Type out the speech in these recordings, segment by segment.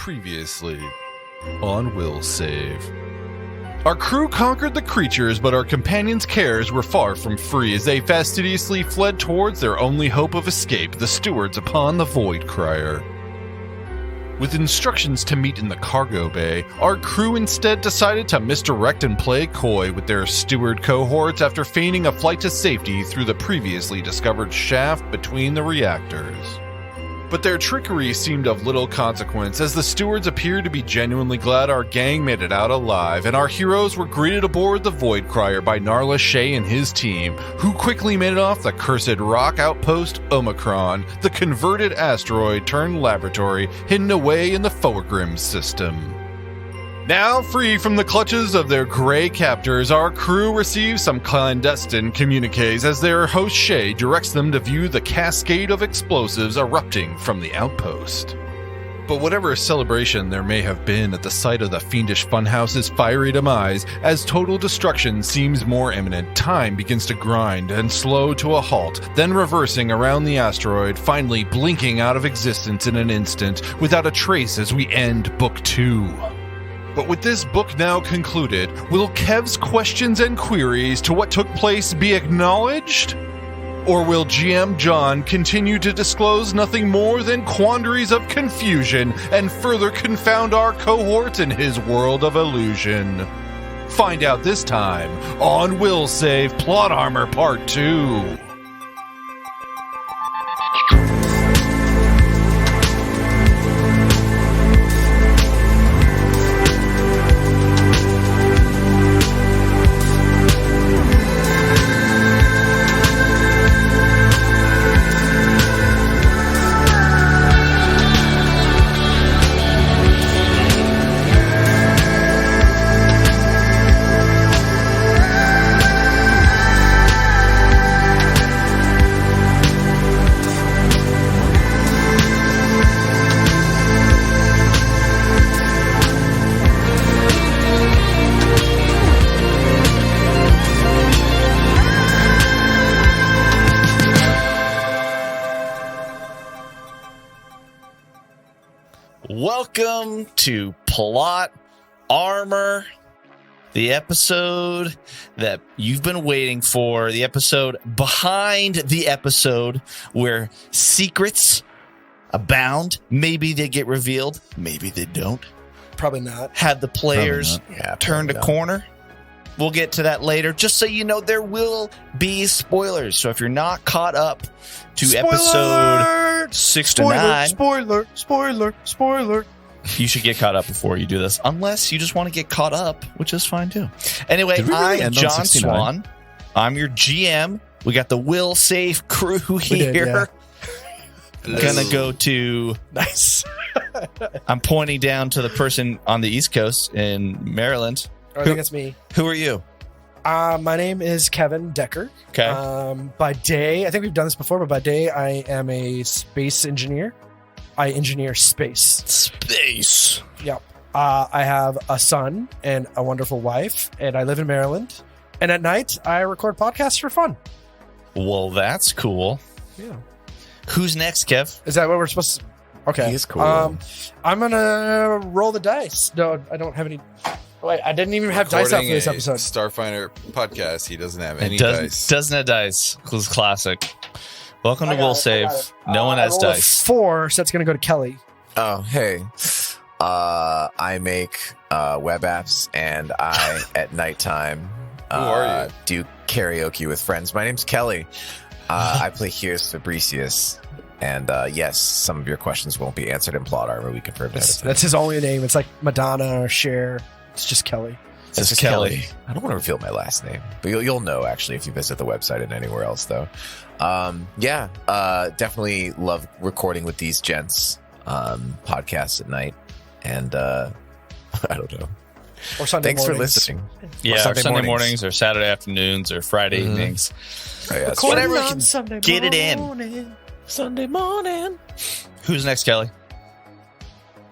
Previously on Will Save. Our crew conquered the creatures, but our companions' cares were far from free as they fastidiously fled towards their only hope of escape, the stewards upon the Void Crier. With instructions to meet in the cargo bay, our crew instead decided to misdirect and play coy with their steward cohorts after feigning a flight to safety through the previously discovered shaft between the reactors. But their trickery seemed of little consequence, as the stewards appeared to be genuinely glad our gang made it out alive, and our heroes were greeted aboard the Void Crier by Gnarla Shay and his team, who quickly made it off the cursed rock outpost Omicron, the converted asteroid turned laboratory hidden away in the Foegrim system. Now free from the clutches of their gray captors, our crew receives some clandestine communiques as their host Shay directs them to view the cascade of explosives erupting from the outpost. But whatever celebration there may have been at the sight of the fiendish funhouse's fiery demise, as total destruction seems more imminent, time begins to grind and slow to a halt, then reversing around the asteroid, finally blinking out of existence in an instant, without a trace as we end Book 2. But with this book now concluded, will Kev's questions and queries to what took place be acknowledged? Or will GM John continue to disclose nothing more than quandaries of confusion and further confound our cohort in his world of illusion? Find out this time on Will Save Plot Armor Part 2. Welcome to Plot Armor, the episode that you've been waiting for, the episode behind the episode where secrets abound. Maybe they get revealed, maybe they don't. Probably not. Had the players turned a corner. We'll get to that later. Just so you know, there will be spoilers. So if you're not caught up to episode 6 to 9... Spoiler. You should get caught up before you do this. Unless you just want to get caught up, which is fine too. Anyway, I'm John Swan. I'm your GM. We got the Will Save crew here. Gonna go to... Nice. I'm pointing down to the person on the East Coast in Maryland. I think it's me. Who are you? My name is Kevin Decker. Okay. By day, I think we've done this before, but by day, I am a space engineer. I engineer space. Space. Yep. I have a son and a wonderful wife, and I live in Maryland. And at night, I record podcasts for fun. Well, that's cool. Yeah. Who's next, Kev? Is that what we're supposed to... Okay. He's cool. I'm going to roll the dice. No, I don't have any... Wait, I didn't even have dice out for this episode. Starfinder podcast. He doesn't have any dice. Doesn't have dice. It was classic. Welcome to Will Save. No one has dice. 4, so that's going to go to Kelly. Oh, hey. I make web apps, and I, at nighttime, Who are you? do karaoke with friends. My name's Kelly. I play Heerz Fabricius. And yes, some of your questions won't be answered in Plot Armor. We confirmed that. That's his only name. It's like Madonna or Cher. It's just Kelly. It's just Kelly. I don't want to reveal my last name, but you'll know actually if you visit the website and anywhere else, though. Definitely love recording with these gents. Podcasts at night, and I don't know. Or Sunday Thanks mornings. for listening. Yeah, or Sunday mornings, or Saturday afternoons, or Friday evenings. Oh, yeah, that's Whenever true. we can Sunday get it in. Sunday morning. Who's next, Kelly?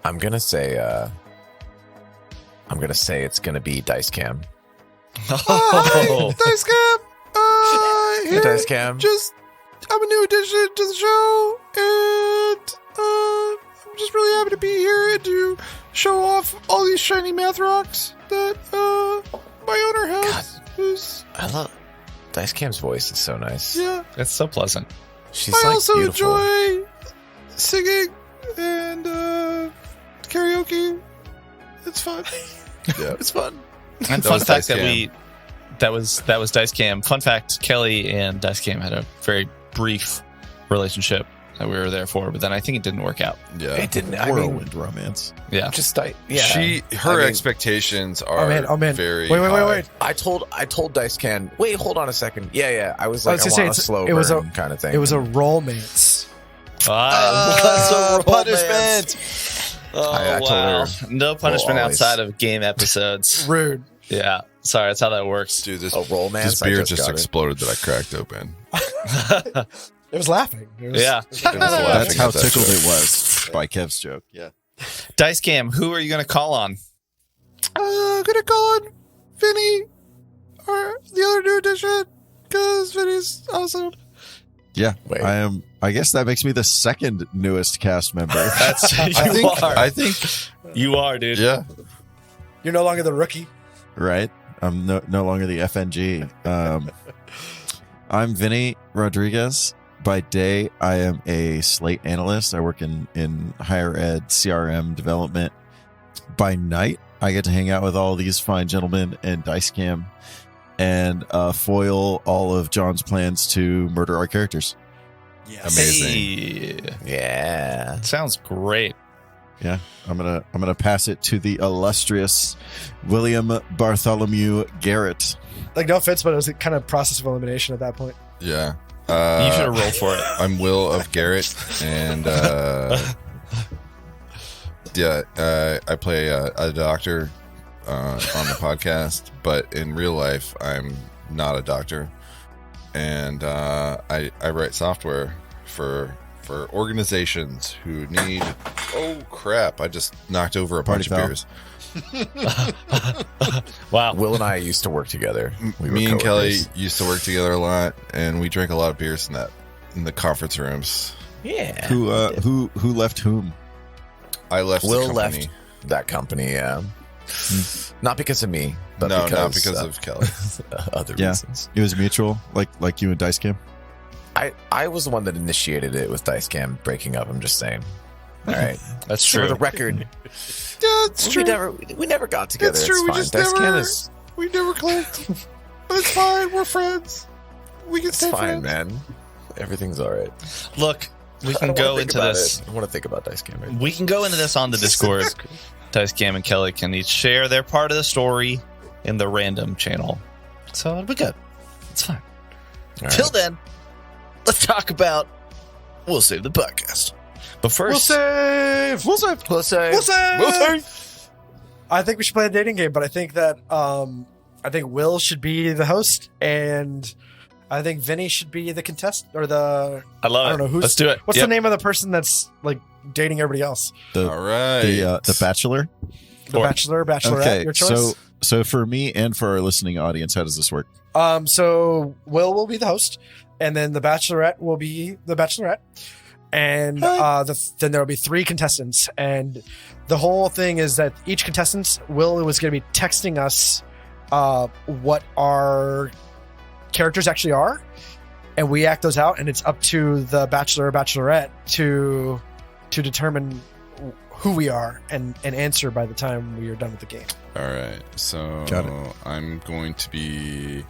I'm gonna say it's gonna be Dice Cam. Oh, Dice Cam. Hey, Dice Cam. I'm a new addition to the show, and I'm just really happy to be here and to show off all these shiny math rocks that my owner has. I love Dice Cam's voice. It's so nice. Yeah. It's so pleasant. She's I like also beautiful. enjoy singing and karaoke. It's fun. Yeah, it's fun. And That fun was fact Dice that was Dice Cam. Fun fact: Kelly and Dice Cam had a very brief relationship that we were there for, but then I think it didn't work out. Yeah. It didn't. I mean, Whirlwind romance. Yeah, just yeah. Her I mean, expectations are Oh man. very Wait. high. I told Dice Can. Wait, hold on a second. Yeah. I was I like, was I gonna want say, a slow it was burn kind of thing. It was a romance. punishment. Oh, I told wow. her. No punishment We'll always- outside of game episodes. Rude. Yeah, sorry, that's how that works. Dude, this, a romance. this beer I just got it. exploded that I cracked open. It was laughing. It was, Yeah. That's how at that tickled joke. it was by Kev's joke. Yeah. Dice Cam, who are you going to call on? Gonna call on Vinnie or the other new addition because Vinnie's awesome. Yeah, Wait. I guess that makes me the second newest cast member. That's I think, you are, dude. yeah. You're no longer the rookie. Right? I'm no longer the FNG. I'm Vinnie Rodriguez. By day, I am a Slate analyst. I work in higher ed CRM development. By night, I get to hang out with all these fine gentlemen and Dice Cam and foil all of John's plans to murder our characters. Amazing. Hey. Yeah. Sounds great. Yeah, I'm gonna pass it to the illustrious William Bartholomew Garrett. Like, no offense, but it was a kind of process of elimination at that point. Yeah. You should have rolled for it. I'm Will of Garrett, and I play a doctor on the podcast, but in real life, I'm not a doctor, and I write software for organizations who need. Oh crap! I just knocked over a bunch of foul. beers. Wow. Will and I used to work together. We were Me and Kelly coworkers. used to work together a lot, and we drank a lot of beers in the conference rooms. Yeah. Who left whom? I left. Will the company. left that company. Yeah. Not because of me, but No, because, not because of Kelly. other Yeah. reasons. It was mutual, like you and Dice Cam. I was the one that initiated it with Dice Cam breaking up. I'm just saying. All right. That's For true. the record, Yeah, it's we never got together. It's true, we fine. just Dice Cam never- is We never clicked. But it's fine. We're friends. We can it's stay fine, friends. man. Everything's all right. Look, we I can don't go wanna think into about this. it. I want to think about Dice Cam. Right? We can go into this on the Discord. Dice Cam and Kelly can each share their part of the story in the random channel. So it'll be good. It's fine. All right. Till then, let's talk about We'll Save the Podcast. But first, save. We'll save. We'll say. We'll save. We'll Save. I think we should play a dating game, but I think that I think Will should be the host, and I think Vinny should be the contestant or the. I love I it. don't know who's. Let's do it. What's Yep. the name of the person that's like dating everybody else? The All right. the Bachelor. The Or- Bachelor, Bachelorette. Okay, Your choice. so for me and for our listening audience, how does this work? So Will be the host, and then the Bachelorette will be the Bachelorette, and then there will be 3 contestants. And the whole thing is that each contestant, Will was going to be texting us what our characters actually are, and we act those out. And it's up to the Bachelor or Bachelorette to determine who we are and answer by the time we are done with the game. All right. So Got it. I'm going to be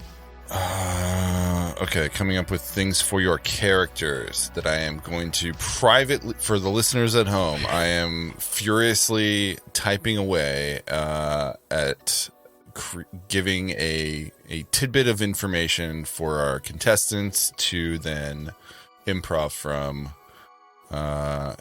okay. Coming up with things for your characters that I am going to privately for the listeners at home. I am furiously typing away at giving a tidbit of information for our contestants to then improv from.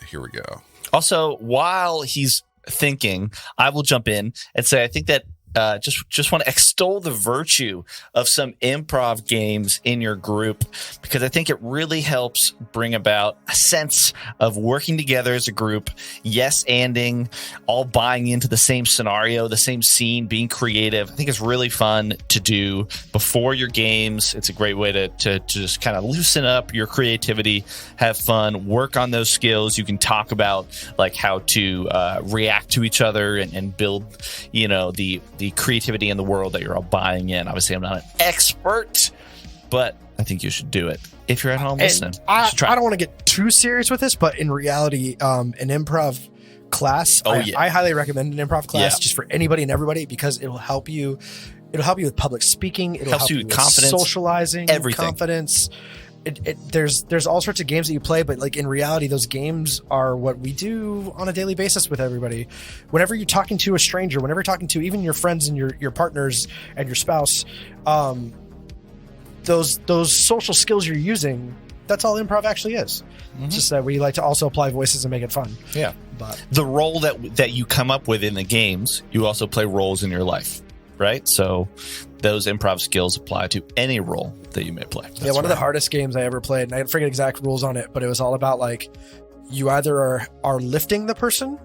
Here we go. Also, while he's thinking, I will jump in and say I think that just want to extol the virtue of some improv games in your group, because I think it really helps bring about a sense of working together as a group, yes-anding, all buying into the same scenario, the same scene, being creative. I think it's really fun to do before your games. It's a great way to just kind of loosen up your creativity, have fun, work on those skills. You can talk about like how to react to each other and build, the creativity in the world that you're all buying in. Obviously, I'm not an expert, but I think you should do it if you're at home listening. I don't want to get too serious with this, but in reality, an improv class, I highly recommend an improv class just for anybody and everybody, because it'll help you. It'll help you with public speaking. It'll help you with confidence, socializing, everything. Confidence. There's all sorts of games that you play, but like in reality, those games are what we do on a daily basis with everybody. Whenever you're talking to a stranger, whenever you're talking to even your friends and your partners and your spouse, those social skills you're using, that's all improv actually is. Mm-hmm. It's just that we like to also apply voices and make it fun. Yeah. But the role that you come up with in the games, you also play roles in your life, right? So those improv skills apply to any role that you may play. That's one of the hardest games I ever played, and I forget exact rules on it, but it was all about like you either are lifting the person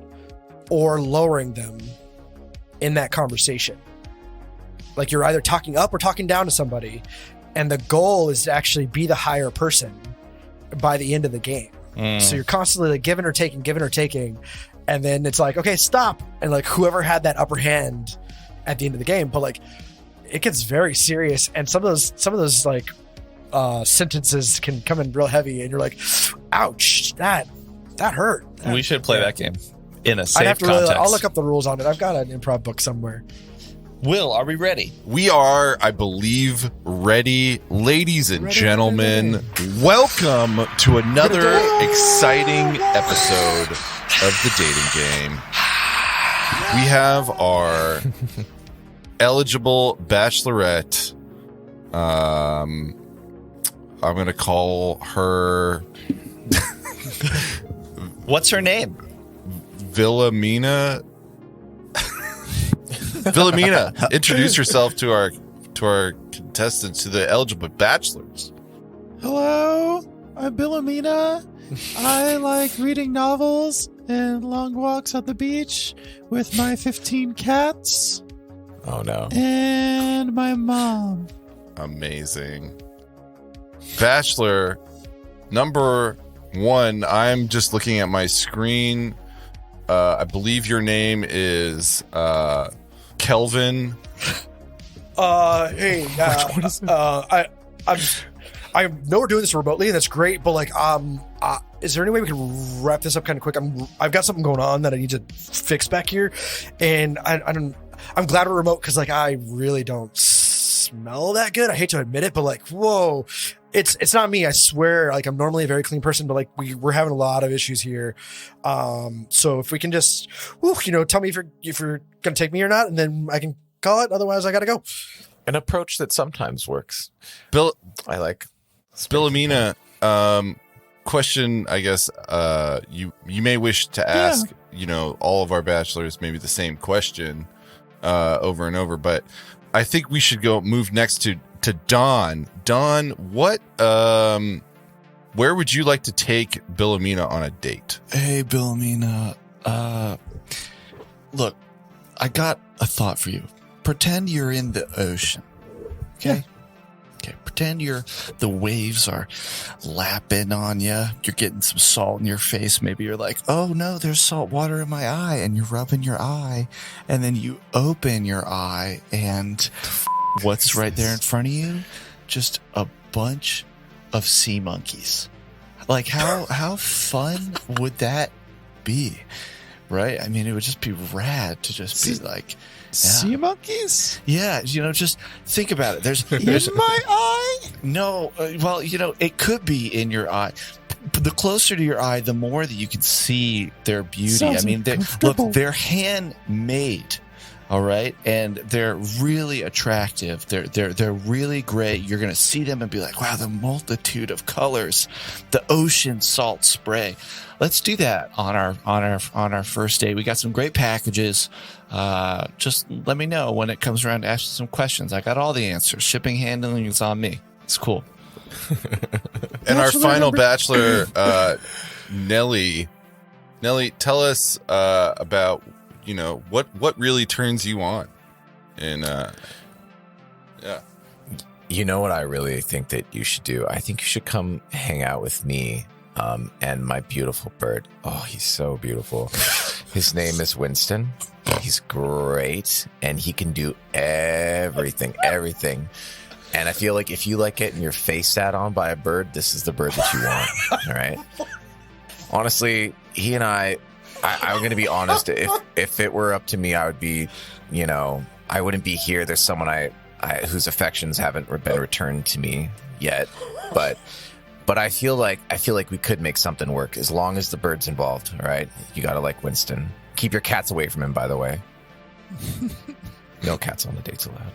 or lowering them in that conversation. Like you're either talking up or talking down to somebody, and the goal is to actually be the higher person by the end of the game. So you're constantly like giving or taking, and then it's like, okay, stop, and like whoever had that upper hand at the end of the game. But like it gets very serious, and some of those like sentences can come in real heavy, and you're like, ouch, that hurt. We should play that game in a safe context. I'll look up the rules on it. I've got an improv book somewhere. Will, are we ready? We are, I believe, ready. Ladies and gentlemen, welcome to another exciting episode of the dating game. We have our eligible bachelorette. I'm going to call her... What's her name? Wilhelmina. Wilhelmina, introduce yourself to our contestants, to the eligible bachelors. Hello, I'm Wilhelmina. I like reading novels and long walks on the beach with my 15 cats. Oh no. And my mom. Amazing. Bachelor number 1, I'm just looking at my screen. I believe your name is Kelvin. Hey, I know we're doing this remotely, and that's great. But like, is there any way we can wrap this up kind of quick? I've got something going on that I need to fix back here, and I'm glad we're remote, because like I really don't smell that good. I hate to admit it, but like, whoa. It's not me, I swear. Like, I'm normally a very clean person, but like we're having a lot of issues here. So if we can just, tell me if you're gonna take me or not, and then I can call it. Otherwise, I gotta go. An approach that sometimes works. I like. Wilhelmina, question. I guess you may wish to ask. All of our bachelors maybe the same question over and over, but I think we should move next to Don. Don, what where would you like to take Wilhelmina on a date? Hey, Wilhelmina. Look, I got a thought for you. Pretend you're in the ocean. Okay? Yeah. Okay, pretend the waves are lapping on you. You're getting some salt in your face. Maybe you're like, oh no, there's salt water in my eye. And you're rubbing your eye. And then you open your eye, and what's right there in front of you? Just a bunch of sea monkeys. Like, how fun would that be? Right? I mean, it would just be rad to just be like... Sea monkeys? Yeah, just think about it. There's in my eye? No, well, it could be in your eye. The closer to your eye, the more that you can see their beauty. Sounds I mean, they're handmade. All right, and they're really attractive. They're really great. You're gonna see them and be like, wow, the multitude of colors, the ocean salt spray. Let's do that on our first day. We got some great packages. Just let me know when it comes around to ask you some questions. I got all the answers. Shipping, handling is on me. It's cool. And our final bachelor, Nelly, tell us about what really turns you on, and yeah. You know what I really think that you should do? I think you should come hang out with me and my beautiful bird. Oh, he's so beautiful. His name is Winston. He's great, and he can do everything. And I feel like if you like getting your face sat on by a bird, this is the bird that you want. All right. Honestly, he and I'm going to be honest. If it were up to me, I would be, I wouldn't be here. There's someone I whose affections haven't been returned to me yet, but I feel like we could make something work as long as the bird's involved. All right. You got to like Winston. Keep your cats away from him, by the way. No cats on the dates allowed.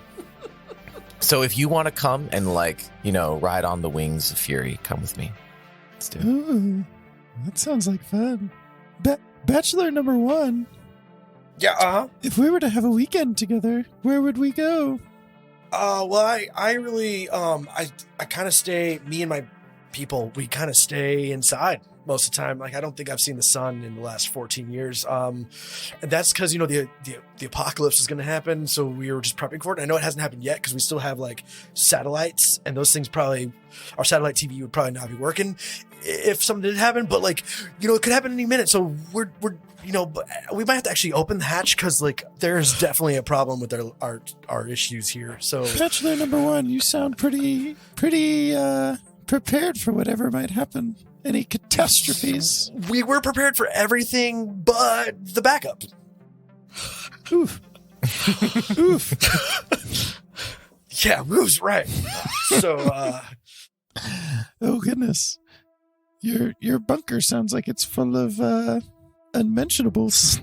So if you want to come and ride on the wings of fury, come with me. Let's do it. Ooh, that sounds like fun. Bachelor number 1. Yeah. If we were to have a weekend together, where would we go? Well, I really, I kind of stay. Me and my people, we kind of stay inside most of the time. Like, I don't think I've seen the sun in the last 14 years. And that's because the apocalypse is going to happen. So we were just prepping for it. I know it hasn't happened yet because we still have satellites, and those things our satellite TV would probably not be working if something did happen. But it could happen any minute. So we're we might have to actually open the hatch because there's definitely a problem with our issues here. So Bachelor number 1, you sound pretty prepared for whatever might happen. Any catastrophes? We were prepared for everything but the backup. Oof. Oof. Yeah, moves right. So oh goodness. Your bunker sounds like it's full of unmentionables.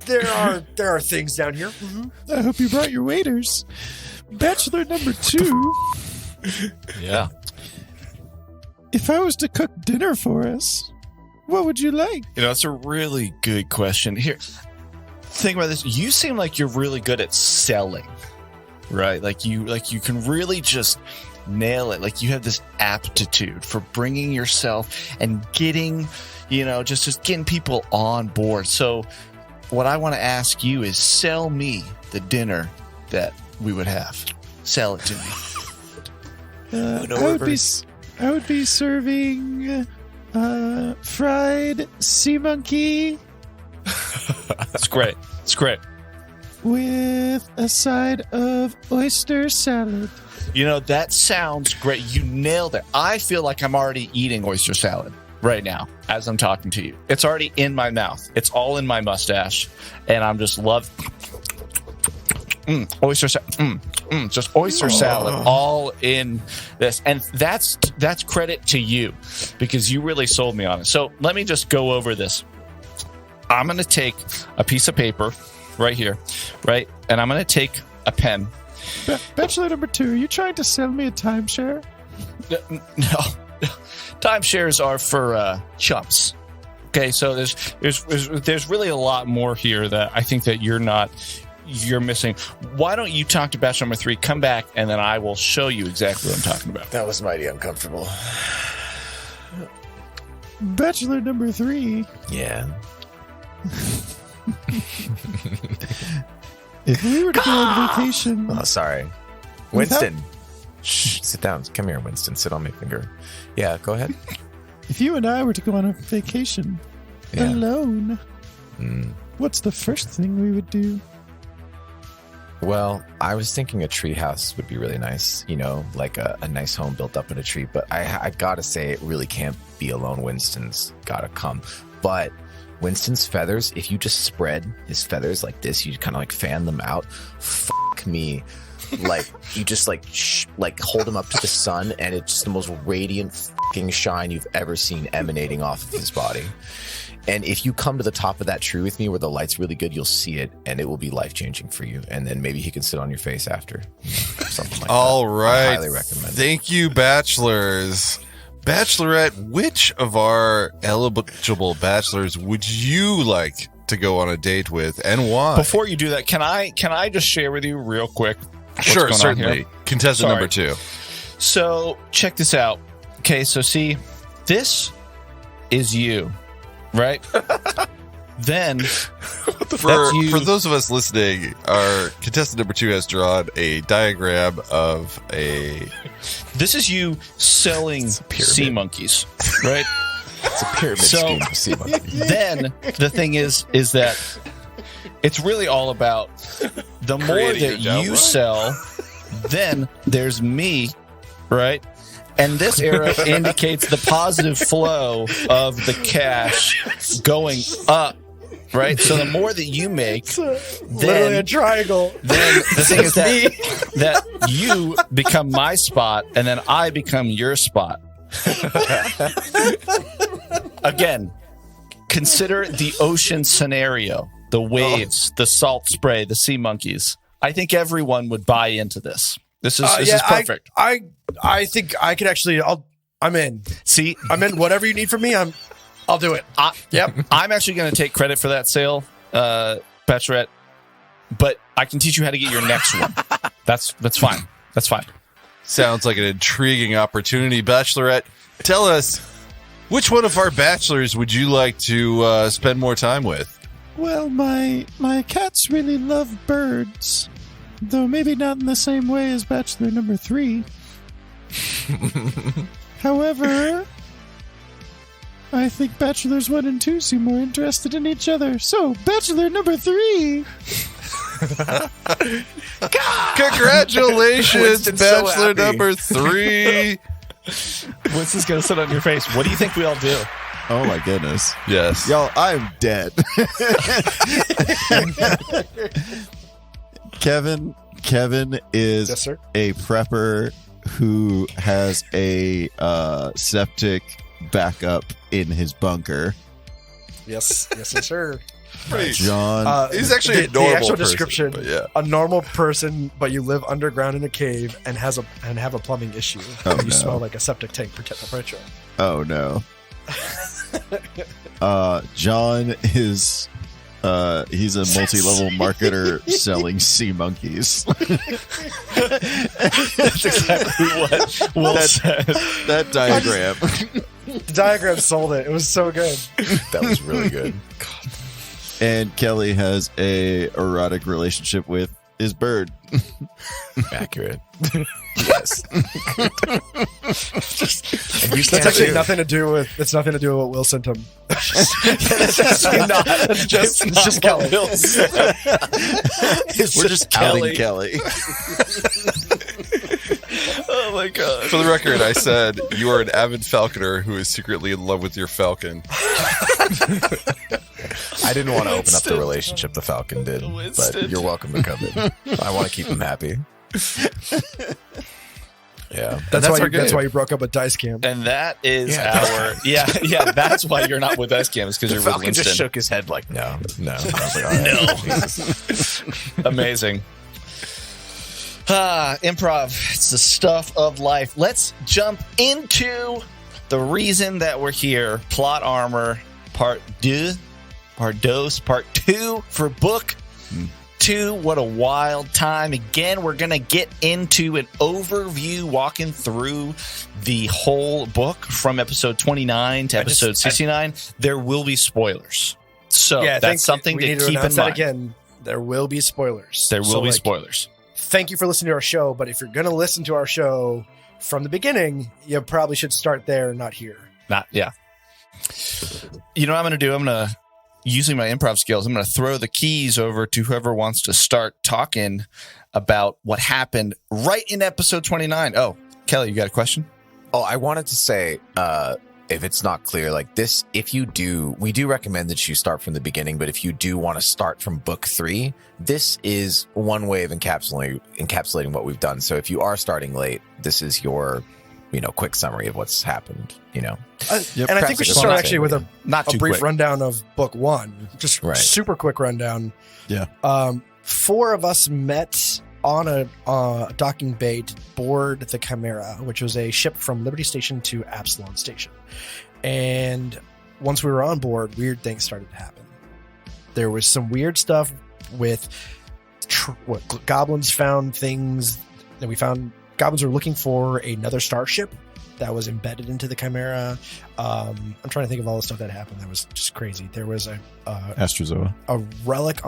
there are things down here. Mm-hmm. I hope you brought your waiters. Bachelor number 2. Yeah. If I was to cook dinner for us, what would you like? It's a really good question. Here, think about this. You seem like you're really good at selling, right? Like you can really just nail it. Like you have this aptitude for bringing yourself and getting, just getting people on board. So what I want to ask you is sell me the dinner that we would have. Sell it to me. I would be serving fried sea monkey. It's great. It's great. With a side of oyster salad. That sounds great. You nailed it. I feel like I'm already eating oyster salad right now as I'm talking to you. It's already in my mouth. It's all in my mustache. And I'm just oyster salad. Just oyster salad all in this. And that's credit to you because you really sold me on it. So let me just go over this. I'm going to take a piece of paper right here, right? And I'm going to take a pen. Bachelor number 2, are you trying to sell me a timeshare? No. Timeshares are for chumps. Okay, so there's really a lot more here that I think that you're missing. Why don't you talk to Bachelor number 3, come back, and then I will show you exactly what I'm talking about. That was mighty uncomfortable. Bachelor number 3. Yeah. If we were to go on vacation... Oh, sorry. Winston. Shh, sit down. Come here, Winston. Sit on my finger. Yeah, go ahead. If you and I were to go on a vacation alone, what's the first thing we would do? Well, I was thinking a tree house would be really nice, like a nice home built up in a tree. But I gotta say, it really can't be alone. Winston's gotta come. But Winston's feathers, if you just spread his feathers like this, you kind of fan them out. Fuck me. You just hold him up to the sun, and it's just the most radiant fucking shine you've ever seen emanating off of his body. And if you come to the top of that tree with me where the light's really good, you'll see it, and it will be life-changing for you. And then maybe he can sit on your face after. Something like All that. right. I highly recommend it. Thank you, bachelors. Bachelorette, which of our eligible bachelors would you like to go on a date with, and why? Before you do that, can I just share with you real quick? what's Sure, going on certainly. here? Contestant Sorry. number 2. So check this out. Okay, so see, this is you, right? Then For those of us listening, our contestant number 2 has drawn a diagram of a... this is you selling sea monkeys, right? It's a pyramid So- scheme for sea monkeys. Then the thing is that it's really all about the more Creating that your you downline. sell, then there's me, right? And this arrow indicates the positive flow of the cash going up, right? So the more that you make, Literally a then triangle. the thing is that you become my spot, and then I become your spot. Again, consider the ocean scenario, the waves, the salt spray, the sea monkeys. I think everyone would buy into this. This is perfect. I think I could actually. I'm in. See, I'm in. Whatever you need from me, I'll do it. Yep. I'm actually going to take credit for that sale, Bachelorette, but I can teach you how to get your next one. That's fine. That's fine. Sounds like an intriguing opportunity. Bachelorette, tell us, which one of our bachelors would you like to spend more time with? Well, my cats really love birds, though maybe not in the same way as Bachelor number 3. However, I think Bachelors 1 and 2 seem more interested in each other. So, Bachelor number 3! Congratulations, Winston's so Bachelor happy. number 3. Winston's going to sit on your face. What do you think we all do? Oh my goodness. Yes. Y'all, I'm dead. Kevin is Yes, sir. a prepper who has a septic backup in his bunker. Yes, sir. John, He's actually a the normal actual person, description. but yeah. A normal person, but you live underground in a cave and have a plumbing issue. Oh, you no. smell like a septic tank perpetual. oh no. John is he's a multi-level marketer selling sea monkeys. That's exactly what Will said. That diagram. The diagram sold it. It was so good. That was really good. And Kelly has a erotic relationship with his bird. Accurate. Yes. That's actually nothing to do with. It's nothing to do with what Will sent him. That's actually not. It's just Kelly. We're just outing Kelly. Oh my god. For the record, I said you are an avid falconer who is secretly in love with your falcon. I didn't want to open up the relationship the Falcon did, but you're welcome to come in. I want to keep him happy. Yeah. That's our why. game. That's why you broke up with Dice Cam. And that is Yeah. our that's why you're not with us, Cam, is because The you're with Falcon Winston. just shook his head like, no. I was like, all right. Jesus. Amazing. Improv. It's the stuff of life. Let's jump into the reason that we're here. Plot armor, part 2 for book 2. What a wild time. Again, we're going to get into an overview, walking through the whole book from episode 29 to episode 69. There will be spoilers. So I think that's something we to need to keep in announce that mind. again. There will be spoilers. There will So, be like, spoilers. Thank you for listening to our show, but if you're going to listen to our show from the beginning, you probably should start there, not here. Yeah. You know what I'm going to do? I'm going to, using my improv skills, I'm going to throw the keys over to whoever wants to start talking about what happened right in episode 29. Oh, Kelly, you got a question? Oh, I wanted to say, if it's not clear, like this, we do recommend that you start from the beginning, but if you do want to start from book 3, this is one way of encapsulating what we've done. So if you are starting late, this is your quick summary of what's happened. And I think we should start actually with a brief rundown of book 1. Just super quick rundown. Yeah. 4 of us met on a docking bay to board the Chimera, which was a ship from Liberty Station to Absalom Station. And once we were on board, weird things started to happen. There was some weird stuff with goblins found things that we found. Goblins were looking for another starship that was embedded into the Chimera. I'm trying to think of all the stuff that happened. That was just crazy. There was Astrozoa. a relic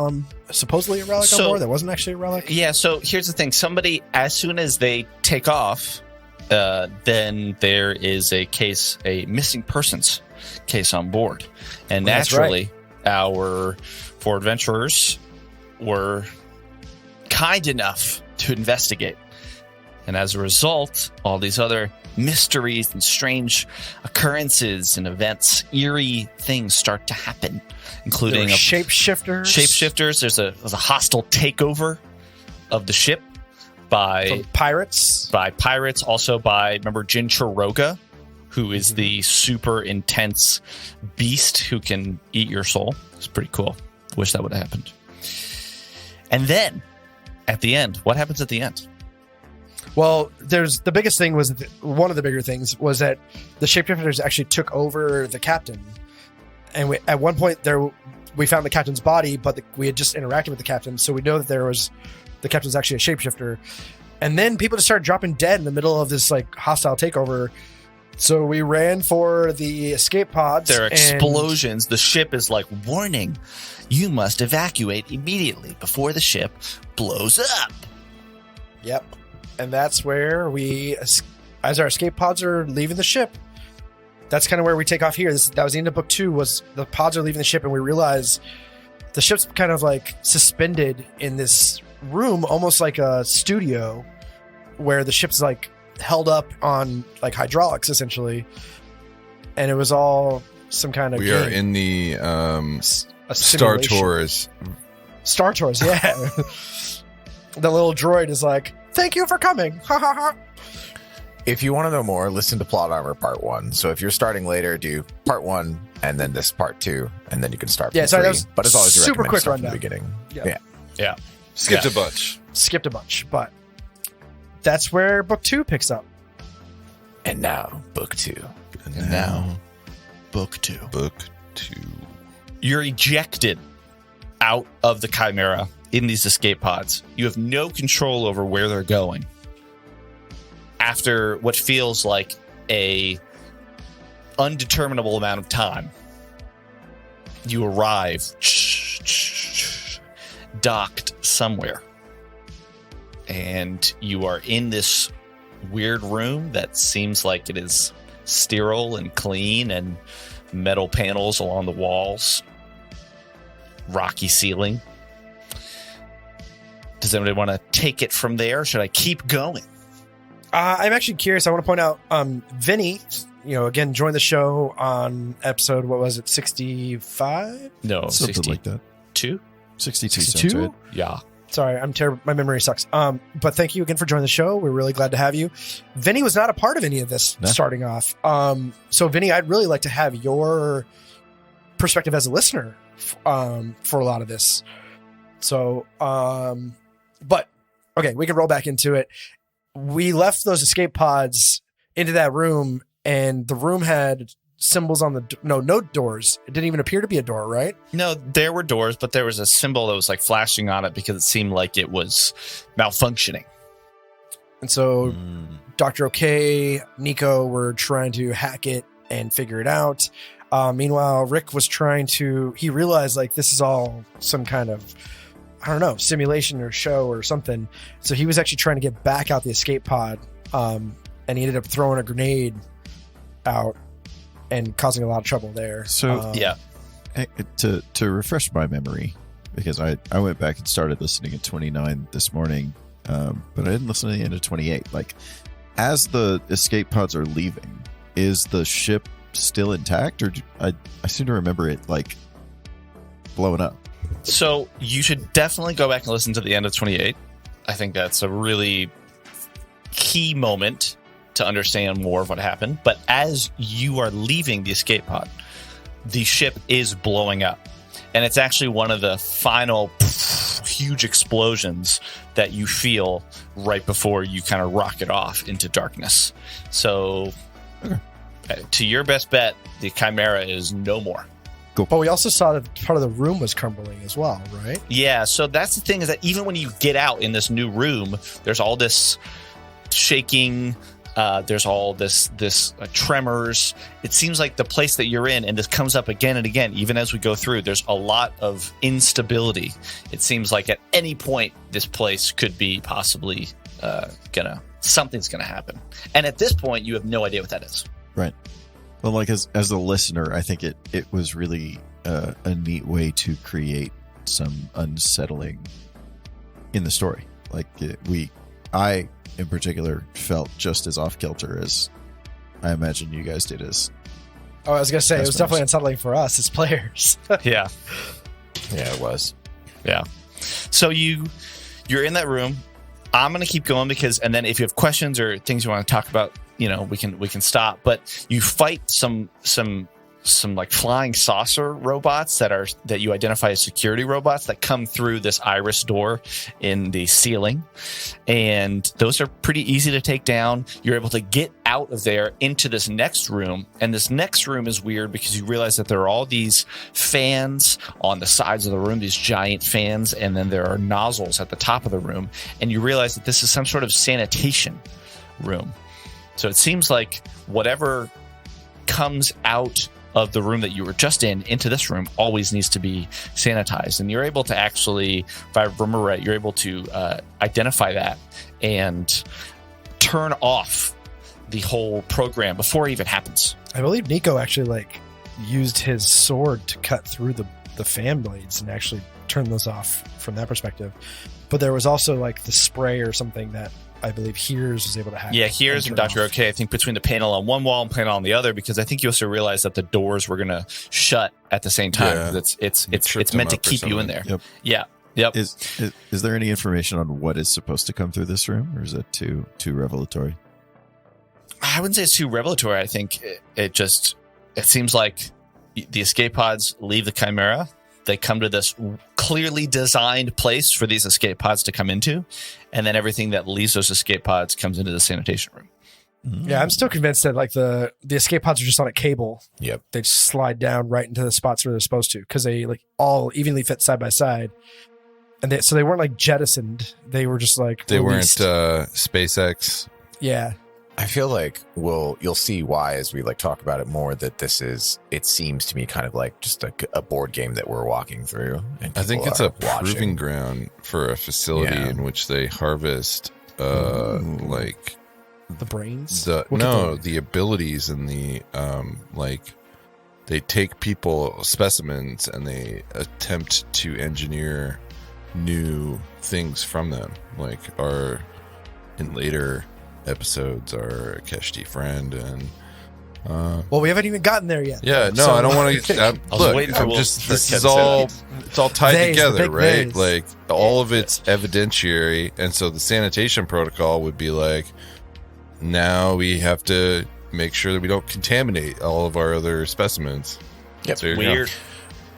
supposedly a relic on board that wasn't actually a relic. Yeah, so here's the thing. Somebody, as soon as they take off, then there is a missing persons case on board. And naturally, our 4 adventurers were kind enough to investigate. And as a result, all these other mysteries and strange occurrences and events, eerie things start to happen, including shapeshifters. There's a hostile takeover of the ship by pirates. Also by, remember, Jin Chiroga, who is the super intense beast who can eat your soul. It's pretty cool. Wish that would have happened. And then, at the end, what happens at the end? Well, the biggest thing was, one of the bigger things was that the shapeshifters actually took over the captain. And at one point we found the captain's body, but we had just interacted with the captain. So we know that the captain's actually a shapeshifter. And then people just started dropping dead in the middle of this hostile takeover. So we ran for the escape pods. There are explosions. The ship is like, warning, you must evacuate immediately before the ship blows up. Yep. And that's where as our escape pods are leaving the ship, that's kind of where we take off here. That was the end of book 2, was the pods are leaving the ship, and we realize the ship's kind of suspended in this room, almost like a studio, where the ship's held up on hydraulics, essentially. And it was all some kind of We game. are in the Star simulation. Tours. Star Tours, yeah. The little droid is like, thank you for coming. Ha ha ha. If you want to know more, listen to Plot Armor Part 1. So if you're starting later, do Part 1 and then this Part 2, and then you can start from 3. That was but it's always super quick from the rundown. beginning. Yeah. Skipped a bunch. Skipped a bunch, but that's where book 2 picks up. And now, Book 2. And now, book 2. Book 2. You're ejected out of the Chimera in these escape pods. You have no control over where they're going. After what feels like a undeterminable amount of time, you arrive docked somewhere. And you are in this weird room that seems like it is sterile and clean, and metal panels along the walls, rocky ceiling. Does anybody want to take it from there? Or should I keep going? I'm actually curious. I want to point out, Vinnie, again, joined the show on episode, what was it, 65? No, Something 62? like that. 62 sounds 62? right. Yeah. Sorry, I'm terrible. My memory sucks. But thank you again for joining the show. We're really glad to have you. Vinnie was not a part of any of this starting off. So Vinnie, I'd really like to have your perspective as a listener for a lot of this. So, but okay, we can roll back into it. We left those escape pods into that room, and the room had symbols on no doors. It didn't even appear to be a door, right? No, there were doors, but there was a symbol that was flashing on it because it seemed like it was malfunctioning. And so Dr. OK, Nico were trying to hack it and figure it out. Meanwhile, Rick was he realized this is all some kind of, I don't know, simulation or show or something. So he was actually trying to get back out the escape pod. And he ended up throwing a grenade out and causing a lot of trouble there. So to refresh my memory, because I went back and started listening at 29 this morning, but I didn't listen to the end of 28. As the escape pods are leaving, is the ship still intact, or I seem to remember it blowing up? So you should definitely go back and listen to the end of 28. I think that's a really key moment to understand more of what happened. But as you are leaving the escape pod, the ship is blowing up. And it's actually one of the final huge explosions that you feel right before you kind of rocket off into darkness. So, to your best bet, the Chimera is no more. But we also saw that part of the room was crumbling as well, right? Yeah, so that's the thing, is that even when you get out in this new room, there's all this shaking, there's all this tremors. It seems like the place that you're in, and this comes up again and again, even as we go through, there's a lot of instability. It seems like at any point, this place could be possibly something's gonna happen. And at this point, you have no idea what that is. Right. Well, like as a listener, I think it was really a neat way to create some unsettling in the story. Like I in particular felt just as off kilter as I imagine you guys did. As I was gonna say, it was definitely unsettling for us as players. Yeah, it was. Yeah. So you're in that room. I'm gonna keep going and then if you have questions or things you want to talk about, we can stop. But you fight some like flying saucer robots that you identify as security robots that come through this iris door in the ceiling, and those are pretty easy to take down. You're able to get out of there into this next room, and this next room is weird because you realize that there are all these fans on the sides of the room, these giant fans, and then there are nozzles at the top of the room, and you realize that this is some sort of sanitation room. So it seems like whatever comes out of the room that you were just into this room always needs to be sanitized. And you're able to actually, if I remember right, you're able to identify that and turn off the whole program before it even happens. I believe Nico actually used his sword to cut through the fan blades and actually turn those off from that perspective. But there was also the spray or something that I believe Heerz was able to hack. Yeah, Heerz and Dr. OK, I think between the panel on one wall and panel on the other, because I think you also realized that the doors were going to shut at the same time. Yeah. It's meant to keep you in there. Yep. Yeah. Yep. Is there any information on what is supposed to come through this room, or is it too revelatory? I wouldn't say it's too revelatory. I think it seems like the escape pods leave the Chimera. They come to this clearly designed place for these escape pods to come into, and then everything that leaves those escape pods comes into the sanitation room. Yeah, I'm still convinced that the escape pods are just on a cable. Yep. They just slide down right into the spots where they're supposed to, because they all evenly fit side by side. And so they weren't jettisoned. They were just they released. weren't SpaceX. Yeah. I feel like you'll see why as we talk about it more, that it seems to me kind of like just a board game that we're walking through. And I think it's a proving ground for a facility in which they harvest the brains. The abilities and the they take people specimens and they attempt to engineer new things from them, our in later episodes are Keshti friend and well, we haven't even gotten there yet. Yeah, no, I don't want to look. This is all it's all tied together, right? All of it's evidentiary, and so the sanitation protocol would be now we have to make sure that we don't contaminate all of our other specimens. Yep. So weird.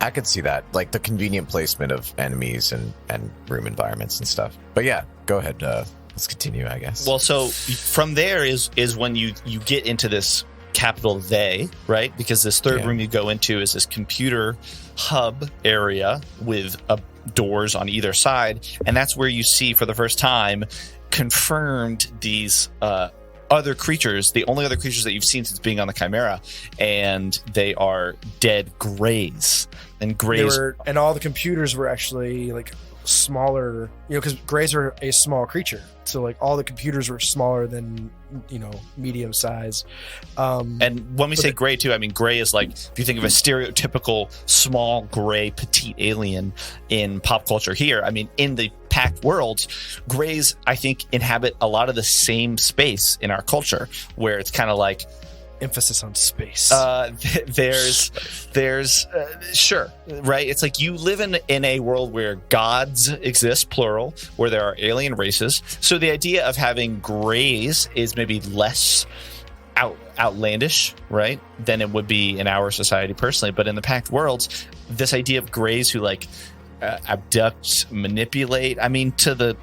I could see that, the convenient placement of enemies and room environments and stuff. But yeah, go ahead. Let's continue, I guess. Well, so from there is when you get into this capital they, right? Because this third room you go into is this computer hub area with doors on either side. And that's where you see for the first time confirmed these other creatures, the only other creatures that you've seen since being on the Chimera. And they are dead greys. And greys. And all the computers were actually smaller, because greys are a small creature, so all the computers were smaller than medium size. And when we say gray too, I mean gray is if you think of a stereotypical small gray petite alien in pop culture here, I mean in the packed worlds, grays I think inhabit a lot of the same space in our culture, where it's kind of emphasis on space. There's sure, right? It's like you live in a world where gods exist, plural, where there are alien races. So the idea of having grays is maybe less outlandish, right, than it would be in our society personally. But in the Pact worlds, this idea of grays who like abduct, manipulate, I mean, to the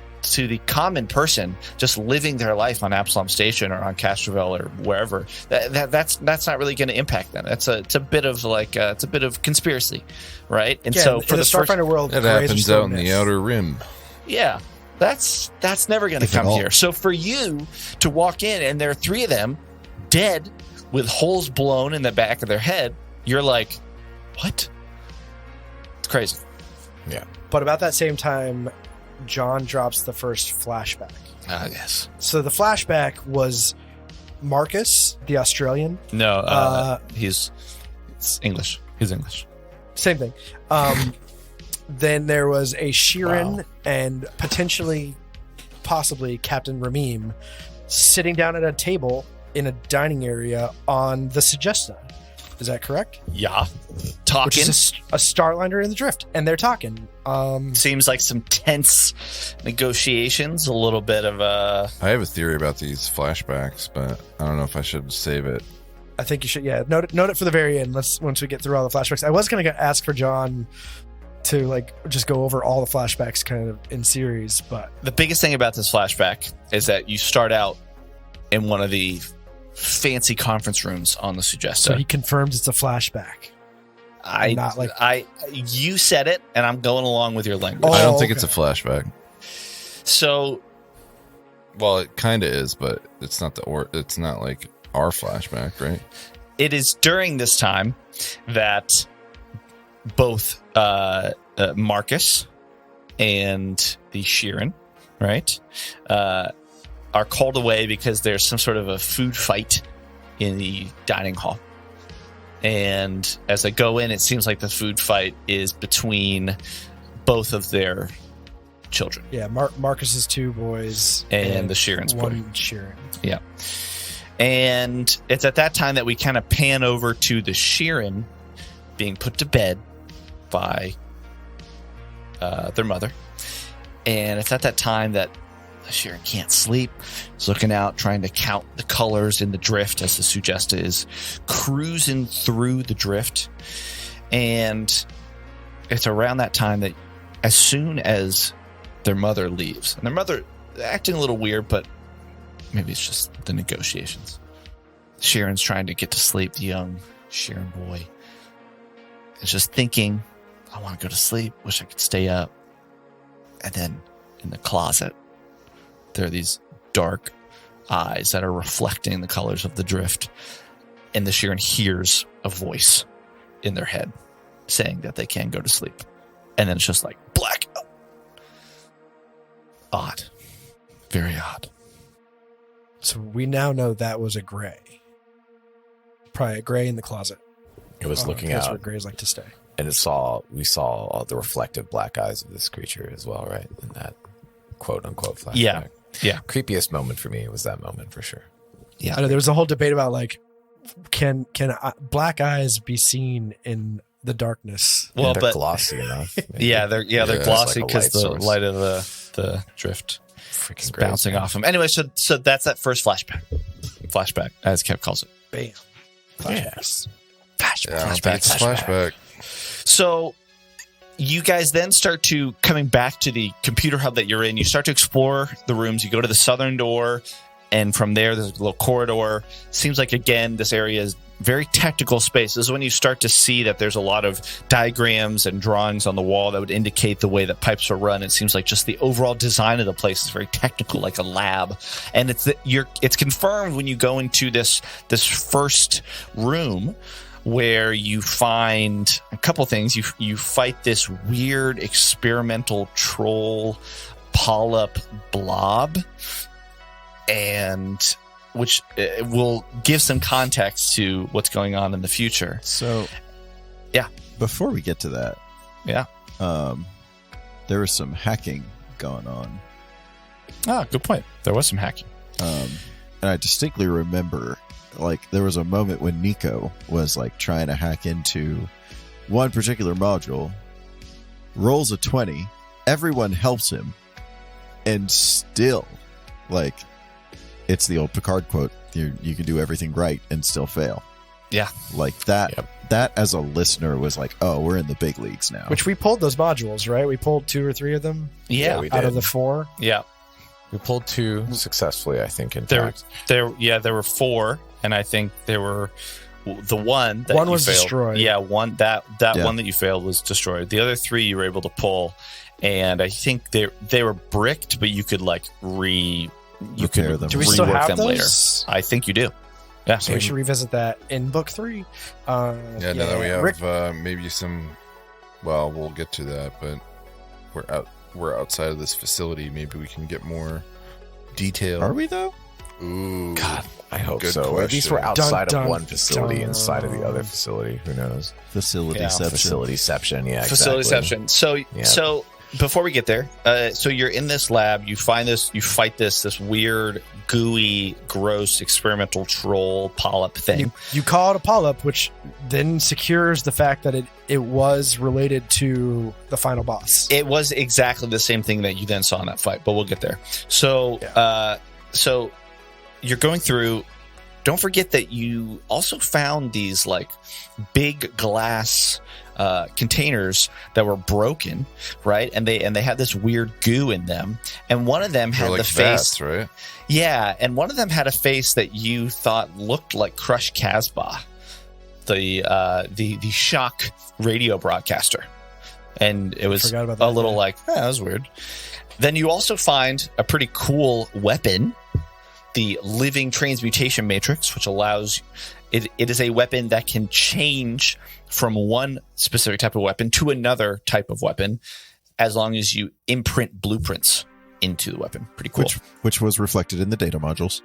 common person just living their life on Absalom Station or on Castrovel or wherever, that's not really going to impact them. It's a bit of like it's a bit of conspiracy, right? And so for the Starfinder world, that grays are happens still out in myths. the Outer Rim. yeah, that's never going to If at come all. here. So for you to walk in and there are 3 of them dead with holes blown in the back of their head, you're like, what? It's crazy. But about that same time, John drops the first flashback. Yes. So the flashback was Marcus, the Australian. No, it's English. He's English. Same thing. Then there was a Sheeran and possibly Captain Ramim sitting down at a table in a dining area on the Segesta. Is that correct? Yeah. Which Talking. is a Starliner in the Drift, and they're talking. Seems like some tense negotiations, a little bit of a... I have a theory about these flashbacks, but I don't know if I should save it. I think you should, note it for the very end. Once we get through all the flashbacks. I was going to ask for John to like just go over all the flashbacks kind of in series, but The biggest thing about this flashback is that you start out in one of the fancy conference rooms on the Segesta. so he confirms it's a flashback. not like- You said it, and I'm going along with your language. Oh, I don't think okay. it's a flashback. So Well, it kind of is, but it's not it's not like our flashback, right? it is during this time that both Marcus and the Sheeran, right, are called away because there's some sort of a food fight in the dining hall. And as I go in, it seems like the food fight is between both of their children. Yeah, Marcus's 2 boys And the Sheeran's one boy. Sheeran. Yeah. And it's at that time that we kind of pan over to the Sheeran being put to bed by their mother. And it's at that time that Sheeran can't sleep. He's looking out, trying to count the colors in the drift as the Segesta is cruising through the drift. And it's around that time that as soon as their mother leaves, and their mother acting a little weird, but maybe it's just the negotiations. Sheeran's trying to get to sleep, the young Sheeran boy. Is just thinking, I want to go to sleep, wish I could stay up. And then in the closet, there are these dark eyes that are reflecting the colors of the drift. And the Sheeran hears a voice in their head saying that they can go to sleep. And then it's just like black. Odd. Very odd. So we now know that was a gray. Probably a gray in the closet. It was looking That's out, where grays like to stay. and we saw all the reflective black eyes of this creature as well, right? In that quote unquote flashback. Yeah. Yeah. Creepiest moment for me was that moment for sure. Yeah. I know there was a whole debate about like, can black eyes be seen in the darkness? Well, They're but glossy enough. maybe. yeah, they're it's glossy like a because light the source. light of the drift Freaking is great. bouncing off them. Anyway, so that's that first flashback, as Kev calls it. Bam. Yes. Yeah, I don't think it's a flashback. So you guys then start to coming back to the computer hub that you're in. You start to explore the rooms. You go to the southern door, and from there, there's a little corridor. Seems like, again, this area is very technical space. This is when you start to see that there's a lot of diagrams and drawings on the wall that would indicate the way that pipes are run. It seems like just the overall design of the place is very technical, like a lab. And it's confirmed when you go into this first room, where you find a couple things. You fight this weird experimental troll polyp blob, and which will give some context to what's going on in the future. So, Yeah. Before we get to that, Yeah. there was some hacking going on, Ah, good point. There was some hacking. and I distinctly remember like there was a moment when Nico was like trying to hack into one particular module, rolls a 20, everyone helps him, and still, like, it's the old Picard quote, you can do everything right and still fail. Yeah. Like that, that as a listener was like, oh, we're in the big leagues now. Which we pulled those modules, right? We pulled 2 or 3 of them. Yeah, we out did. of the 4. Yeah. We pulled 2 successfully, I think. In There fact, there were 4, and I think there were the one that One you was failed. destroyed. Yeah, one that Yeah. one that you failed was destroyed. The other 3 you were able to pull, and I think they were bricked, but you could like Repair could them. Do we still rework have them those? later. I think you do. Yeah. So we should revisit that in book 3. Yeah, now that we have Rick, maybe some. Well, we'll get to that, but we're outside of this facility. Maybe we can get more detail. Are we though? Ooh, God, I hope Good so. Or at least we're question. outside Dun, of dun, one facility dun. inside of the other facility. Who knows? Facilityception. Facilityception, yeah, Facilityception. Yeah. So before we get there, so you're in this lab. You fight this weird, gooey, gross experimental troll polyp thing. you call it a polyp, which then secures the fact that it was related to the final boss. It was exactly the same thing that you then saw in that fight, but we'll get there. So, so you're going through. Don't forget that you also found these like big glass containers that were broken, right? And they had this weird goo in them, and one of them They're had like the face. vats, right? Yeah, and one of them had a face that you thought looked like Crush Casbah, the shock radio broadcaster, and it was Forgot about a that, little yeah. like that was weird. Then you also find a pretty cool weapon, the living transmutation matrix, which allows it is a weapon that can change from one specific type of weapon to another type of weapon, as long as you imprint blueprints into the weapon. Pretty cool. Which was reflected in the data modules.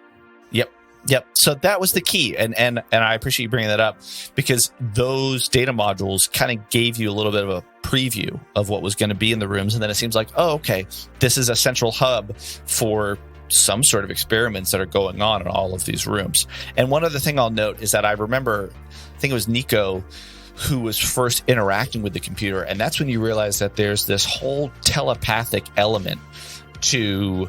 Yep. So that was the key, and I appreciate you bringing that up, because those data modules kind of gave you a little bit of a preview of what was going to be in the rooms, and then it seems like, oh, okay, this is a central hub for some sort of experiments that are going on in all of these rooms. And one other thing I'll note is that I remember, I think it was Nico who was first interacting with the computer, and that's when you realize that there's this whole telepathic element to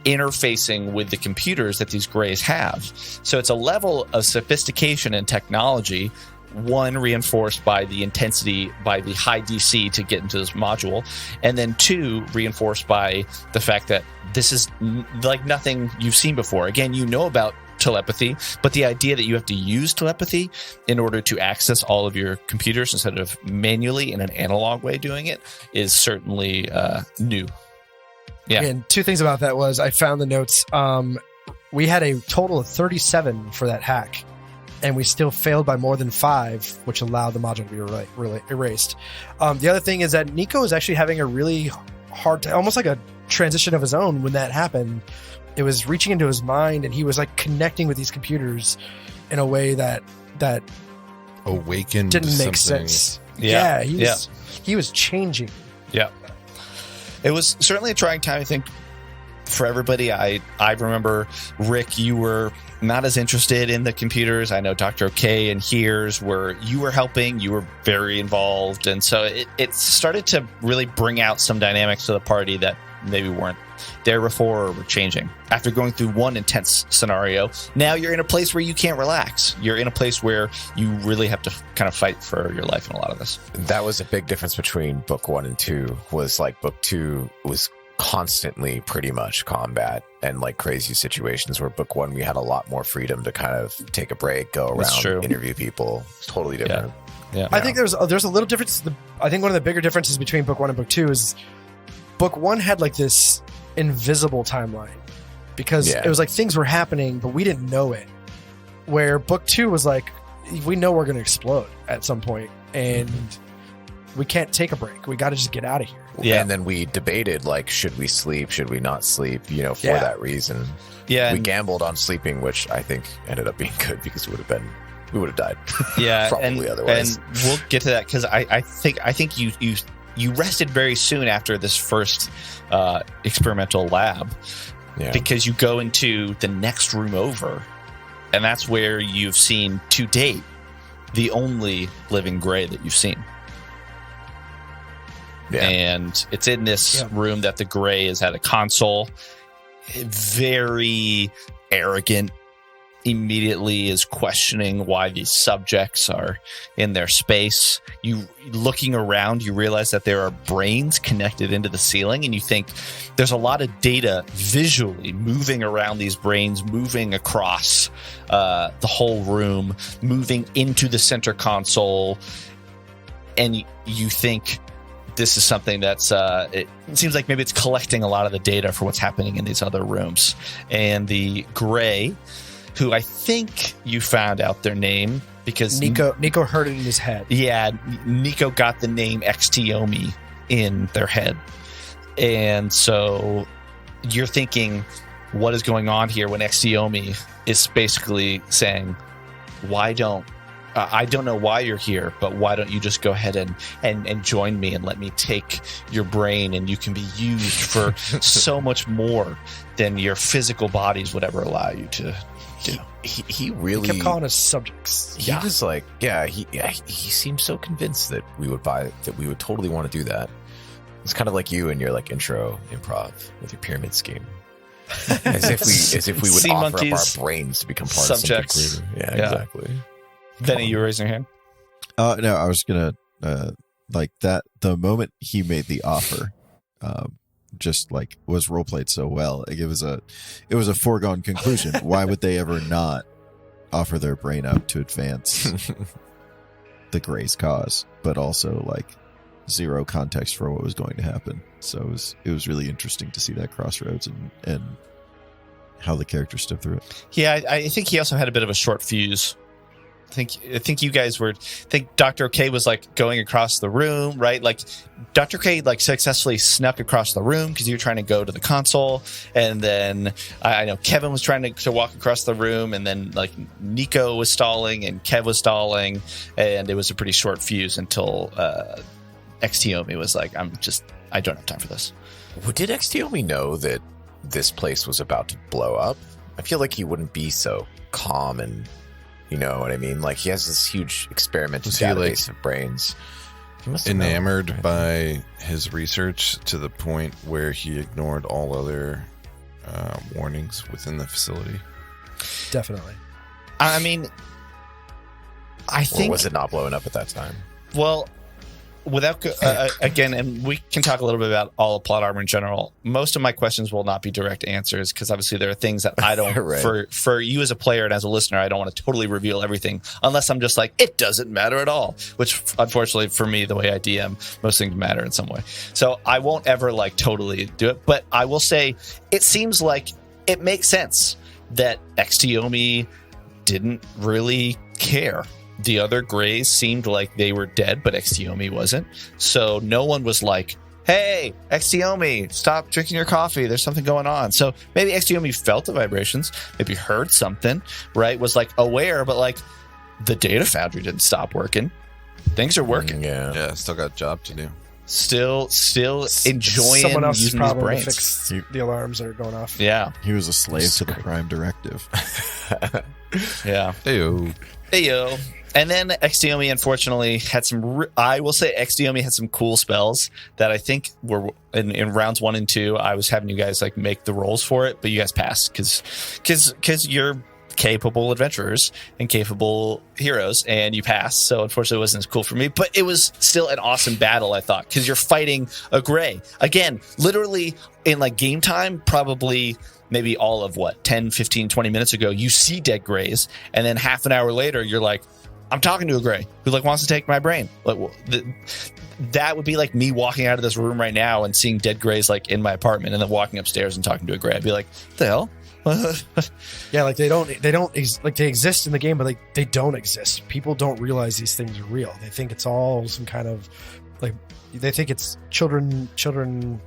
interfacing with the computers that these grays have. So it's a level of sophistication and technology, one, reinforced by the intensity, by the high DC to get into this module, and then 2, reinforced by the fact that this is like nothing you've seen before. Again, you know about telepathy, but the idea that you have to use telepathy in order to access all of your computers instead of manually in an analog way doing it is certainly new. Yeah. And 2 things about that was I found the notes. We had a total of 37 for that hack, and we still failed by more than 5, which allowed the module to be really erased. The other thing is that Nico is actually having a really hard time, almost like a transition of his own when that happened. It was reaching into his mind, and he was like connecting with these computers in a way that Awakened didn't make something. sense. Yeah. He was changing. Yeah. It was certainly a trying time, I think, for everybody. I remember, Rick, you were not as interested in the computers. I know Dr. OK and Heerz you were helping, you were very involved. And so it started to really bring out some dynamics to the party that maybe weren't there before or were changing. After going through one intense scenario, now you're in a place where you can't relax. You're in a place where you really have to kind of fight for your life in a lot of this. that was a big difference between book 1 and 2. Was like book 2 was constantly pretty much combat and like crazy situations, where book 1 we had a lot more freedom to kind of take a break, go That's true. around, interview people. Totally different. Yeah. I think there's a little difference. I think one of the bigger differences between book 1 and book 2 is book 1 had like this invisible timeline, because it was like things were happening, but we didn't know it. Where book 2 was like, we know we're going to explode at some point, and we can't take a break. We got to just get out of here. Yeah. And then we debated, like, should we sleep? Should we not sleep? For that reason. Yeah. We gambled on sleeping, which I think ended up being good, because we would have died. Yeah, Probably otherwise. And we'll get to that, because I think you rested very soon after this first experimental lab, Yeah. because you go into the next room over, And that's where you've seen, to date, the only living gray that you've seen. Yeah. And it's in this room that the gray is at a console. Very arrogant. Immediately is questioning why these subjects are in their space. You looking around, you realize that there are brains connected into the ceiling, and you think there's a lot of data visually moving around these brains, moving across the whole room, moving into the center console, and you think this is something that's it seems like maybe it's collecting a lot of the data for what's happening in these other rooms. And the gray, who I think you found out their name because Nico heard it in his head. Yeah, Nico got the name Xtiomi in their head. And so you're thinking, what is going on here when Xtiomi is basically saying, why don't I don't know why you're here, but why don't you just go ahead and join me and let me take your brain, and you can be used for so much more than your physical bodies would ever allow you to do. He really He kept calling us subjects. He was like, he seemed so convinced that we would totally want to do that. It's kind of like you and your like intro improv with your pyramid scheme. As if we would Sea offer up monkeys, our brains to become part subjects. of something greater. Yeah, Yeah. exactly. Vinnie, you were raising your hand? No, I was gonna like that. The moment he made the offer, just like was role played so well. Like it was a foregone conclusion. Why would they ever not offer their brain up to advance the Gray's cause? But also like zero context for what was going to happen. So it was really interesting to see that crossroads and how the character stepped through it. Yeah, I think he also had a bit of a short fuse. I think you guys were. I think Dr. K was like going across the room, right? Like Dr. K like successfully snuck across the room because you were trying to go to the console, and then I know Kevin was trying to walk across the room, and then like Nico was stalling and Kev was stalling, and it was a pretty short fuse until Xtiomi was like, I don't have time for this. Well, did Xtiomi know that this place was about to blow up? I feel like he wouldn't be so calm and. You know what I mean? Like, he has this huge experimental database of brains. He must have Enamored known, right? by his research to the point where he ignored all other warnings within the facility. Definitely. I mean, I Or think. was it not blowing up at that time? Well, without again, and we can talk a little bit about all of plot armor in general. Most of my questions will not be direct answers because obviously there are things that I don't Right. for you as a player and as a listener, I don't want to totally reveal everything unless I'm just like, it doesn't matter at all, which unfortunately for me, the way I DM, most things matter in some way. So I won't ever like totally do it, but I will say it seems like it makes sense that Xtiomi didn't really care. The other Greys seemed like they were dead, but Xtiomi wasn't. So no one was like, hey, Xtiomi, stop drinking your coffee. There's something going on. So maybe Xtiomi felt the vibrations, maybe heard something, right? Was like aware, but like the data foundry didn't stop working. Things are working. Yeah, still got a job to do. Still enjoying Someone else's using these problem to brains. fix the alarms that are going off. Yeah. He was a slave to the Prime Directive. Yeah. Ew. Heyo. And then Xtiomi, unfortunately, had some. I will say Xtiomi had some cool spells that I think were in rounds 1 and 2. I was having you guys like make the rolls for it, but you guys passed because you're capable adventurers and capable heroes, and you passed. So unfortunately, it wasn't as cool for me, but it was still an awesome battle. I thought because you're fighting a Gray again, literally in like game time, probably. Maybe all of 10, 15, 20 minutes ago, you see dead Greys, and then half an hour later, you're like, I'm talking to a Gray who like wants to take my brain. Like that would be like me walking out of this room right now and seeing dead Greys like in my apartment, and then walking upstairs and talking to a Gray. I'd be like, what the hell? Yeah, like they exist in the game, but like they don't exist. People don't realize these things are real. They think it's all some kind of like they think it's children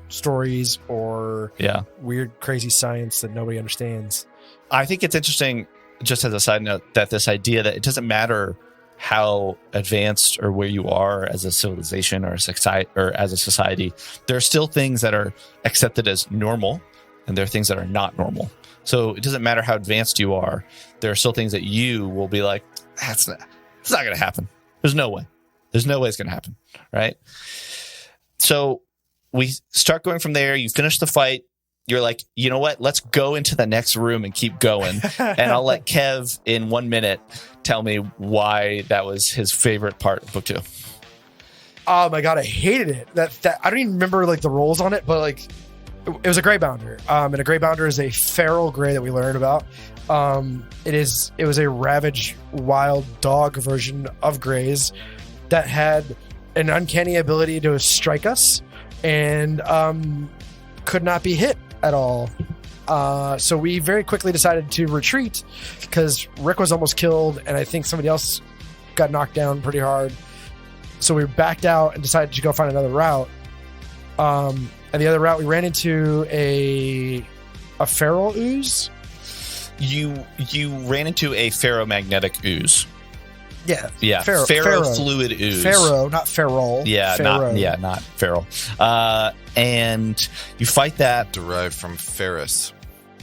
stories or weird crazy science that nobody understands. I think it's interesting, just as a side note, that this idea that it doesn't matter how advanced or where you are as a civilization or a society, there are still things that are accepted as normal, and there are things that are not normal. So it doesn't matter how advanced you are. There are still things that you will be like, it's not going to happen. There's no way. There's no way it's going to happen. Right? So we start going from there. You finish the fight. You're like, you know what? Let's go into the next room and keep going. And I'll let Kev in 1 minute tell me why that was his favorite part of book 2. Oh my god, I hated it. That I don't even remember like the rolls on it, but like it was a Grey Bounder. And a Grey Bounder is a feral Grey that we learned about. It was a ravaged wild dog version of Greys that had an uncanny ability to strike us and could not be hit at all. So we very quickly decided to retreat because Rick was almost killed and I think somebody else got knocked down pretty hard. So we backed out and decided to go find another route. And the other route we ran into a feral ooze. You ran into a ferromagnetic ooze. Yeah. Yeah. Ferrofluid ooze. Pharaoh, not feral. Yeah, Pharaoh. not feral. And you fight that. Derived from Ferris.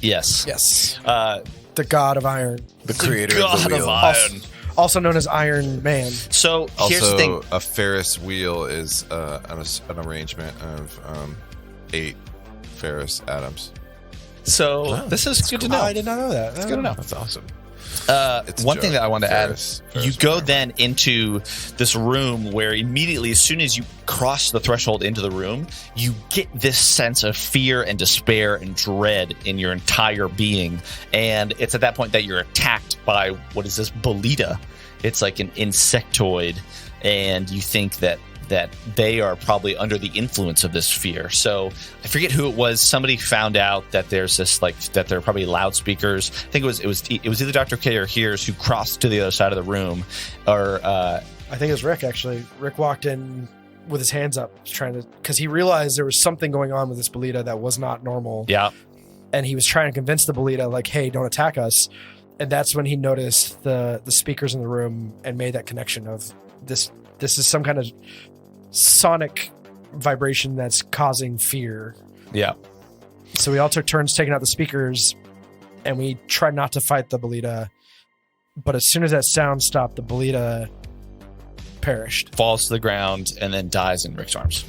Yes. Yes. The god of iron. The creator God of the wheel. iron. Also known as Iron Man. So here's Also, the thing. a Ferris wheel is an arrangement of 8 Ferris atoms. So this is good to know. I did not know that. It's good to know. That's awesome. It's a One thing joke. that I wanted to Ferris add, you wheel. go then into this room where immediately, as soon as you cross the threshold into the room, you get this sense of fear and despair and dread in your entire being. And it's at that point that you're attacked by, what is this, Bolita? It's like an insectoid. And you think that they are probably under the influence of this fear. So I forget who it was. Somebody found out that there's this that there are probably loudspeakers. I think it was either Dr. K or Heerz who crossed to the other side of the room, or I think it was Rick actually. Rick walked in with his hands up, because he realized there was something going on with this Bolita that was not normal. yeah. And he was trying to convince the Bolita, like, hey, don't attack us. And that's when he noticed the speakers in the room and made that connection of this is some kind of sonic vibration that's causing fear. Yeah. So we all took turns taking out the speakers and we tried not to fight the Bolita. But as soon as that sound stopped, the Bolita perished. Falls to the ground and then dies in Rick's arms.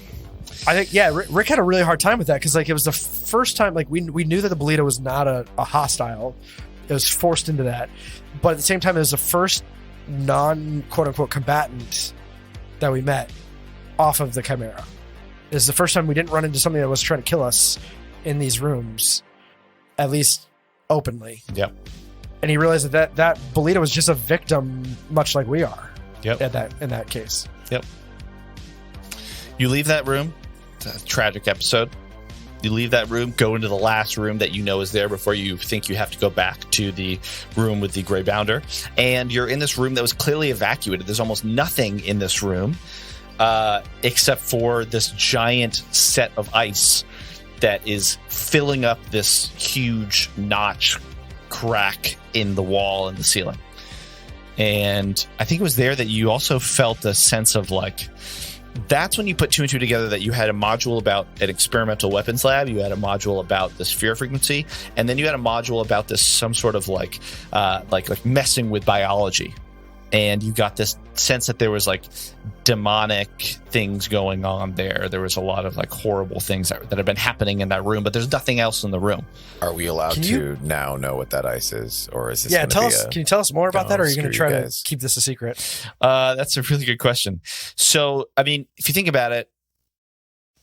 I think, yeah, Rick had a really hard time with that because, like, it was the first time, like, we knew that the Bolita was not a hostile. It was forced into that. But at the same time, it was the first non-quote-unquote combatant that we met off of the Chimera. It was the first time we didn't run into something that was trying to kill us in these rooms, at least openly. Yep. And he realized that Bolita was just a victim, much like we are. Yep. In that case. Yep. You leave that room. It's a tragic episode. You leave that room, go into the last room that you know is there before you think you have to go back to the room with the Grey Bounder. And you're in this room that was clearly evacuated. There's almost nothing in this room except for this giant set of ice that is filling up this huge notch crack in the wall and the ceiling. And I think it was there that you also felt a sense of, like, that's when you put 2 and 2 together, that you had a module about an experimental weapons lab, you had a module about this fear frequency, and then you had a module about this some sort of like messing with biology. And you got this sense that there was like demonic things going on there. There was a lot of like horrible things that have been happening in that room, but there's nothing else in the room. Are we allowed to now know what that ice is, or is this? Yeah, gonna be can you tell us more about that, or are you going to screw try you to guys. keep this a secret? That's a really good question. So, I mean, if you think about it,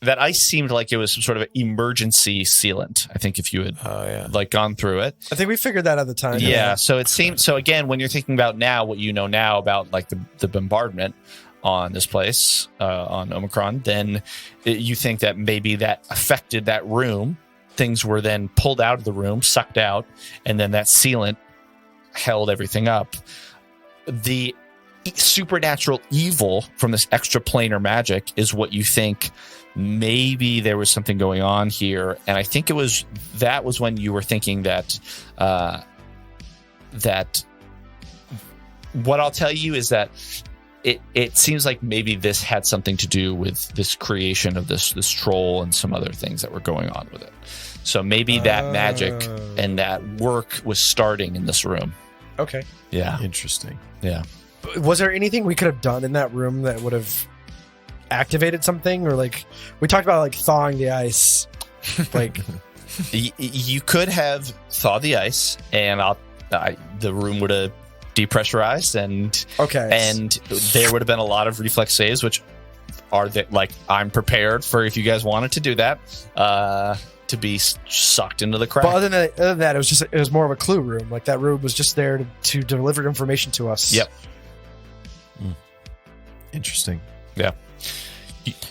that ice seemed like it was some sort of emergency sealant. I think if you had like gone through it. I think we figured that at the time. Yeah. So it seemed, so again, when you're thinking about now, what you know now about like the bombardment on this place, on Omicron, then you think that maybe that affected that room. Things were then pulled out of the room, sucked out, and then that sealant held everything up. The supernatural evil from this extraplanar magic is what you think maybe there was something going on here. And I think that was when you were thinking that what I'll tell you is that it seems like maybe this had something to do with this creation of this troll and some other things that were going on with it. So maybe that magic and that work was starting in this room. Okay. Yeah. Interesting. Yeah. Was there anything we could have done in that room that would have activated something? Or like, we talked about like thawing the ice. Like, You could have thawed the ice, and the room would have depressurized, and there would have been a lot of reflex saves, which are like I'm prepared for if you guys wanted to do that, to be sucked into the crack. But other than that, it was more of a clue room. Like that room was just there to deliver information to us. Yep. Interesting. Yeah.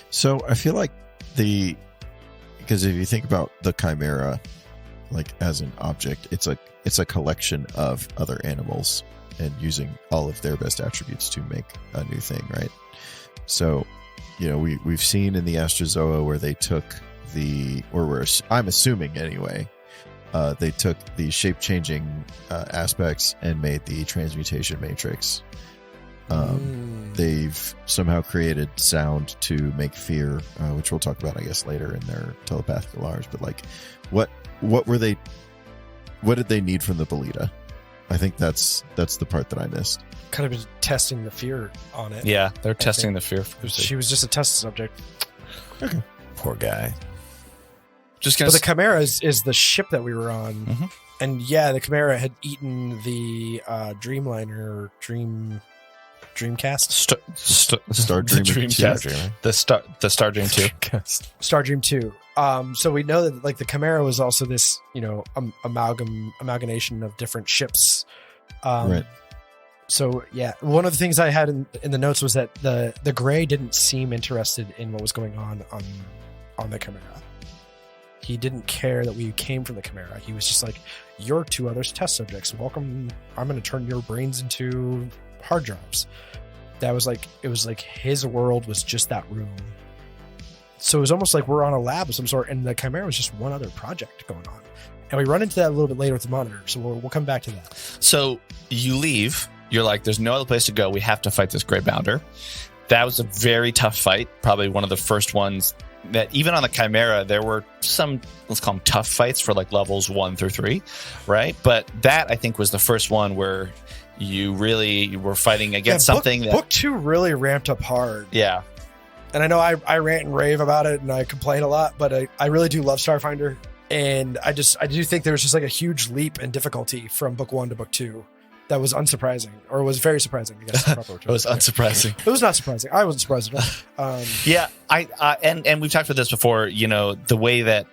So I feel like because if you think about the chimera, like as an object, it's a collection of other animals and using all of their best attributes to make a new thing, right? So, we've seen in the Astrozoa where they took I'm assuming anyway, they took the shape-changing aspects and made the transmutation matrix. They've somehow created sound to make fear, which we'll talk about, I guess, later in their telepathic alarms. But like, what did they need from the Belita? I think that's the part that I missed. Could have been testing the fear on it. Yeah, they're testing the fear. She was just a test subject. Okay. Poor guy. But the Chimera is the ship that we were on, and the Chimera had eaten the Dreamliner Dreamcast. Star Dream Dreamcast. The Star Dream 2. Star Dream 2. So we know that like the Chimera was also this, amalgamation of different ships. Right. So one of the things I had in the notes was that the Gray didn't seem interested in what was going on the Chimera. He didn't care that we came from the Chimera. He was just like, "You're two other test subjects. Welcome. I'm going to turn your brains into hard drives." It was like his world was just that room. So it was almost like we're on a lab of some sort, and the Chimera was just one other project going on. And we run into that a little bit later with the monitor, so we'll come back to that. So you leave. You're like, there's no other place to go. We have to fight this Grey Bounder. That was a very tough fight. Probably one of the first ones that even on the Chimera, there were some, let's call them tough fights for like levels 1 through 3, right? But that, I think, was the first one where you really were fighting against something. Book 2 really ramped up hard. Yeah. And I know I rant and rave about it and I complain a lot, but I really do love Starfinder. And I do think there was just like a huge leap in difficulty from book 1 to book 2. That was unsurprising, or was very surprising. I guess it was unsurprising. It was not surprising. I wasn't surprised at all. And we've talked about this before. The way that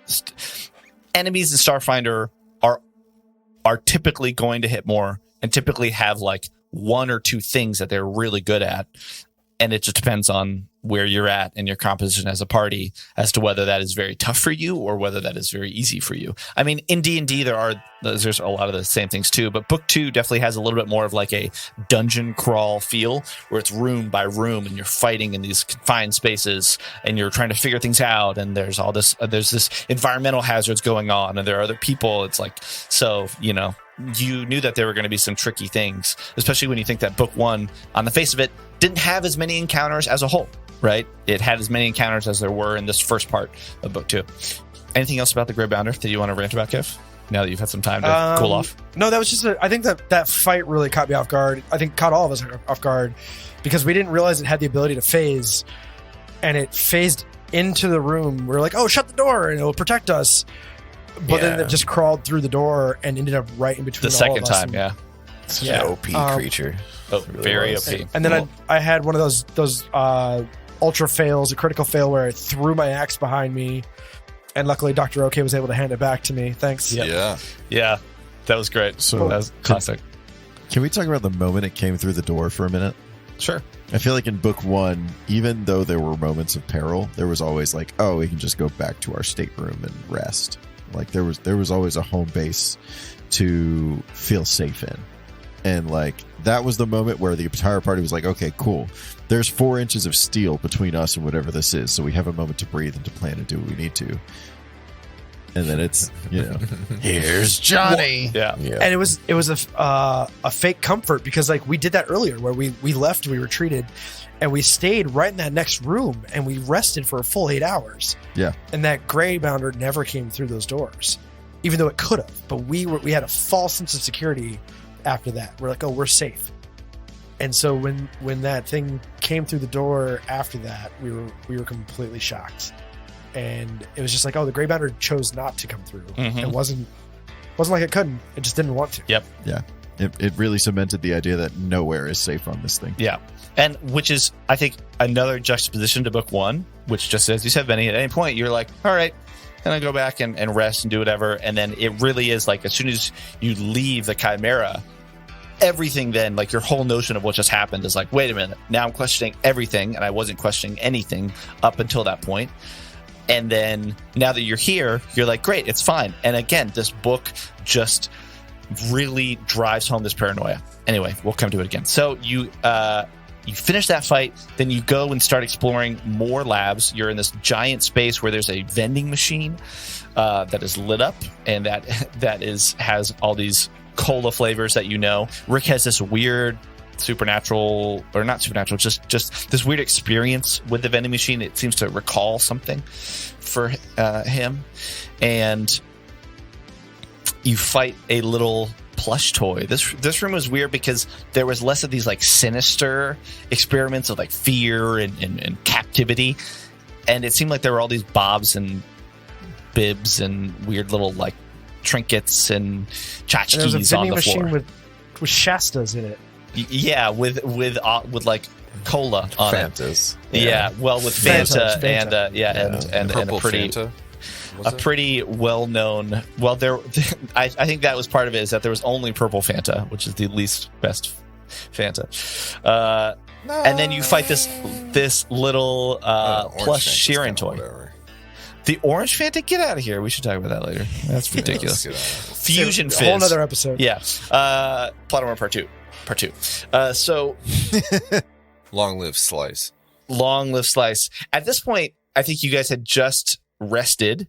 enemies in Starfinder are typically going to hit more and typically have like one or two things that they're really good at, and it just depends on where you're at and your composition as a party as to whether that is very tough for you or whether that is very easy for you. I mean, in D&D, there's a lot of the same things too, but book 2 definitely has a little bit more of like a dungeon crawl feel where it's room by room and you're fighting in these confined spaces and you're trying to figure things out. And there's all this, there's this environmental hazards going on and there are other people. It's like, so, you knew that there were going to be some tricky things, especially when you think that book 1 on the face of it didn't have as many encounters as a whole. Right? It had as many encounters as there were in this first part of book 2. Anything else about the Grey Bounder that you want to rant about, Kev? Now that you've had some time to cool off. No, that was just I think that fight really caught me off guard. I think caught all of us off guard because we didn't realize it had the ability to phase, and it phased into the room. We're like, oh, shut the door and it'll protect us. But then it just crawled through the door and ended up right in between the all of us. second time, Such an OP creature. Oh, really very OP. And then I had one of those ultra fails, a critical fail where I threw my axe behind me, and luckily Dr. OK was able to hand it back to me. Thanks. Yeah, that was great. So that was classic. Can we talk about the moment it came through the door for a minute? Sure. I feel like in book 1, even though there were moments of peril, there was always like, oh, we can just go back to our stateroom and rest. Like there was always a home base to feel safe in. And like that was the moment where the entire party was like, okay, cool. There's 4 inches of steel between us and whatever this is. So we have a moment to breathe and to plan and do what we need to. and then it's Here's Johnny. Yeah. And it was a fake comfort because like we did that earlier where we left, we retreated, and we stayed right in that next room and we rested for a full 8 hours. Yeah. And that gray bounder never came through those doors, even though it could have. But we had a false sense of security after that. We're like, oh, we're safe. And so when that thing came through the door after that, we were completely shocked. And it was just like, oh, the gray bounder chose not to come through. Mhm. It wasn't like it couldn't. It just didn't want to. Yep. Yeah. It really cemented the idea that nowhere is safe on this thing. Yeah. And which is, I think, another juxtaposition to book one, which just as you said, Vinnie, at any point you're like, all right, then I go back and rest and do whatever. And then it really is like, as soon as you leave the Chimera, everything then, like your whole notion of what just happened is like, wait a minute, now I'm questioning everything. And I wasn't questioning anything up until that point. And then now that you're here, you're like, great, it's fine. And again, this book just really drives home this paranoia. Anyway, we'll come to it again. So you finish that fight, then you go and start exploring more labs. You're in this giant space where there's a vending machine that is lit up, and that has all these cola flavors that you know. Rick has this weird supernatural, or not supernatural, just this weird experience with the vending machine. It seems to recall something for him. And you fight a little plush toy. This room was weird because there was less of these like sinister experiments of like fear and captivity, and it seemed like there were all these bobs and bibs and weird little like trinkets and tchotchkes on the floor. There was a vending machine with Shastas in it. Yeah, with like cola on Fantas. it. Yeah, well, with Fanta, Fanta. and Purple a pretty Fanta. a pretty well-known. Well, there, I think that was part of it, is that there was only purple Fanta, which is the least best Fanta. And then you fight this little plush Sheeran toy. The orange Fanta? Get out of here. We should talk about that later. That's ridiculous. Fusion Fizz. A whole other episode. Yeah. Plot Armor Part 2. So Long live Slice. long live Slice. At this point, I think you guys had just rested.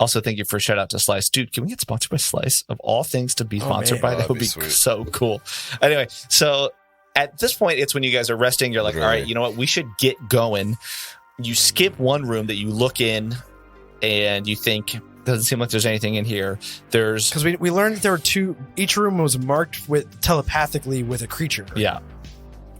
Also, thank you for a shout out to Slice. Dude, can we get sponsored by Slice? Of all things to be sponsored by, that would be sweet. so cool. Anyway, so at this point, it's when you guys are resting. You're like, all right, you know what? We should get going. You skip one room that you look in and you think, doesn't seem like there's anything in here. There's... Because we learned that there were two... Each room was marked with telepathically with a creature. Yeah.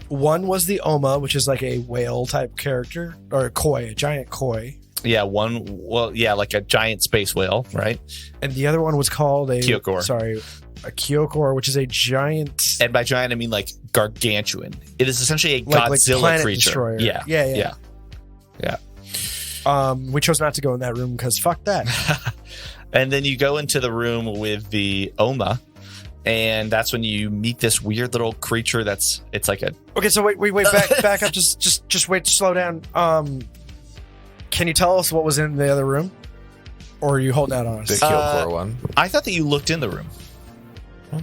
One was the Oma, which is like a whale-type character. Or a koi, a giant koi. Yeah, one... Well, yeah, like a giant space whale, right? And the other one was called a... Kyokor. Sorry. A Kyokor, which is a giant... And by giant, I mean like gargantuan. It is essentially a like Godzilla planet creature. Destroyer. Yeah. We chose not to go in that room because fuck that. And then you go into the room with the Oma, and that's when you meet this weird little creature it's like a... Okay, so wait, back up, just wait, slow down. Can you tell us what was in the other room? Or are you holding out on The us? Kyokor one. I thought that you looked in the room.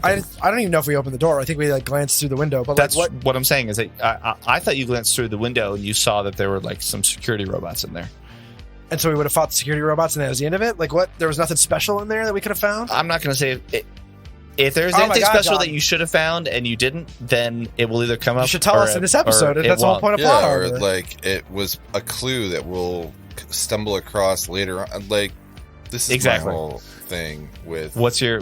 I don't even know if we opened the door. I think we like glanced through the window. But That's like, what I'm saying is that I thought you glanced through the window and you saw that there were like some security robots in there. and so we would have fought the security robots, and that was the end of it. Like what? There was nothing special in there that we could have found. I'm not going to say if there's Oh my anything God, special John. that you should have found and you didn't, then it will either come up. You should tell or us in this episode. or it That's the whole won't. point of plot Yeah, or armor. like it was a clue that we'll stumble across later on. Like this is Exactly. my whole thing with What's your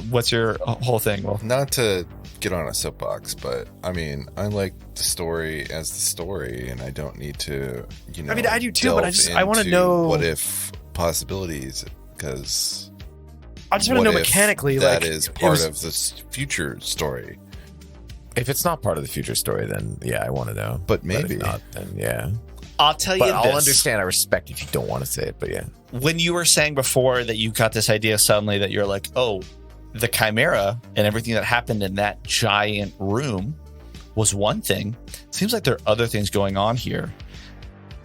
whole thing? Well, not to get on a soapbox, but I mean, I like the story as the story, and I don't need to, I mean, I do too, but I want to into know what if possibilities, because I just want to know mechanically. that like is it part was- of this future story. If it's not part of the future story, then yeah, I want to know. But if maybe. not, then yeah. I'll tell you But this. I'll understand. I respect if you don't want to say it, but yeah. When you were saying before that you got this idea suddenly that you're like, oh, the Chimera and everything that happened in that giant room was one thing. Seems like there are other things going on here.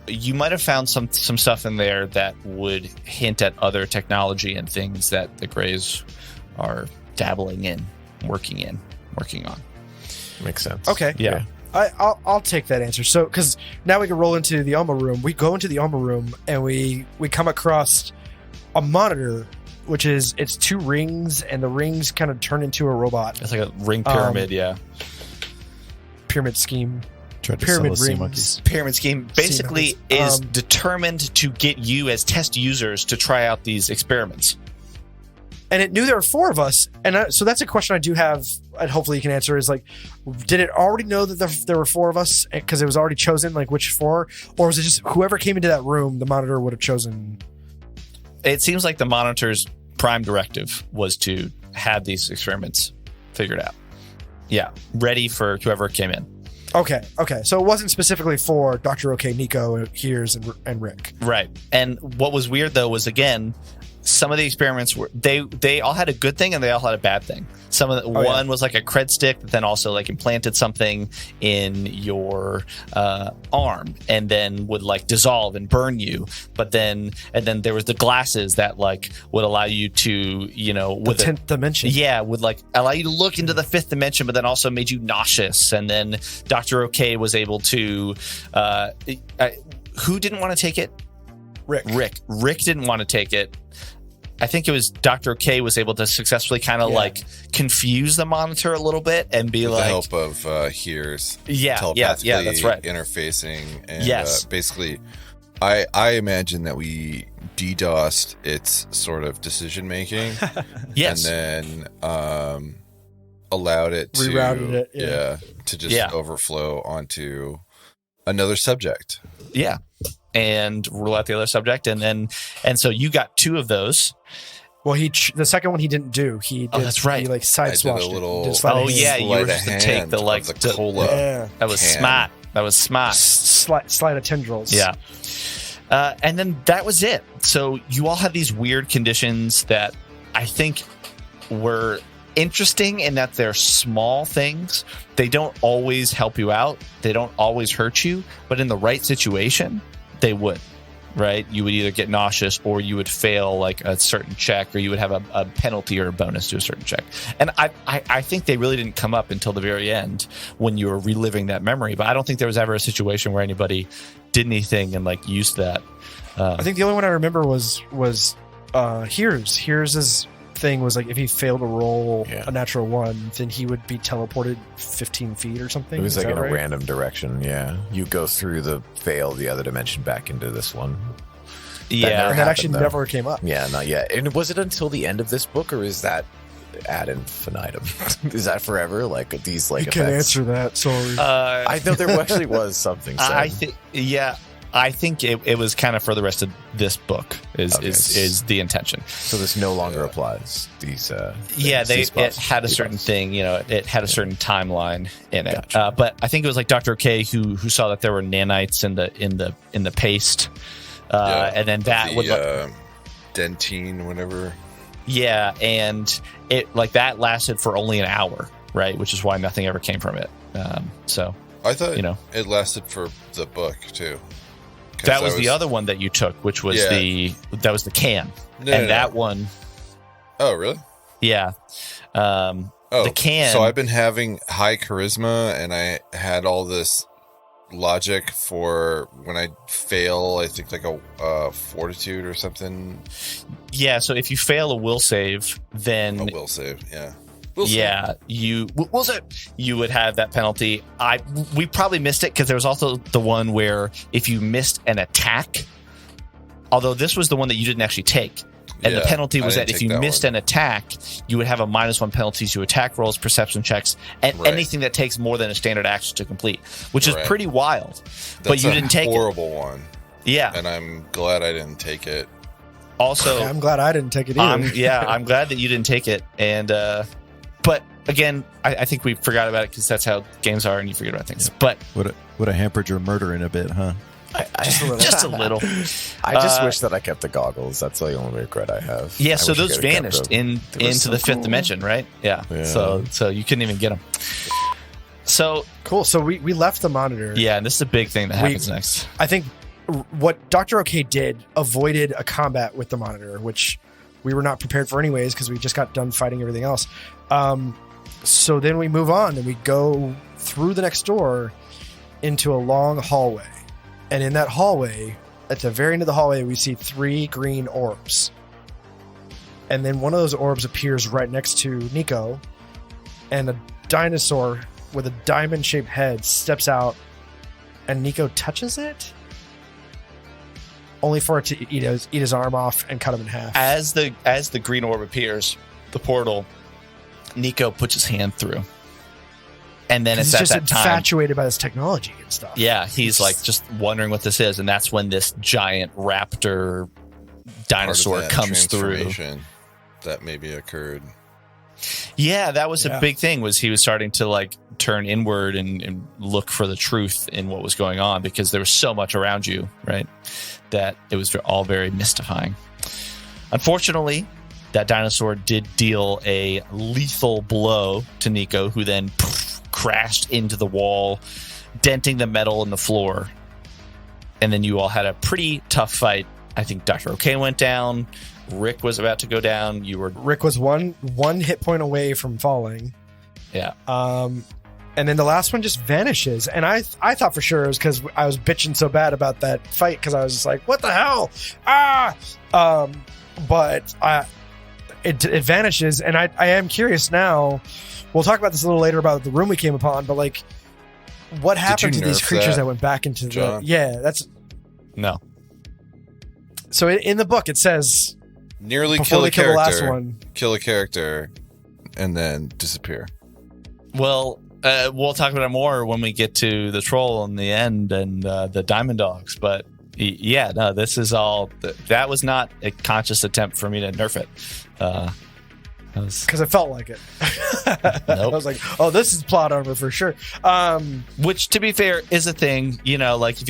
You might have found some stuff in there that would hint at other technology and things that the Greys are dabbling in, working on. Makes sense. Okay. Yeah. I'll take that answer. So, because now we can roll into the Oma room. We go into the Oma room and we come across a monitor which is it's 2 rings, and the rings kind of turn into a robot. It's like a ring pyramid, yeah. Pyramid scheme. Tried to Pyramid sell us sea rings. monkeys. Pyramid scheme basically monkeys. is determined to get you as test users to try out these experiments. And it knew there were 4 of us, and so that's a question I do have, and hopefully you can answer. Is like, did it already know that there were 4 of us because it was already chosen, like which 4, or was it just whoever came into that room, the monitor would have chosen? It seems like the monitor's prime directive was to have these experiments figured out. Yeah, ready for whoever came in. Okay, so it wasn't specifically for Dr. OK, Nico, Heerz, and Rick. Right. And what was weird though was, again, some of the experiments were they all had a good thing and they all had a bad thing. One was like a cred stick that then also like implanted something in your arm and then would like dissolve and burn you. And then there was the glasses that like would allow you to, with the 10th dimension. Yeah, would like allow you to look into the 5th dimension, but then also made you nauseous. And then Dr. OK was able to who didn't want to take it? Rick didn't want to take it. I think it was Dr. K was able to successfully kind of like confuse the monitor a little bit and be With like, the help of Heerz. Telepathically that's right. Interfacing. And basically, I imagine that we DDoSed its sort of decision making. Yes. And then allowed it to rerouted it. To just overflow onto another subject. Yeah. And rule out the other subject, and so you got 2 of those. Well, the second one he didn't do. He did. That's right. He like side swatched it. You were supposed to take the cola. Yeah. That was smart. Slide of tendrils. Yeah. And then that was it. So you all had these weird conditions that I think were interesting in that they're small things. They don't always help you out. They don't always hurt you, but in the right situation, they would, right? You would either get nauseous or you would fail like a certain check, or you would have a penalty or a bonus to a certain check. And I think they really didn't come up until the very end when you were reliving that memory. But I don't think there was ever a situation where anybody did anything and like used that. I think the only one I remember was Heerz. Heerz's thing was like if he failed to roll a natural 1, then he would be teleported 15 feet or something. It was like in a random direction. Yeah, you go through the other dimension back into this one. That actually never came up. Yeah, not yet. And was it until the end of this book, or is that ad infinitum? Is that forever? Like these like you can't answer that. Sorry. I thought there actually was something said. I think it was kind of for the rest of this book is the intention. So this no longer applies. These it had a certain thing, it had a certain timeline in it. Gotcha. But I think it was like Dr. K who saw that there were nanites in the paste, and then that would dentine, whatever. Yeah, and it like that lasted for only an hour, right? Which is why nothing ever came from it. So I thought it lasted for the book too. That was the other one that you took, which was the can. That one. Oh, really? Yeah. The can. So I've been having high charisma, and I had all this logic for when I fail. I think like a fortitude or something. Yeah. So if you fail a will save, then a will save. Yeah. You would have that penalty. We probably missed it because there was also the one where if you missed an attack, although this was the one that you didn't actually take, and the penalty was that if you missed an attack, you would have a -1 penalty to attack rolls, perception checks, and anything that takes more than a standard action to complete, which is pretty wild. But you didn't take it. Horrible one. Yeah, and I'm glad I didn't take it. Also, I'm glad I didn't take it either. I'm glad that you didn't take it, and. But again, I think we forgot about it because that's how games are, and you forget about things. But would have hampered your murder in a bit, huh? Just a little. I just wish that I kept the goggles. That's the only regret I have. Yeah, so those vanished into the 5th dimension, right? Yeah. So you couldn't even get them. So cool. So we left the monitor. Yeah, and this is a big thing that happens next. I think what Dr. OK did avoided a combat with the monitor, which we were not prepared for anyways because we just got done fighting everything else. So then we move on and we go through the next door into a long hallway. And in that hallway, at the very end of the hallway, we see 3 green orbs. and then one of those orbs appears right next to Nico, and a dinosaur with a diamond-shaped head steps out, and Nico touches it, only for it to eat his arm off and cut him in half. As the green orb appears, the portal, Nico puts his hand through. And then it's he's at just that time. infatuated by this technology and stuff. Yeah, he's like just wondering what this is, and that's when this giant raptor dinosaur Part of that comes through. transformation that maybe occurred. Yeah, that was Yeah. a big thing. Was he was starting to like turn inward and look for the truth in what was going on, because there was so much around you, right? That it was all very mystifying. Unfortunately, that dinosaur did deal a lethal blow to Nico, who then crashed into the wall, denting the metal in the floor. And then you all had a pretty tough fight. I think Dr. O'Kane went down. Rick was about to go down. You were, Rick was one hit point away from falling. yeah. And then the last one just vanishes. And I thought for sure it was because I was bitching so bad about that fight, because I was just like, what the hell? But it vanishes. And I am curious now. We'll talk about this a little later about the room we came upon, but like, what happened to these nerf creatures that, that went back into John? the... Yeah, that's... No. So in the book, it says... Nearly Before kill they a kill the last character, one. kill a character, and then disappear. Well, we'll talk about it more when we get to the troll in the end and the diamond dogs. But yeah, no, this is all. That was not a conscious attempt for me to nerf it. Because it felt like it. I Nope. was like, oh, this is plot armor for sure. Which, to be fair, is a thing. You know, like if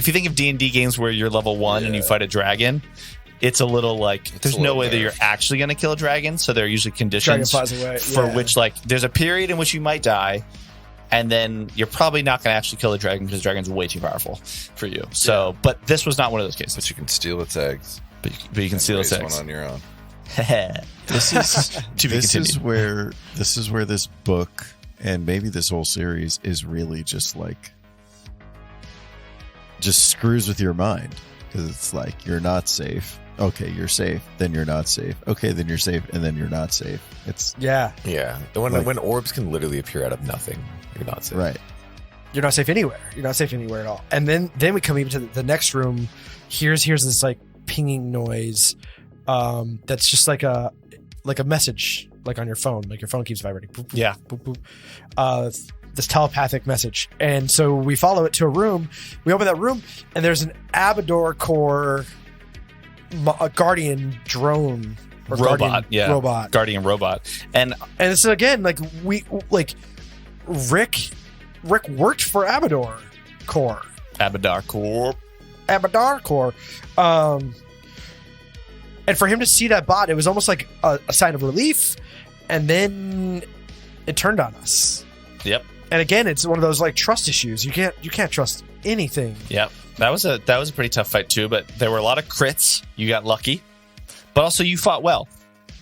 you think of D&D games where you're level 1 and you fight a dragon, it's a little like there's no way that you're actually going to kill a dragon. So there are usually Dragon conditions flies away. for Yeah. which, like, there's a period in which you might die, and then you're probably not going to actually kill a dragon because the dragon's way too powerful for you. So, but this was not one of those cases. But you can steal its eggs. But you can steal its Raise eggs. one on your own. This is To be this is continued. where this book and maybe this whole series is really just screws with your mind, because it's like, you're not safe. Okay, you're safe. Then you're not safe. Okay, then you're safe, and then you're not safe. It's Yeah. Yeah. When orbs can literally appear out of nothing, you're not safe. right. You're not safe anywhere. You're not safe anywhere at all. And then we come even to the next room. Here's this like pinging noise. That's just like a message, like on your phone. Like your phone keeps vibrating. Boop, boop, Yeah. boop, boop. This telepathic message. And so we follow it to a room. We open that room, and there's an Abador core a guardian drone or Robot, guardian robot. Guardian robot. And And so again, like Rick worked for Abador Corps. Abadar Corp. Abadar Corps. And for him to see that bot, it was almost like a sign of relief. And then it turned on us. Yep. And again, it's one of those like trust issues. You can't trust anything. Yep. That was a pretty tough fight too, but there were a lot of crits. You got lucky. But also you fought well,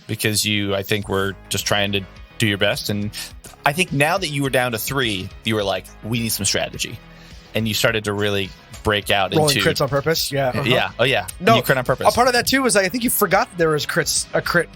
because I think were just trying to do your best. And I think now that you were down to 3, you were like, we need some strategy. And you started to really break out Rolling into crits on purpose. Yeah. Uh-huh. Yeah. Oh yeah. No, And you crit on purpose. A part of that too was like, I think you forgot that there was a crit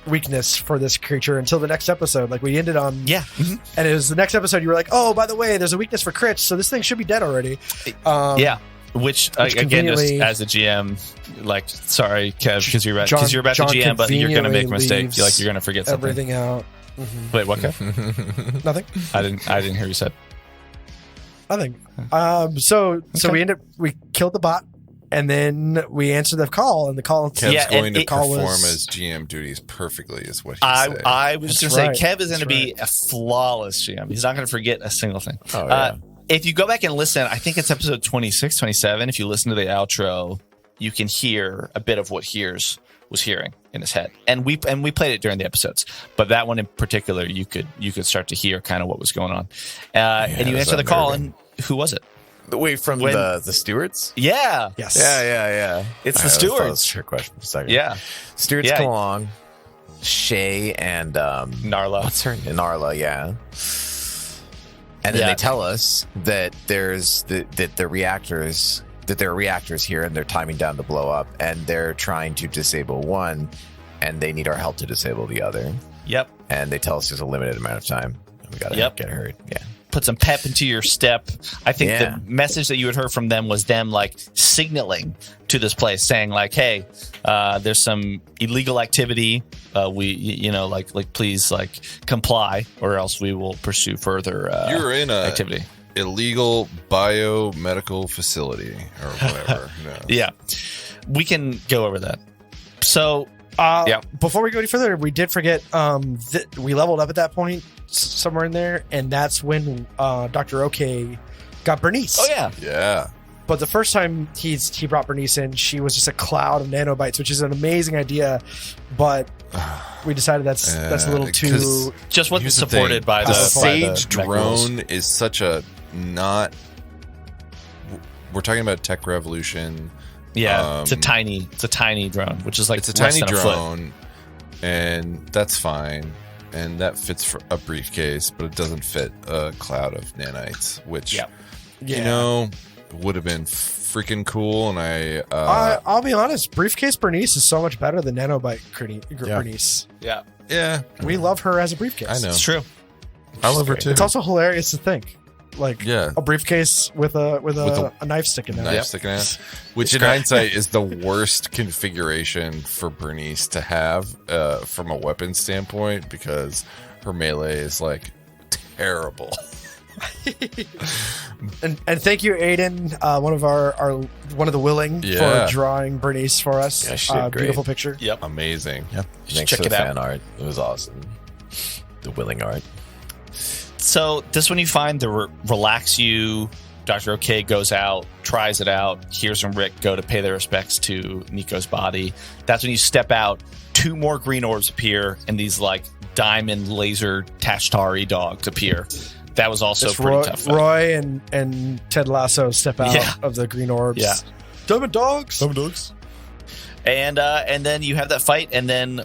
weakness for this creature until the next episode. Like we ended on Yeah. Mhm. and it was the next episode you were like, oh, by the way, there's a weakness for crits, so this thing should be dead already. Yeah. Which again, just conveniently- as a GM, like, sorry, Kev, because you're about John- the John GM, but you're going to make a mistake. leaves Like, you're going to forget something. Everything out. Wait, what, Kev? Nothing. I didn't hear you said. Nothing. So we killed the bot, and then we answered the call, and the call. Kev's Yeah, going and to it- perform was- as GM duties perfectly, is what he said. I was That's going to say, right. Kev is going to That's be a flawless GM. He's not going to forget a single thing. Oh, yeah. If you go back and listen, I think it's episode 26, 27. If you listen to the outro, you can hear a bit of what Heerz was hearing in his head, and we played it during the episodes. But that one in particular, you could start to hear kind of what was going on. And you it was answer the call, unnerving. and who was it? Wait, from When- the stewards? Yeah, Yes. Yeah. it's the I thought it was stewards. a trick question for a second. Yeah, Stewards Yeah. come along. Shay and Narla. what's her name? Narla, yeah. And then Yeah. they tell us that there's that the reactors that there are reactors here and they're timing down to blow up, and they're trying to disable one, and they need our help to disable the other. Yep. And they tell us there's a limited amount of time. We gotta get hurt. Yeah. Put some pep into your step. I think Yeah. the message that you had heard from them was them like signaling to this place, saying like, "Hey, there's some illegal activity. Please like comply, or else we will pursue further You're in a activity." illegal biomedical facility or whatever. No. Yeah, we can go over that. So Before we go any further, we did forget we leveled up at that point somewhere in there, and that's when Dr. OK got Bernice. Oh yeah. Yeah. But the first time he brought Bernice in, she was just a cloud of nanobites, which is an amazing idea, but we decided that's a little too. Just wasn't Here's the supported thing. by the the Sage by the mech rules. drone is such a not. We're talking about tech revolution. Yeah, it's a tiny drone, which is like It's a less tiny than a foot. drone, and that's fine, and that fits for a briefcase, but it doesn't fit a cloud of nanites, which would have been freaking cool. And I'll be honest, briefcase Bernice is so much better than nanobite Bernice. Yeah, We love her as a briefcase. I know. it's true. I love her too. It's also hilarious to think, like a briefcase with a knife sticking in it. Knife sticking out, which in hindsight is the worst configuration for Bernice to have from a weapon standpoint, because her melee is like terrible. And thank you, Aiden, one of the willing Yeah. for drawing Bernice for us. Yeah, she did great. Beautiful picture. Yep. Amazing. Thanks check for the it out. fan art. It was awesome. The willing art. So this one you find to relax you. Dr. OK goes out, tries it out. Heerz and Rick go to pay their respects to Nico's body. That's when you step out. 2 more green orbs appear, and these like diamond laser Tashtari dogs appear. That was also It's pretty tough. fight. Roy and Ted Lasso step out Yeah. of the green orbs. Yeah. Diamond dogs. And then you have that fight, and then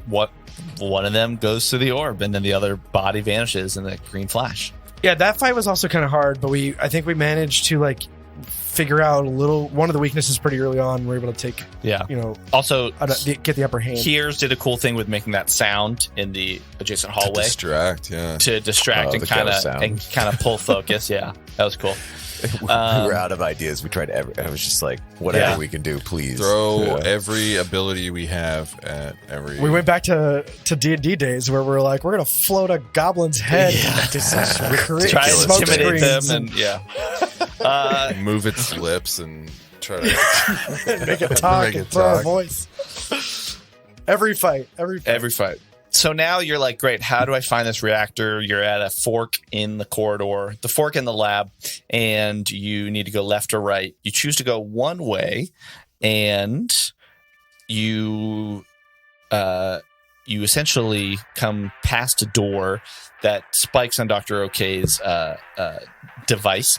one of them goes to the orb, and then the other body vanishes in the green flash. Yeah, that fight was also kind of hard, but I think we managed to like figure out one of the weaknesses pretty early on. We're able to take, Also, get the upper hand. Heerz did a cool thing with making that sound in the adjacent hallway To distract, and the kind ghost sound. of pull focus. Yeah, that was cool. We were out of ideas. We tried I was just like, whatever we can do, please. throw every ability we have at every. We went back to D&D days where we're like, we're gonna float a goblin's head. Try and smoke intimidate them, screens and move its lips and try to make it talk Make it and throw a talk. voice. Every fight. every fight. So now you're like, great, how do I find this reactor? You're at a fork in the corridor, the fork in the lab, and you need to go left or right. You choose to go one way, and you essentially come past a door that spikes on Dr. OK's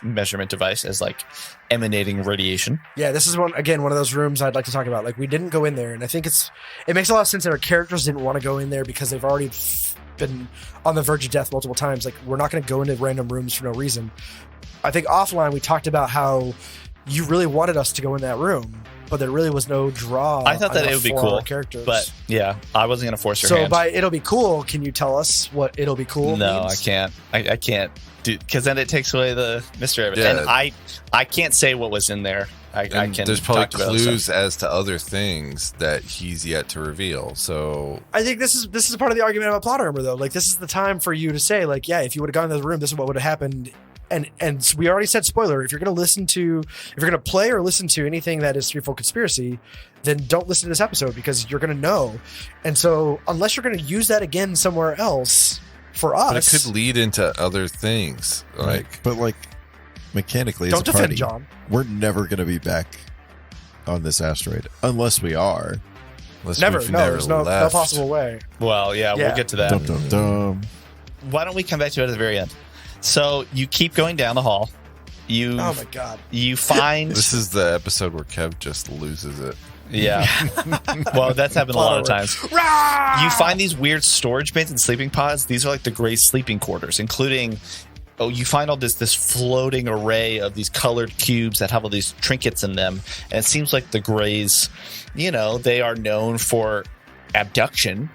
measurement device as like emanating radiation. Yeah, this is one of those rooms I'd like to talk about. Like, we didn't go in there, and I think it makes a lot of sense that our characters didn't want to go in there because they've already been on the verge of death multiple times. Like, we're not going to go into random rooms for no reason. I think offline we talked about how you really wanted us to go in that room, but there really was no draw. I thought that enough it would be for cool, our characters. but yeah, I wasn't going to force your So hand. by it'll be cool, can you tell us what it'll be cool No, means? I can't. I can't do, because then it takes away the mystery of it. Yeah. And I can't say what was in there. I And can. there's probably talk about other clues stuff. as to other things that he's yet to reveal. So I think this is part of the argument about plot armor, though. Like, this is the time for you to say, like, yeah, if you would have gone into the room, this is what would have happened. And we already said spoiler. If you're going to play or listen to anything that is Threefold Conspiracy, then don't listen to this episode because you're going to know. And so, unless you're going to use that again somewhere else for us, but it could lead into other things. But mechanically, don't as a defend party, John. we're never going to be back on this asteroid unless we are. Unless Never. we've No, never there's no left. possible way. Well, yeah, Yeah. we'll get to that. Dum, dum, dum. Why don't we come back to it at the very end? So you keep going down the hall. You Oh my god. you find This is the episode where Kev just loses it. yeah. Well, that's happened a lot of Plot times. You find these weird storage bins and sleeping pods. These are like the Grey sleeping quarters, including you find all this floating array of these colored cubes that have all these trinkets in them, and it seems like the Greys, they are known for abduction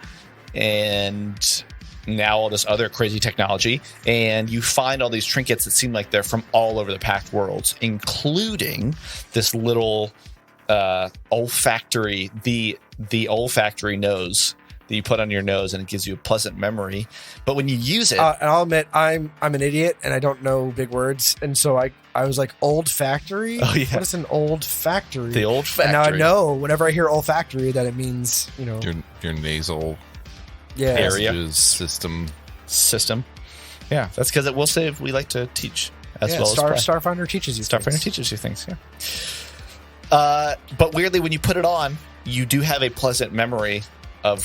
and now all this other crazy technology, and you find all these trinkets that seem like they're from all over the Pact Worlds, including this little olfactory, the olfactory nose that you put on your nose, and it gives you a pleasant memory. But when you use it, and I'll admit I'm an idiot and I don't know big words, and so I was like, old factory. Oh, yeah. What is an old factory? the olfactory. And now I know whenever I hear olfactory that it means Your nasal yeah. area. system. Yeah, that's because it will save. We like to teach as Yeah, well as play. Starfinder teaches you. Starfinder things. teaches you things. Yeah. But weirdly, when you put it on, you do have a pleasant memory of,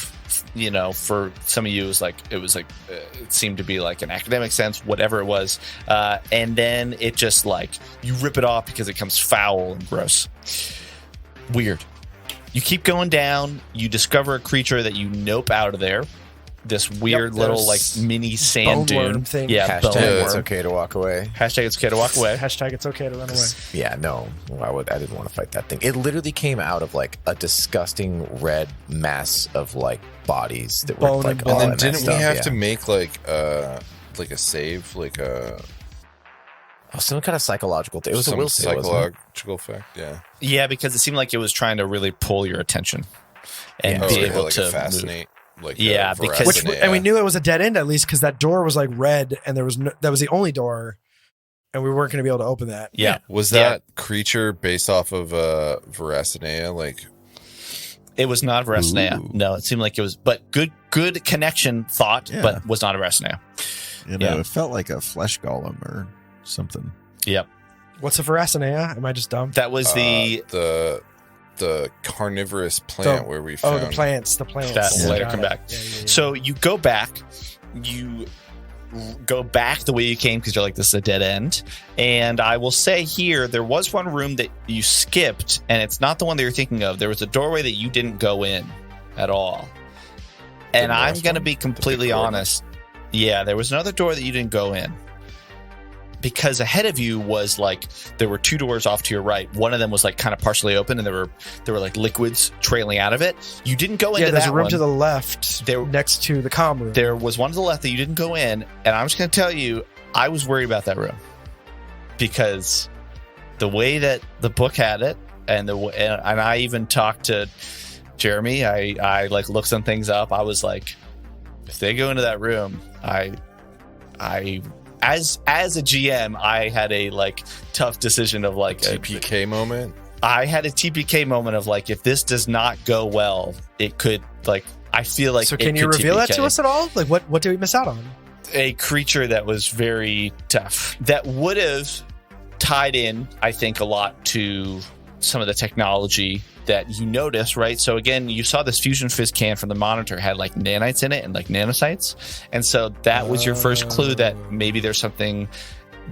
for some of you, it seemed to be like an academic sense, whatever it was. And then it just you rip it off because it comes foul and gross. Weird. You keep going down. You discover a creature that you nope out of there. This weird little mini sand bone worm dune thing. Yeah, Hashtag bone it's worm. okay to walk away. Hashtag it's okay to walk away. Hashtag it's okay to run away. Yeah, no, I didn't want to fight that thing. It literally came out of a disgusting red mass of bodies that Bone were and all bone. And then didn't messed we up, have yeah. to make a save, some kind of psychological thing? It was some a will save, wasn't it? psychological effect? Yeah. Yeah, because it seemed like it was trying to really pull your attention and Yeah. be Okay, able a to move. fascinate. Yeah, because- Which veracity, and we knew it was a dead end at least because that door was red and that was the only door, and we weren't going to be able to open that. Yeah. Was that creature based off of Veracinea? It was not a Veracinea. Ooh. No, it seemed like it was, but good connection thought, Yeah. but was not a Veracinea. Yeah. It felt like a flesh golem or something. Yep. What's a Veracinea? Am I just dumb? That was the carnivorous plant where we found The plants. that Yeah, later got come it. back. Yeah. So you go back the way you came because you're like, this is a dead end. And I will say here, there was one room that you skipped, and it's not the one that you're thinking of. There was a doorway that you didn't go in at all. And I'm north going to one? be completely The big honest. Yeah, there was another door that you didn't go in. Because ahead of you was there were two doors off to your right. One of them was kind of partially open, and there were liquids trailing out of it. You didn't go into Yeah, there's that a room one. to the left next to the comm room. There was one to the left that you didn't go in, and I'm just going to tell you, I was worried about that room because the way that the book had it, and I even talked to Jeremy. I looked some things up. I was like, if they go into that room, as a GM, I had a tough decision of TPK moment. I had a TPK moment of if this does not go well, it could I feel like. So it can you could reveal that TPK. to us at all? What did we miss out on? A creature that was very tough that would have tied in, I think, a lot to some of the technology that you notice, right? So again, you saw this fusion fizz can from the monitor had nanites in it and nanocytes, and so that was your first clue that maybe there's something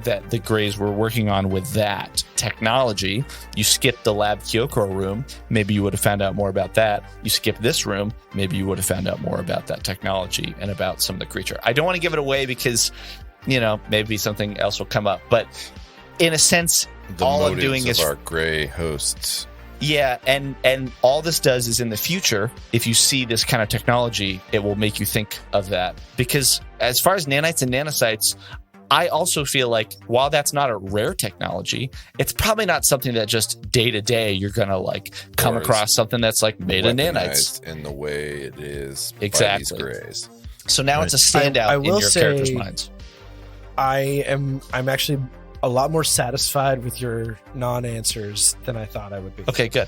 that the Greys were working on with that technology. You skipped the Lab Kyokoro room, maybe you would have found out more about that. You skip this room, maybe you would have found out more about that technology and about some of the creature. I don't want to give it away because maybe something else will come up, but in a sense, all I'm doing is our Grey hosts. Yeah, and all this does is in the future, if you see this kind of technology, it will make you think of that. Because as far as nanites and nanocytes, I also feel while that's not a rare technology, it's probably not something that just day to day you're gonna come Or across something that's made of nanites. In the way it is Exactly. by these Greys. So now it's a standout I in will your say- characters' minds. I'm actually a lot more satisfied with your non-answers than I thought I would be. Okay, good.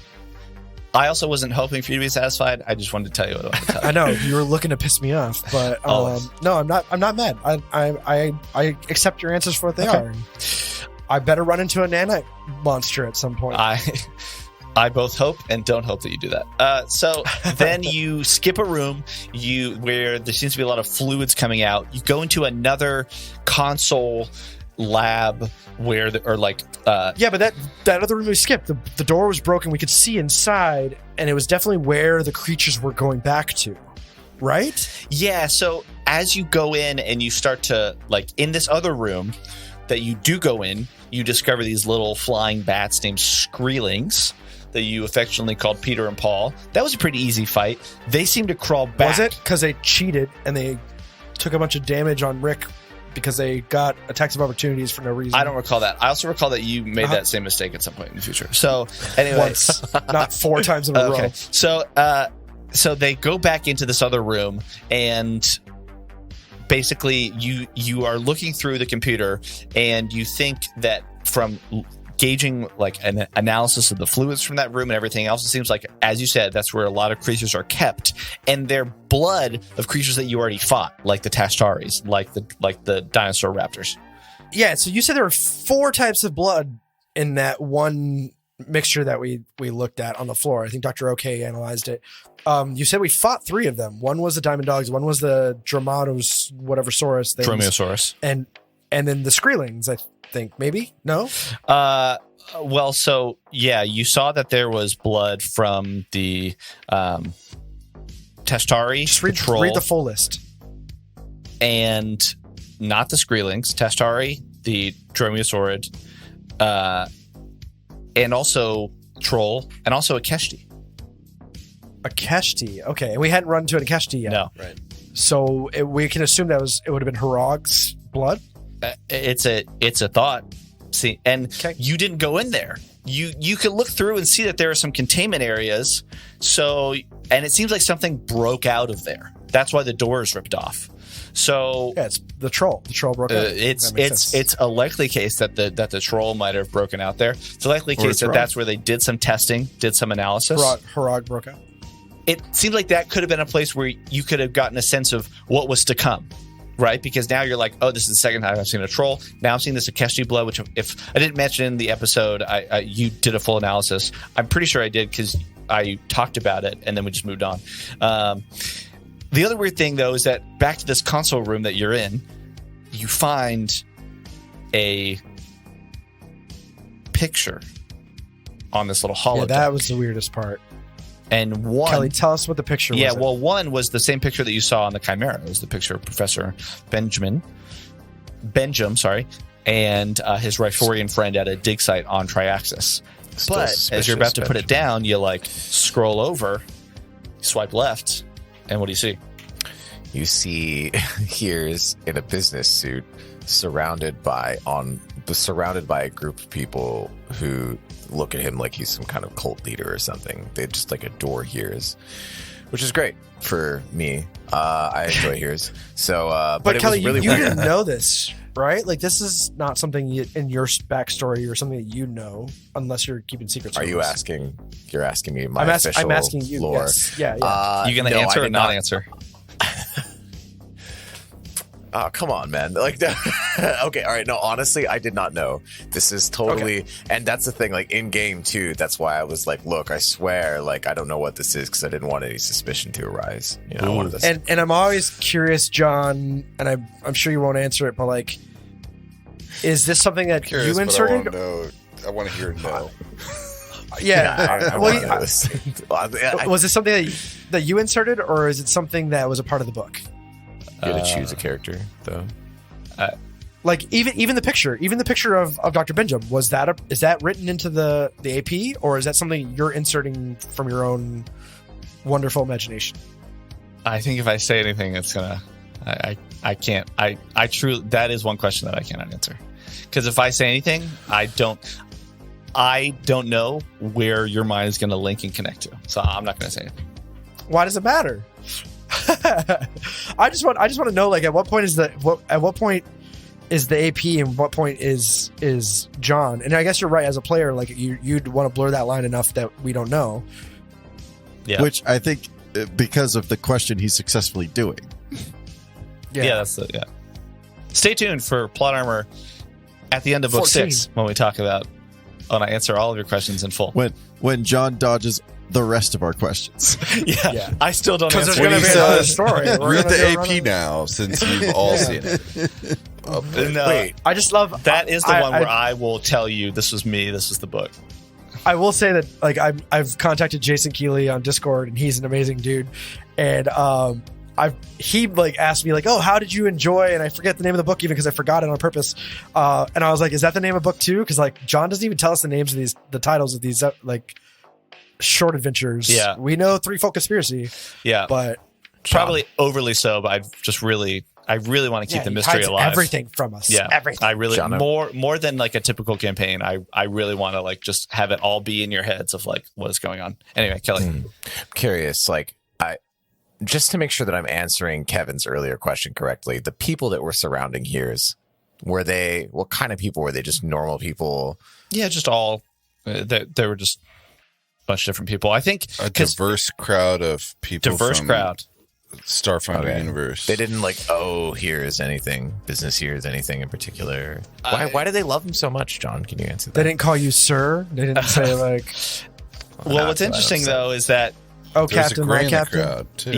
I also wasn't hoping for you to be satisfied. I just wanted to tell you what I wanted to tell you. I know you were looking to piss me off, but Always. no, I'm not mad. I accept your answers for what they Okay. are. I better run into a nanite monster at some point. I both hope and don't hope that you do that. So then you skip a room where there seems to be a lot of fluids coming out. You go into another console lab where Yeah, but that other room we skipped, the door was broken. We could see inside, and it was definitely where the creatures were going back to, right? yeah. So as you go in and you start to, like, in this other room that you do go in, you discover these little flying bats named Screelings that you affectionately called Peter and Paul. That was a pretty easy fight. They seem to crawl back. Was it? Because they cheated and they took a bunch of damage on Rick because they got attacks of opportunities for no reason. I don't recall that. I also recall that you made that same mistake at some point in the future. So, anyway. Once, not 4 times in a row. So they go back into this other room, and basically you are looking through the computer, and you think that from gauging like an analysis of the fluids from that room and everything else, it seems like, as you said, that's where a lot of creatures are kept, and they're blood of creatures that you already fought, like the Tashtaris, like the dinosaur raptors. Yeah, so you said there were 4 types of blood in that one mixture that we looked at on the floor. I think Dr. OK analyzed it. You said we fought 3 of them. One was the Diamond Dogs, one was the Dromaeosaurus, whatever Saurus things. Dromaeosaurus. And then the Screelings, I think. Maybe? No? Well, so yeah, you saw that there was blood from the Tashtari. Just read the full list. And not the Screelings, Tashtari, the Dromaeosaurid, and also Troll, and also a Keshti. A Keshti. Okay. And we hadn't run into a Keshti yet. No. Right. So we can assume it would have been Herog's blood? It's a thought. See, and Okay. you didn't go in there. You could look through and see that there are some containment areas. So, and it seems like something broke out of there. That's why the door is ripped off. So Yeah, it's the troll. The troll broke out. it's a likely case that the troll might have broken out there. It's a likely case that that's where they did some testing, did some analysis. Herog broke out. It seems like that could have been a place where you could have gotten a sense of what was to come, right? Because now you're like, oh, this is the second time I've seen a troll. Now I'm seeing this Akeshi blood, which if I didn't mention in the episode, you did a full analysis. I'm pretty sure I did because I talked about it and then we just moved on. The other weird thing, though, is that back to this console room that you're in, you find a picture on this little holodeck. Yeah, that was the weirdest part. And one, Kelly, tell us what the picture was. yeah, well, one was the same picture that you saw on the Chimera. It was the picture of Professor Benjamin, and his Riforian friend at a dig site on Triaxis. Still But as you're about to put it down, you like scroll over, swipe left, and what do you see? You see Heerz in a business suit, surrounded by a group of people who look at him like he's some kind of cult leader or something. They just like adore Heerz, which is great for me. I enjoy Heerz. So, but it Kelly, was really you weird. didn't know this, right? Like, this is not something in your backstory or something that you know, unless you're keeping secrets. Are from you us. asking? You're asking me my I'm official asking you. lore. Yes. Yeah. You gonna no, answer I or did not answer? Oh, come on, man. Like, okay, all right. No, honestly, I did not know. This is totally, and that's the thing, like, in game too, that's why I was like, look, I swear, like, I don't know what this is because I didn't want any suspicion to arise. You know, I wanted this. And I'm always curious, John, and I'm sure you won't answer it, but like, is this something that Curious, you but inserted? I want to hear no. Yeah. I Well, wanna know this. was it something that you inserted, or is it something that was a part of the book? You had to choose a character, though. Like even the picture of Dr. Benjamin, is that written into the AP, or is that something you're inserting from your own wonderful imagination? I think if I say anything, it's gonna. I can't. I truly. That is one question that I cannot answer. Because if I say anything, I don't know where your mind is going to link and connect to. So I'm not going to say anything. Why does it matter? I just want to know, like, at what point is the AP and what point is John? And I guess you're right, as a player, like, you'd want to blur that line enough that we don't know. Yeah. Which I think because of the question he's successfully doing. Yeah, that's the. Yeah. Stay tuned for Plot Armor at the end of book 14. 6 when we talk about. When I answer all of your questions in full. When John dodges the rest of our questions. Yeah. I still don't Because answer. there's going to be another story. Read the AP now, since you've all seen it. No, Wait, I just love that is the one where I will tell you this was me. This is the book. I will say that, like, I've contacted Jason Keeley on Discord, and he's an amazing dude. And he like asked me like, oh, how did you enjoy? And I forget the name of the book even because I forgot it on purpose. And I was like, is that the name of book 2? Because like John doesn't even tell us the names of the titles of these like short adventures. Yeah. We know Threefold Conspiracy. Yeah. But probably overly so, but I really want to keep the he mystery hides alive. everything from us. Yeah. Everything. I really, John, more than like a typical campaign, I really want to like just have it all be in your heads of like what is going on. Anyway, Kelly. Curious, like just to make sure that I'm answering Kevin's earlier question correctly, the people that were surrounding Heerz, what kind of people were they? Just normal people? Yeah, just all, they were just a bunch of different people. I think A diverse crowd of people. diverse from crowd. Starfinder Okay. universe. They didn't like, oh, Heerz anything, business Heerz anything in particular. Why do they love him so much, John? Can you answer that? They didn't call you sir. They didn't say like, Well, what's that's what I interesting was though is that oh, There's Captain, a gray my in the Captain. crowd too.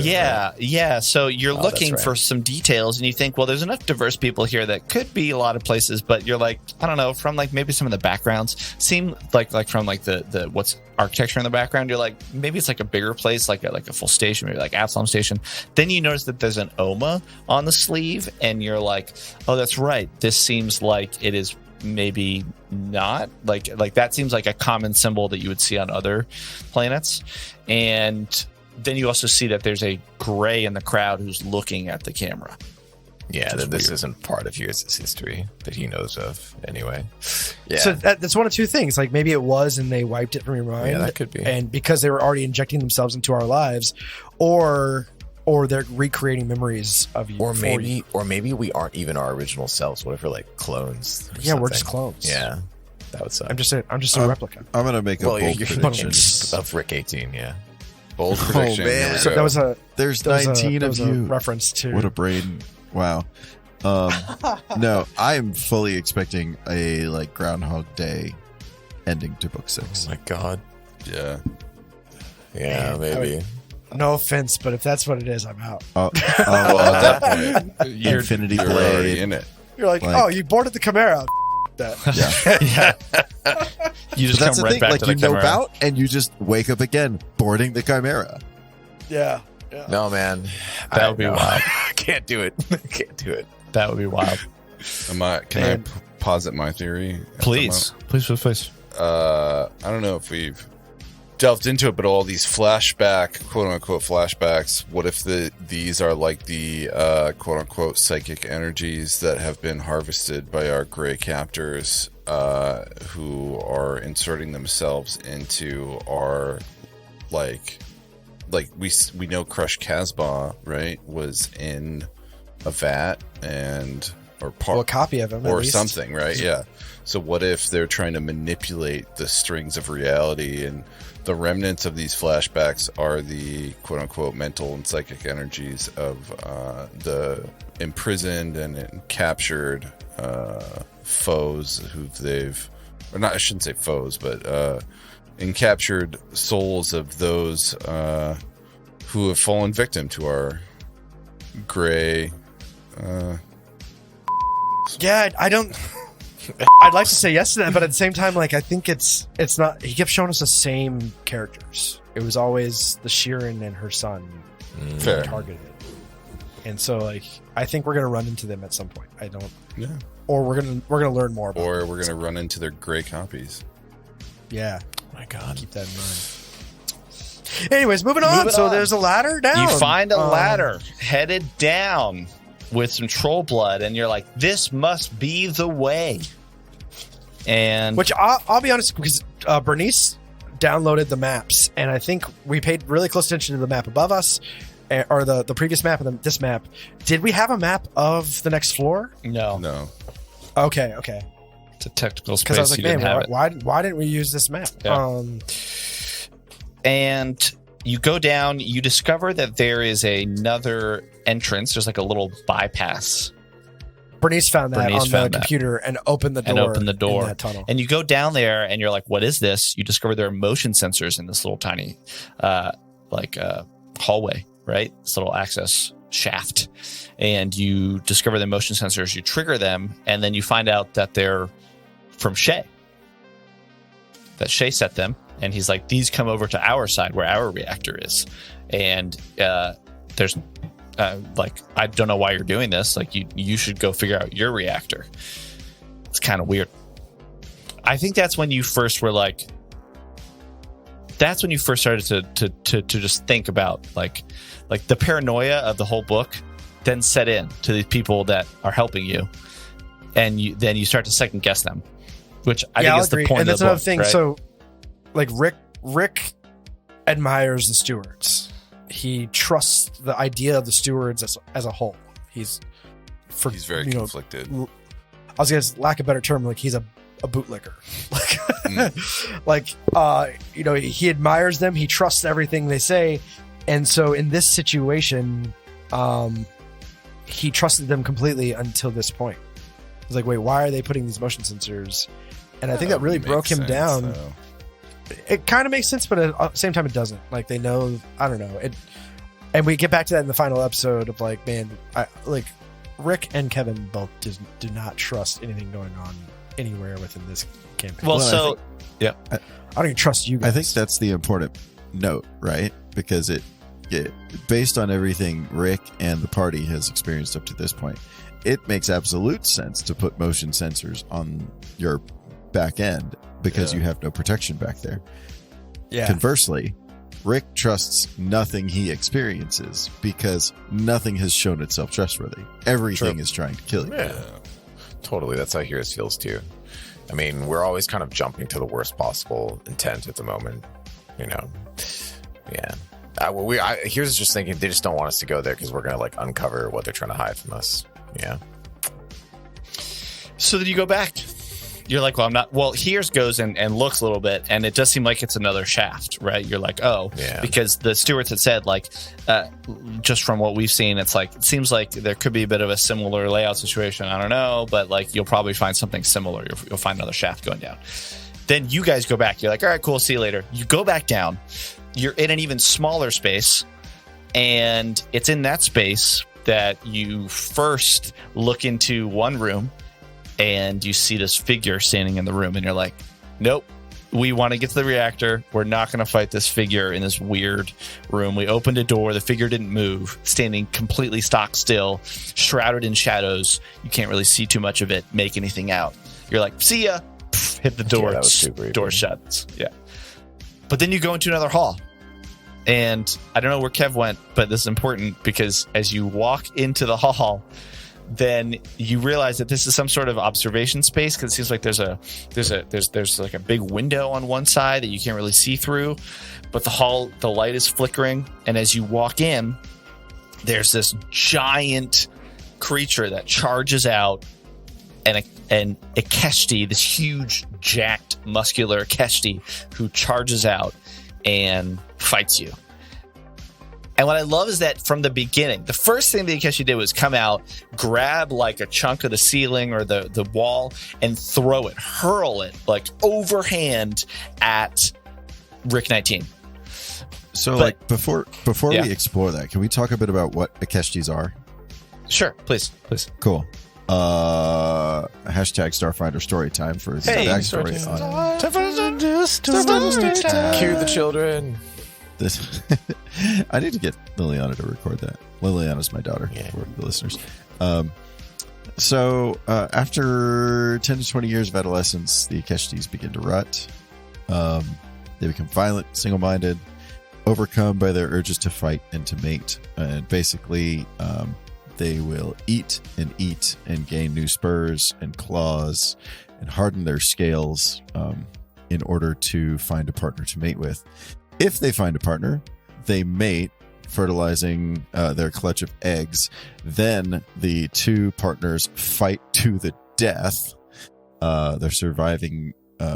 yeah. So you're looking that's right. for some details, and you think, well, there's enough diverse people here that could be a lot of places, but you're like, I don't know, from like maybe some of the backgrounds seem like from like the what's architecture in the background. You're like, maybe it's like a bigger place, like a full station, maybe like Absalom Station. Then you notice that there's an Oma on the sleeve, and you're like, oh, that's right. This seems like it is maybe not like that seems like a common symbol that you would see on other planets. And then you also see that there's a gray in the crowd who's looking at the camera. Yeah, that this isn't part of Heerz's history that he knows of anyway. Yeah. So that's one of two things. Like maybe it was and they wiped it from your mind. Yeah, that could be. And because they were already injecting themselves into our lives, or they're recreating memories of you. Or for maybe you. we aren't even our original selves. What if we're like clones? or Yeah, we're just something? clones. Yeah. That would suck. I'm just a replica. I'm gonna make a well, bold you're prediction. of Rick 18, yeah. Bold prediction. man. Here we So go. that was a There's that was 19 that of was you. a reference to What a brain! Wow. No, I am fully expecting a like Groundhog Day ending to book 6. my God. yeah. Yeah, maybe. no offense, but if that's what it is, I'm out. Well, at that point, Infinity you're already Blade. in it. You're like, Like- oh, you boarded the Chimera. That. Yeah, You just but that's come the right thing. back Like to the you know camera. about, and you just wake up again boarding the Chimera. Yeah. No, man. That would be no. wild. Can't do it. Can't do it. That would be wild. Can I posit my theory? at the Please. Please. I don't know if we've delved into it, but all these flashback, quote unquote flashbacks, what if these are like the quote unquote psychic energies that have been harvested by our gray captors who are inserting themselves into our like we know Crush Casbah, right, was in a vat and or part Well, a copy of him at or least. something, right? Yeah. So what if they're trying to manipulate the strings of reality, and the remnants of these flashbacks are the quote unquote mental and psychic energies of the imprisoned and captured foes who they've, or not, I shouldn't say foes, but encaptured souls of those who have fallen victim to our gray. Yeah, I don't. I'd like to say yes to that, but at the same time, like I think it's not. He kept showing us the same characters. It was always the Sheeran and her son Fair. targeted, and so like I think we're gonna run into them at some point. I don't. Yeah. Or we're gonna learn more about. Or them. we're gonna run into their gray copies. Yeah, Oh my God. keep that in mind. Anyways, moving on. Moving So on. there's a ladder down. You find a Um, ladder headed down with some troll blood, and you're like, this must be the way. And Which I'll be honest, because Bernice downloaded the maps, and I think we paid really close attention to the map above us, or the previous map and this map. Did we have a map of the next floor? no, No. Okay. it's a technical Because I was space. like, You didn't man, have it. why didn't we use this map? Yeah. And you go down, you discover that there is another entrance. There's like a little bypass. Bernice found that Bernice on the found that. computer and opened the door. And opened the door. in that tunnel. And you go down there and you're like, what is this? You discover there are motion sensors in this little tiny hallway, right? This little access shaft. And you discover the motion sensors, you trigger them, and then you find out that they're from Shay. That Shay set them. And he's like, these come over to our side where our reactor is. And there's like, I don't know why you're doing this. Like, you should go figure out your reactor. It's kind of weird. I think that's when you first were like, that's when you first started to just think about like the paranoia of the whole book then set in to these people that are helping you, and then you start to second guess them, which I think is the point. And that's of the another book, thing. right? So, like Rick admires the stewards. He trusts the idea of the stewards as a whole. He's very conflicted. I was gonna lack a better term. Like he's a bootlicker. Like, he admires them. He trusts everything they say, and so in this situation, he trusted them completely until this point. He's like, wait, why are they putting these motion sensors? And I think that really broke him down. Though. It kind of makes sense, but at the same time, it doesn't. Like they know, I don't know. And we get back to that in the final episode of like, man, Rick and Kevin both do not trust anything going on anywhere within this campaign. Well, I don't even trust you guys. I think that's the important note, right? Because it based on everything Rick and the party has experienced up to this point, it makes absolute sense to put motion sensors on your back end because you have no protection back there. Yeah. Conversely, Rick trusts nothing he experiences because nothing has shown itself trustworthy. Everything is trying to kill you. Yeah, totally. That's how Heerz feels too. I mean, we're always kind of jumping to the worst possible intent at the moment, Yeah. Heerz is just thinking they just don't want us to go there because we're going to like uncover what they're trying to hide from us. Yeah. So then you go back. You're like, well, I'm not. Well, Heerz goes and looks a little bit, and it does seem like it's another shaft, right? You're like, oh, yeah. Because the stewards had said, like, just from what we've seen, it's like, it seems like there could be a bit of a similar layout situation. I don't know, but like, you'll probably find something similar. You'll find another shaft going down. Then you guys go back. You're like, all right, cool, see you later. You go back down. You're in an even smaller space, and it's in that space that you first look into one room. And you see this figure standing in the room, and you're like, nope, we want to get to the reactor. We're not going to fight this figure in this weird room. We opened a door. The figure didn't move, standing completely stock still, shrouded in shadows. You can't really see too much of it, make anything out. You're like, see ya. Pff, hit the door. Yeah, that was super door shuts. Yeah. But then you go into another hall. And I don't know where Kev went, but this is important because as you walk into the hall, then you realize that this is some sort of observation space because it seems like there's like a big window on one side that you can't really see through, but the light is flickering, and as you walk in, there's this giant creature that charges out, and a Keshti, this huge, jacked, muscular Keshti who charges out and fights you. And what I love is that from the beginning, the first thing that Akeshi did was come out, grab like a chunk of the ceiling or the wall, and throw it, hurl it like overhand at Rick 19. So, before we explore that, can we talk a bit about what Akeshtis are? Sure, please. Cool. Hashtag Starfinder story time for the backstory. Cue the children. This I need to get Liliana to record that. Liliana's my daughter for the listeners. So after 10 to 20 years of adolescence, the Akeshtis begin to rut. They become violent, single-minded, overcome by their urges to fight and to mate. And basically, they will eat and gain new spurs and claws and harden their scales in order to find a partner to mate with. If they find a partner, they mate, fertilizing their clutch of eggs. Then the two partners fight to the death. Their surviving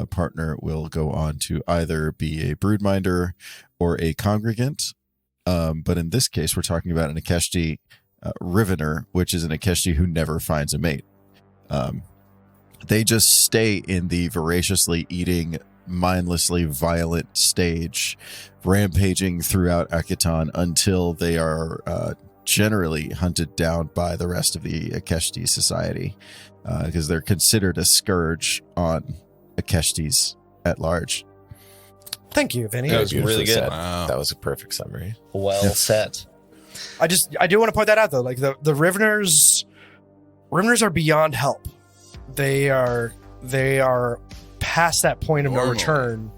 partner will go on to either be a broodminder or a congregant. But in this case, we're talking about an Akeshti Rivener, which is an Akeshti who never finds a mate. They just stay in the voraciously eating, mindlessly violent stage, rampaging throughout Akiton until they are generally hunted down by the rest of the Akeshti society, because they're considered a scourge on Akeshtis at large. Thank you, Vinnie. That was really good. Wow. That was a perfect summary. Well set. I do want to point that out though. Like the Riveners are beyond help. They are past that point of no Normally. return.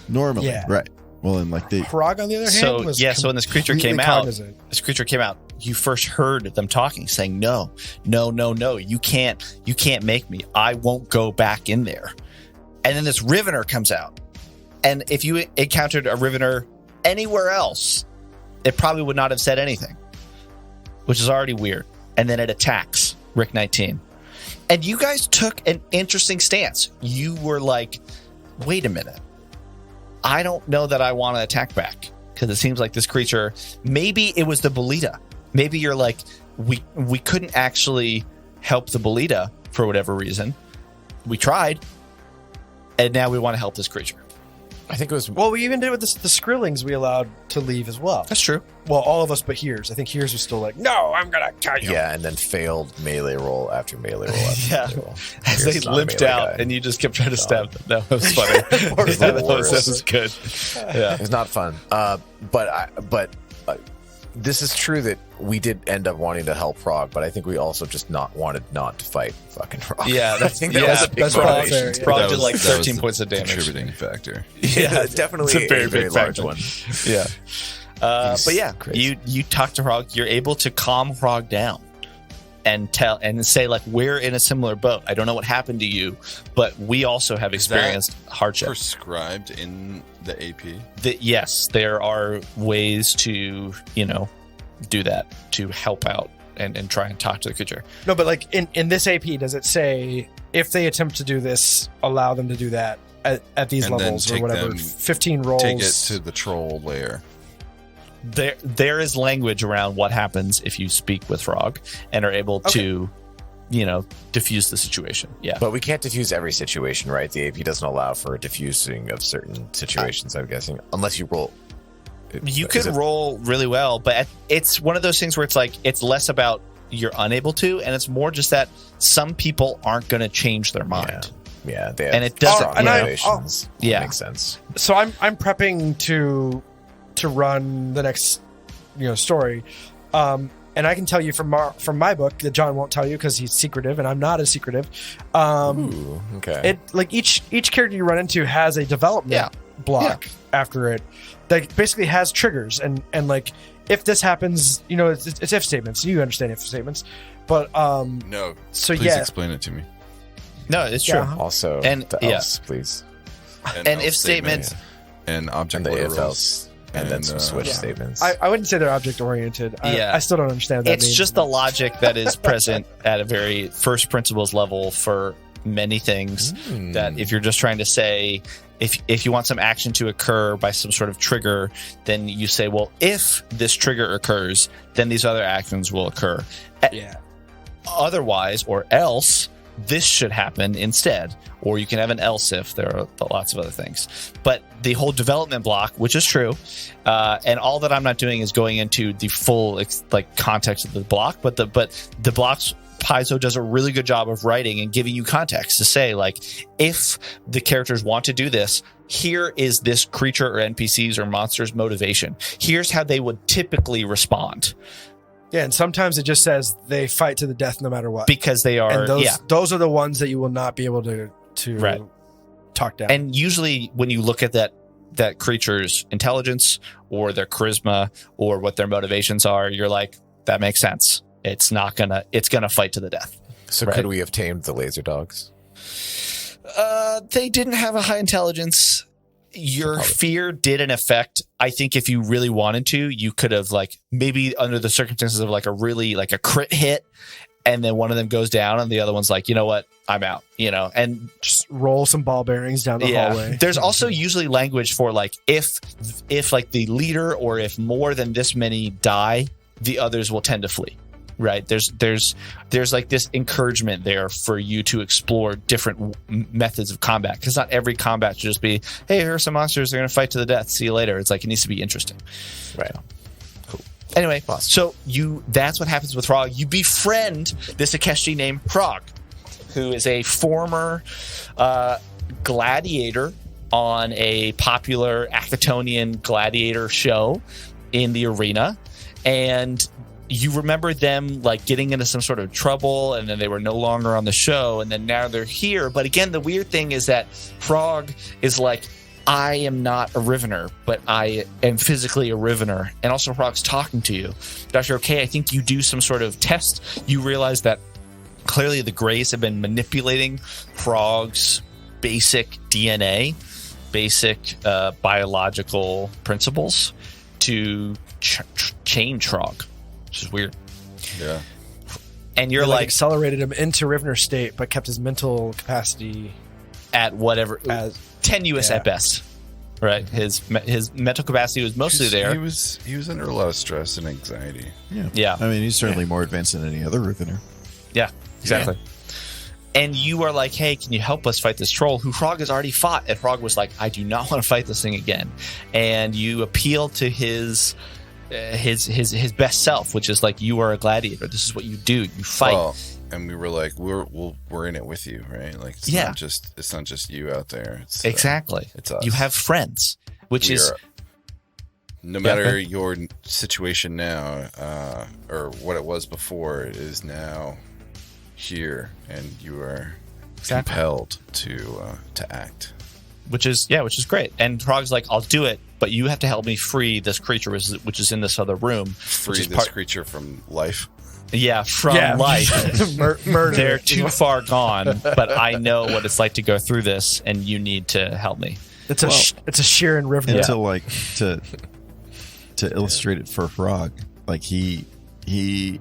Normally, Yeah. right. Well, and like the Krog, on the other hand, So was yeah, so when this creature completely came out, cognizant. you first heard them talking, saying, no, you can't make me. I won't go back in there. And then this Rivener comes out. And if you encountered a Rivener anywhere else, it probably would not have said anything, which is already weird. And then it attacks Rick 19. And you guys took an interesting stance. You were like, wait a minute. I don't know that I want to attack back, because it seems like this creature, maybe it was the Bolita. Maybe you're like, we couldn't actually help the Bolita for whatever reason. We tried, and now we want to help this creature. I think it was. Well, we even did it with the Skrillings we allowed to leave as well. That's true. Well, all of us but Heerz. I think Heerz was still like, no, I'm going to kill you. Yeah, and then failed melee roll after melee roll after Yeah. melee roll. As Heerz they is not a limped melee out, guy. and you just kept trying to stab them. That was funny. He's Yeah, the that worst. was good. Yeah. It's not fun. But this is true that we did end up wanting to help Frog, but I think we also just wanted not to fight fucking Frog. Yeah, I think that was a big that's what I'll motivation. say. Frog That did was- like that was 13 the points of damage. Contributing factor. Yeah, definitely It's a very big large factor. one. Yeah. But yeah, crazy. you talk to Frog. You're able to calm Frog down and tell and say like, we're in a similar boat. I don't know what happened to you, but we also have Is that experienced hardship. Prescribed in the AP. Yes, there are ways to do that, to help out and try and talk to the creature. No, but like in this AP, does it say if they attempt to do this, allow them to do that at these And then levels or take whatever? them- 15 rolls. Take it to the troll lair. There is language around what happens if you speak with Frog and are able to diffuse the situation. Yeah. But we can't diffuse every situation, right? The AP doesn't allow for diffusing of certain situations, I'm guessing, unless you roll. You Is can it- roll really well, but it's one of those things where it's like it's less about you're unable to, and it's more just that some people aren't going to change their mind. Yeah, they have And it doesn't- strong and I- motivations. Yeah. Makes sense. So I'm prepping to run the next story, and I can tell you from my book that John won't tell you because he's secretive and I'm not as secretive. Ooh, okay. It like each character you run into has a development block after it that basically has triggers and like if this happens, it's if statements. You understand if statements, but No. so Please yeah, explain it to me. No, it's true. Yeah. Also, And- the yeah. else, please. And else if statements, and object And the order if rules. else. And then some switch yeah. statements. I wouldn't say they're object oriented. Yeah. I still don't understand that. it's just the logic that is present at a very first principles level for many things. That if you're just trying to say, if you want some action to occur by some sort of trigger, then you say, well, if this trigger occurs, then these other actions will occur. yeah. Otherwise, or else, this should happen instead. Or you can have an else if. There are lots of other things. But the whole development block, which is true, and all that I'm not doing is going into the full context of the block, but the blocks Paizo does a really good job of writing and giving you context to say, like, if the characters want to do this, here is this creature or NPCs or monster's motivation. Here's how they would typically respond. Yeah, and sometimes it just says they fight to the death no matter what. Because they are, And those are the ones that you will not be able to Right. talk down. And usually when you look at that creature's intelligence or their charisma or what their motivations are, you're like, that makes sense. It's gonna fight to the death. So Right. could we have tamed the laser dogs? They didn't have a high intelligence. Your fear did an effect. I think if you really wanted to, you could have maybe under the circumstances of a crit hit, and then one of them goes down and the other one's like, you know what, I'm out, and just roll some ball bearings down the hallway. There's also usually language for if the leader or if more than this many die, the others will tend to flee. Right. There's this encouragement there for you to explore different methods of combat, because not every combat should just be, hey, here are some monsters, they're going to fight to the death, see you later. It's it needs to be interesting. Right. Anyway, so that's what happens with Frog. You befriend this Akeshi named Frog, who is a former gladiator on a popular Acatonian gladiator show. in the arena, and you remember them like getting into some sort of trouble, and then they were no longer on the show, and then now they're here. But again, the weird thing is that Frog is like, I am not a Rivener, but I am physically a Rivener. And also Frog's talking to you. Dr. OK, I think you do some sort of test. You realize that clearly the Greys have been manipulating Frog's basic DNA, basic biological principles to change Frog, which is weird. Yeah. And you're They, like accelerated him into Rivener state, but kept his mental capacity at whatever as tenuous yeah. at best, right? His mental capacity was mostly there. He was under a lot of stress and anxiety. Yeah. I mean, he's certainly more advanced than any other Rivener. Yeah, exactly. And you are like, hey, can you help us fight this troll who Frog has already fought? And Frog was like, I do not want to fight this thing again. And you appeal to his best self, which is like, you are a gladiator. This is what you do. You fight. Well, and we were like, we're in it with you, right? Like, it's not just you out there. It's, exactly. It's us. You have friends, which We is are- no matter your situation now, or what it was before, it is now here, and you are compelled to act. which is great. And Frog's like, I'll do it, but you have to help me free this creature, which is in this other room. Free this creature from life. Yeah, from life. murder. They're too far gone, but I know what it's like to go through this, and you need to help me. It's a Sheeran Rivener. And to like to illustrate it for Frog, like he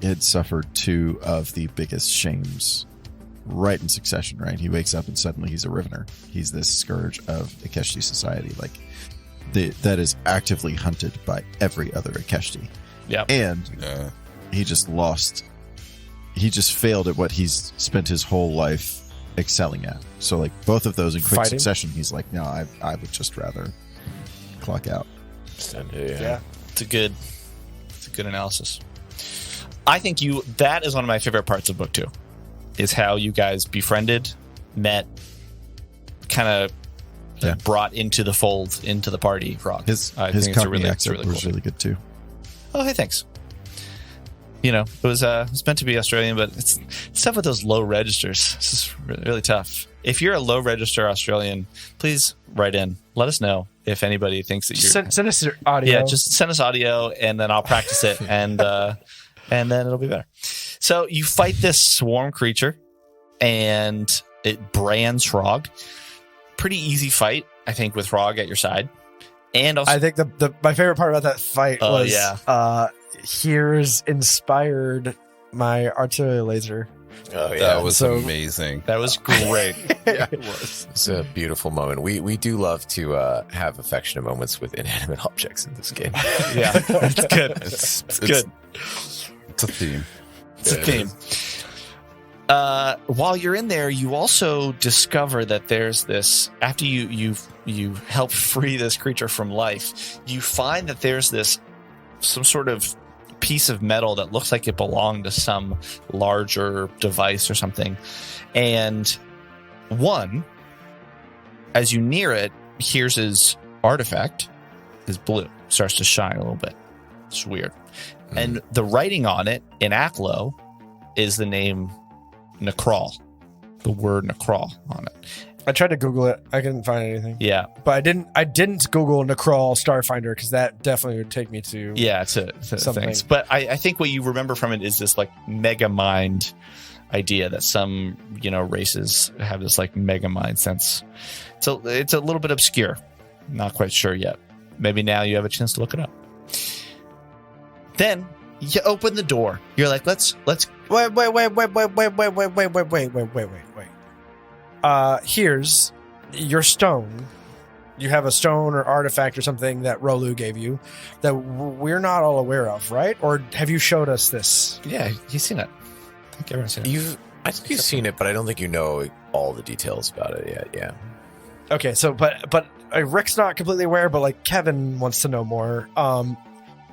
had suffered 2 of the biggest shames right in succession, right? He wakes up and suddenly he's a Rivener. He's this scourge of Akeshti society, like that is actively hunted by every other Akeshti. Yeah. And he just failed at what he's spent his whole life excelling at. So like both of those in quick Fighting? succession, he's like, no, I would just rather clock out. Yeah. It's a good analysis. I think that is one of my favorite parts of book 2, is how you guys befriended, met, kind of brought into the fold, into the party, Frog. His it's Cockney it's accent really was cool. really good too. Oh, hey, thanks. You know, it was meant to be Australian, but it's tough with those low registers. This is really tough. If you're a low register Australian, please write in. Let us know if anybody thinks that you're. Send us your audio. Yeah, just send us audio, and then I'll practice it, and then it'll be better. So you fight this swarm creature, and it brands Frog. Pretty easy fight, I think, with Frog at your side. And also, I think my favorite part about that fight was Heerz inspired my artillery laser. Oh yeah, That was amazing. that was great. yeah, it was. It's a beautiful moment. We do love to have affectionate moments with inanimate objects in this game. Yeah, it's good. It's Good. It's a theme. It's a theme. While you're in there, you also discover that there's this. After you help free this creature from life, you find that there's some sort of piece of metal that looks like it belonged to some larger device or something. And as you near it, Heerz's artifact is blue, starts to shine a little bit. It's weird. And the writing on it in Aklo is the name Necrawl, the word Necrawl on it. I tried to Google it. I couldn't find anything. Yeah. But I didn't Google Necrawl Starfinder because that definitely would take me to To something. things. But I think what you remember from it is this like mega mind idea that some, races have this like mega mind sense. So it's a little bit obscure. Not quite sure yet. Maybe now you have a chance to look it up. Then you open the door. You're like, let's Wait. Here's your stone. You have a stone or artifact or something that Rolu gave you that we're not all aware of, right? Or have you showed us this? Yeah, you've seen it. I think everyone's seen it. I think you've seen it, but I don't think you know all the details about it yet. Yeah. Okay, so but Rick's not completely aware, but like Kevin wants to know more.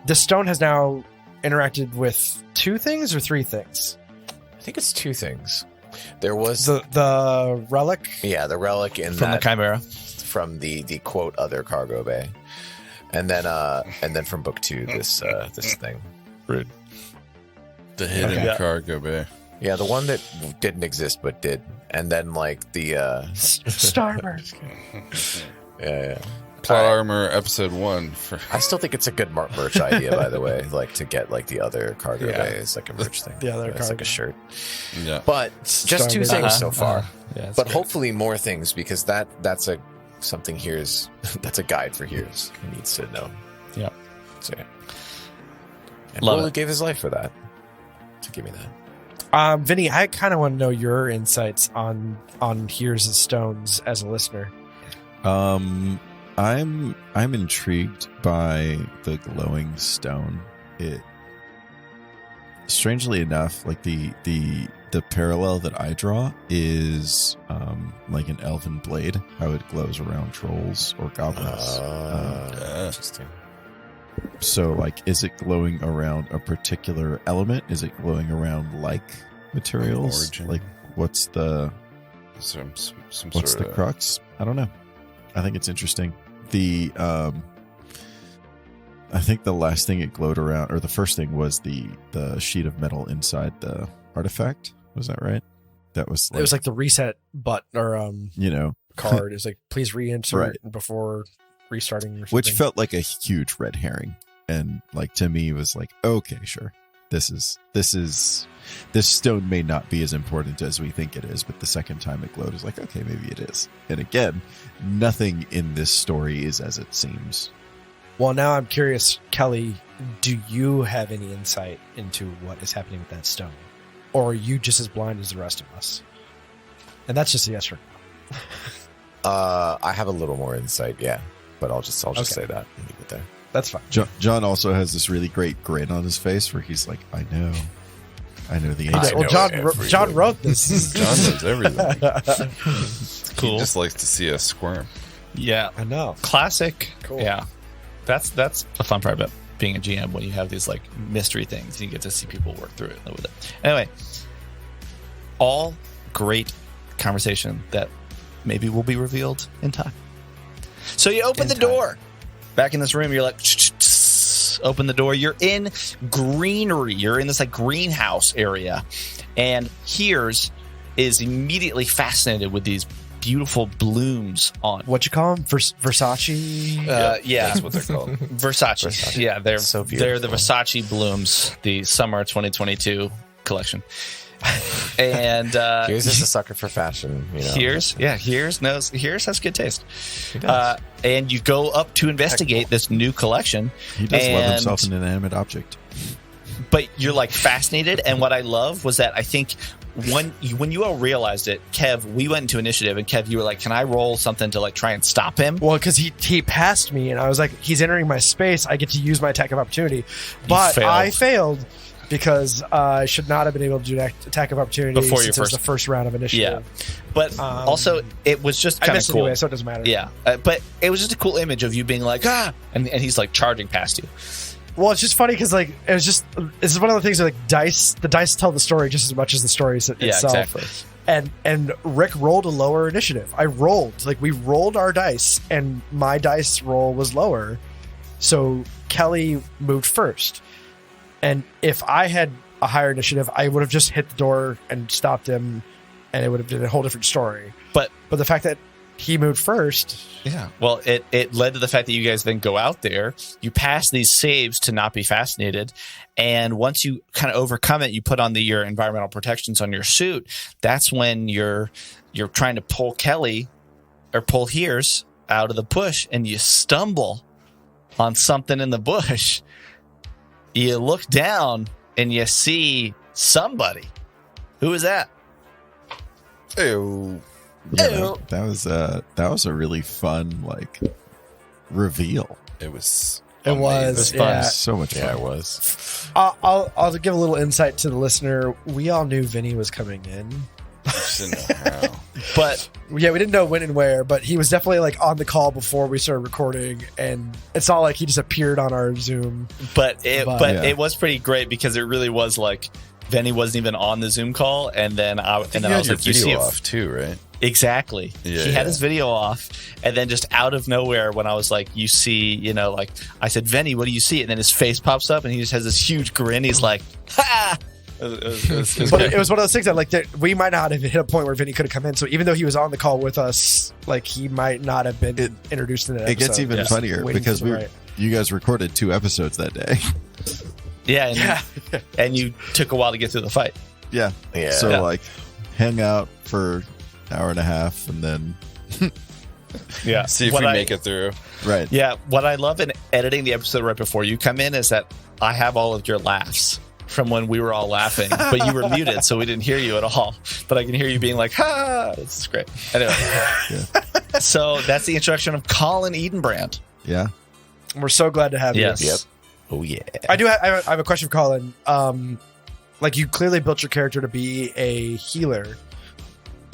The stone has now interacted with 2 things or 3 things. I think it's 2 things. There was The relic. the relic in From the Chimera. from the quote other cargo bay. And then from book 2, this thing. The hidden cargo bay. Yeah, the one that didn't exist but did. And then like the Starboard. yeah. Plot Armor episode 1. I still think it's a good merch idea, by the way. Like to get like the other cargo bay is like a merch thing. The other it's cargo. like a shirt. Yeah. But just 2 things so far. Yeah, But hopefully more things, because that's something Heerz. That's a guide for Heerz. He needs to know. Yeah. So yeah. And Love Will it. gave his life for that. To give me that. Vinny, I kind of want to know your insights on Heer's stones as a listener. I'm intrigued by the glowing stone. It, strangely enough, like the parallel that I draw is like an elven blade, how it glows around trolls or goblins. Interesting. So, like, is it glowing around a particular element? Is it glowing around like materials? Origin. Like, what's the Some what's sort the of crux? I don't know. I think it's interesting. The I think the last thing it glowed around, or the first thing, was the sheet of metal inside the artifact. Was that right? That was It was like the reset button or you know, card. It's like please reinsert Right. before restarting. Or something. which felt like a huge red herring, and like to me was like, okay, sure, this stone may not be as important as we think it is, but the second time it glowed, is like, okay, maybe it is. And again, nothing in this story is as it seems. Well, now I'm curious, Kelly. Do you have any insight into what is happening with that stone, or are you just as blind as the rest of us? And that's just a yes or no. I have a little more insight, yeah, but I'll just Okay. say that and leave it there. That's fine. John also has this really great grin on his face where he's like, I know the I answer. know Well, John everything. wrote this. John knows everything. Cool. He just likes to see us squirm. Yeah. I know. Classic. Cool. Yeah. That's a fun part about being a GM, when you have these like mystery things and you get to see people work through it and live with it. Anyway, all great conversation that maybe will be revealed in time. So you open the door. Back in this room, you're like, open the door. You're in greenery. You're in this like greenhouse area. And Heerz is immediately fascinated with these beautiful blooms on. What you call them? Versace? Yeah. That's what they're called. Versace. Yeah, they're So they're the beautiful. Versace blooms, the summer 2022 collection. And Heerz is a sucker for fashion. You know? Heerz has good taste. He does. And you go up to investigate this new collection. He does love and- himself an inanimate object. But you're like fascinated. And what I love was that I think when you all realized it, Kev, we went into initiative, and Kev, you were like, "Can I roll something to like try and stop him?" Well, because he passed me, and I was like, he's entering my space. I get to use my attack of opportunity, but failed. I failed because I should not have been able to do that attack of opportunity Before your since it was first- the first round of initiative. But also, it was just I kind of missed cool. anyway, so it doesn't matter. Yeah, but it was just a cool image of you being like, and he's like charging past you. Well, it's just funny because like it's one of the things that like the dice tell the story just as much as the story itself. Yeah, exactly. And Rick rolled a lower initiative. We rolled our dice, and my dice roll was lower, so Kelly moved first. And if I had a higher initiative, I would have just hit the door and stopped him, and it would have been a whole different story. But the fact that he moved first, yeah, well, it led to the fact that you guys then go out there, you pass these saves to not be fascinated, and once you kind of overcome it, you put on your environmental protections on your suit. That's when you're trying to pull Kelly or pull Heerz out of the bush, and you stumble on something in the bush. You look down and you see somebody. Who is that? Ew. Yeah, that was a really fun like reveal. It was. it was fun. yeah. So much fun. Yeah, it was. I'll give a little insight to the listener. We all knew Vinnie was coming in. Just didn't know how. But Yeah, we didn't know when and where, but he was definitely like on the call before we started recording, and it's not like he just appeared on our Zoom. But But- it was pretty great because it really was like Vinnie wasn't even on the Zoom call, and then I was your like, "You see video it?" off too, right? Exactly. Yeah, he had his video off, and then just out of nowhere, when I was like, "You see," like I said, "Vinnie, what do you see?" And then his face pops up, and he just has this huge grin. He's like, "Ha!" It was But great. it was one of those things that like we might not have hit a point where Vinny could have come in. So even though he was on the call with us, like he might not have been introduced in the episode. It gets even funnier Waiting because for the right. you guys recorded 2 episodes that day. Yeah, and you took a while to get through the fight. Yeah. Yeah. So Yeah. like hang out for an hour and a half and then Yeah. See if What we I- make it through. right. Yeah, what I love in editing the episode right before you come in is that I have all of your laughs from when we were all laughing, but you were muted, so we didn't hear you at all. But I can hear you being like, "Ha!" This is great. Anyway, so that's the introduction of Colin Edenbrand. Yeah. We're so glad to have Yes. you. Yep. Oh yeah. I do. I have a question for Colin. Like you clearly built your character to be a healer.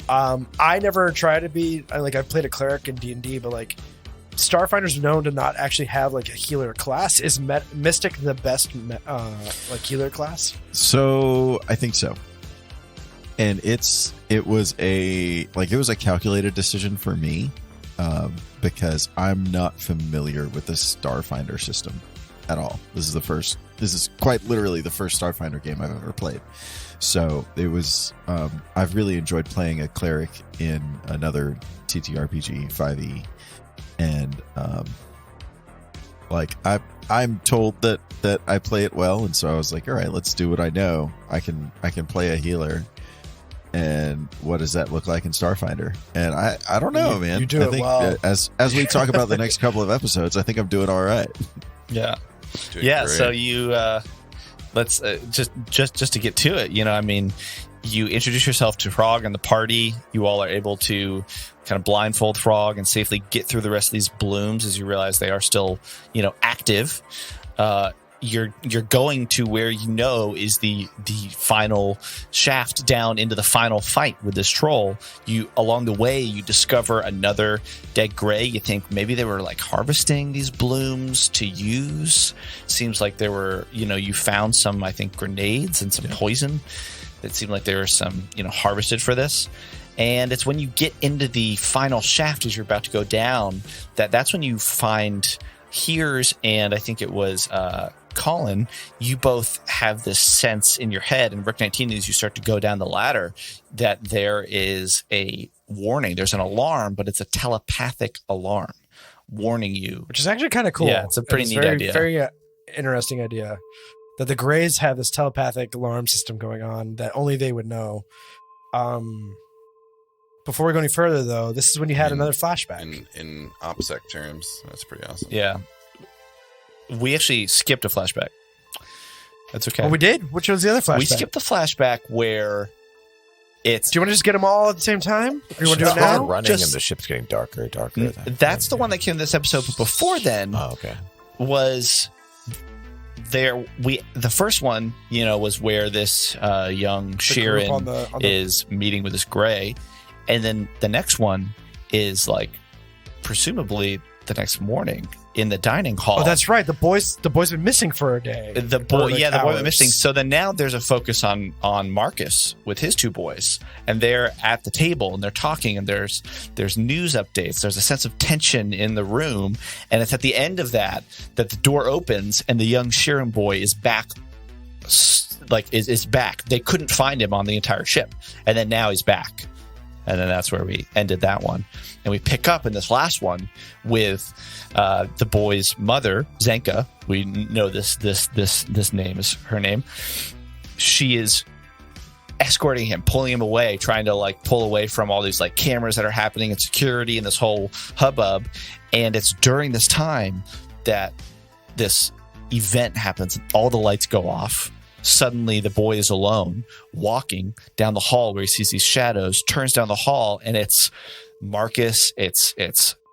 I never try to be. I played a cleric in D&D, but like Starfinder's known to not actually have like a healer class. Is Mystic the best like healer class? So I think so. And it was a calculated decision for me because I'm not familiar with the Starfinder system at all. This is quite literally the first Starfinder game I've ever played. So it was I've really enjoyed playing a cleric in another TTRPG 5e, and I'm told that I play it well, and so I was like, all right, let's do what I know. I can play a healer, and what does that look like in Starfinder? And I don't know, man. you do I it think well. as we talk about the next couple of episodes, I think I'm doing all right. Yeah. Doing Yeah. great. So you let's just to get to it. You introduce yourself to Frog and the party. You all are able to kind of blindfold Frog and safely get through the rest of these blooms as you realize they are still, active. You're going to where is the final shaft down into the final fight with this troll. Along the way you discover another dead gray. You think maybe they were like harvesting these blooms to use. Seems like there were you found some, I think, grenades and some poison that seemed like there were some harvested for this. And it's when you get into the final shaft as you're about to go down that's when you find Heerz, and I think it was Colin. You both have this sense in your head, and Rick 19, as you start to go down the ladder, that there is a warning. There's an alarm, but it's a telepathic alarm warning you. Which is actually kind of cool. Yeah, it's a pretty neat idea. Very interesting idea that the Greys have this telepathic alarm system going on that only they would know. Before we go any further, though, this is when you had another flashback. in OPSEC terms, that's pretty awesome. Yeah. We actually skipped a flashback. That's okay. Oh, we did? Which was the other flashback? We skipped the flashback where it's... Do you want to just get them all at the same time? Or you want to do it We're now? running Just- and the ship's getting darker and darker. That's the one that came in this episode, but before then Oh, okay. was the first one, was where this young group Sheeran on the- is meeting with this Gray, and then the next one is like presumably the next morning in the dining hall. Oh, that's right. The boys been missing for a day. The boy, Or, like, the boy went hours. missing. So then now there's a focus on Marcus with his 2 boys, and they're at the table and they're talking, and there's news updates. There's a sense of tension in the room, and it's at the end of that the door opens and the young Sheeran boy is back. Is back. They couldn't find him on the entire ship, and then now he's back. And then that's where we ended that one. And we pick up in this last one with the boy's mother, Zenka. We know this name is her name. She is escorting him, pulling him away, trying to pull away from all these cameras that are happening and security and this whole hubbub. And it's during this time that this event happens and all the lights go off. Suddenly the boy is alone walking down the hall where he sees these shadows, turns down the hall, and it's Marcus. It's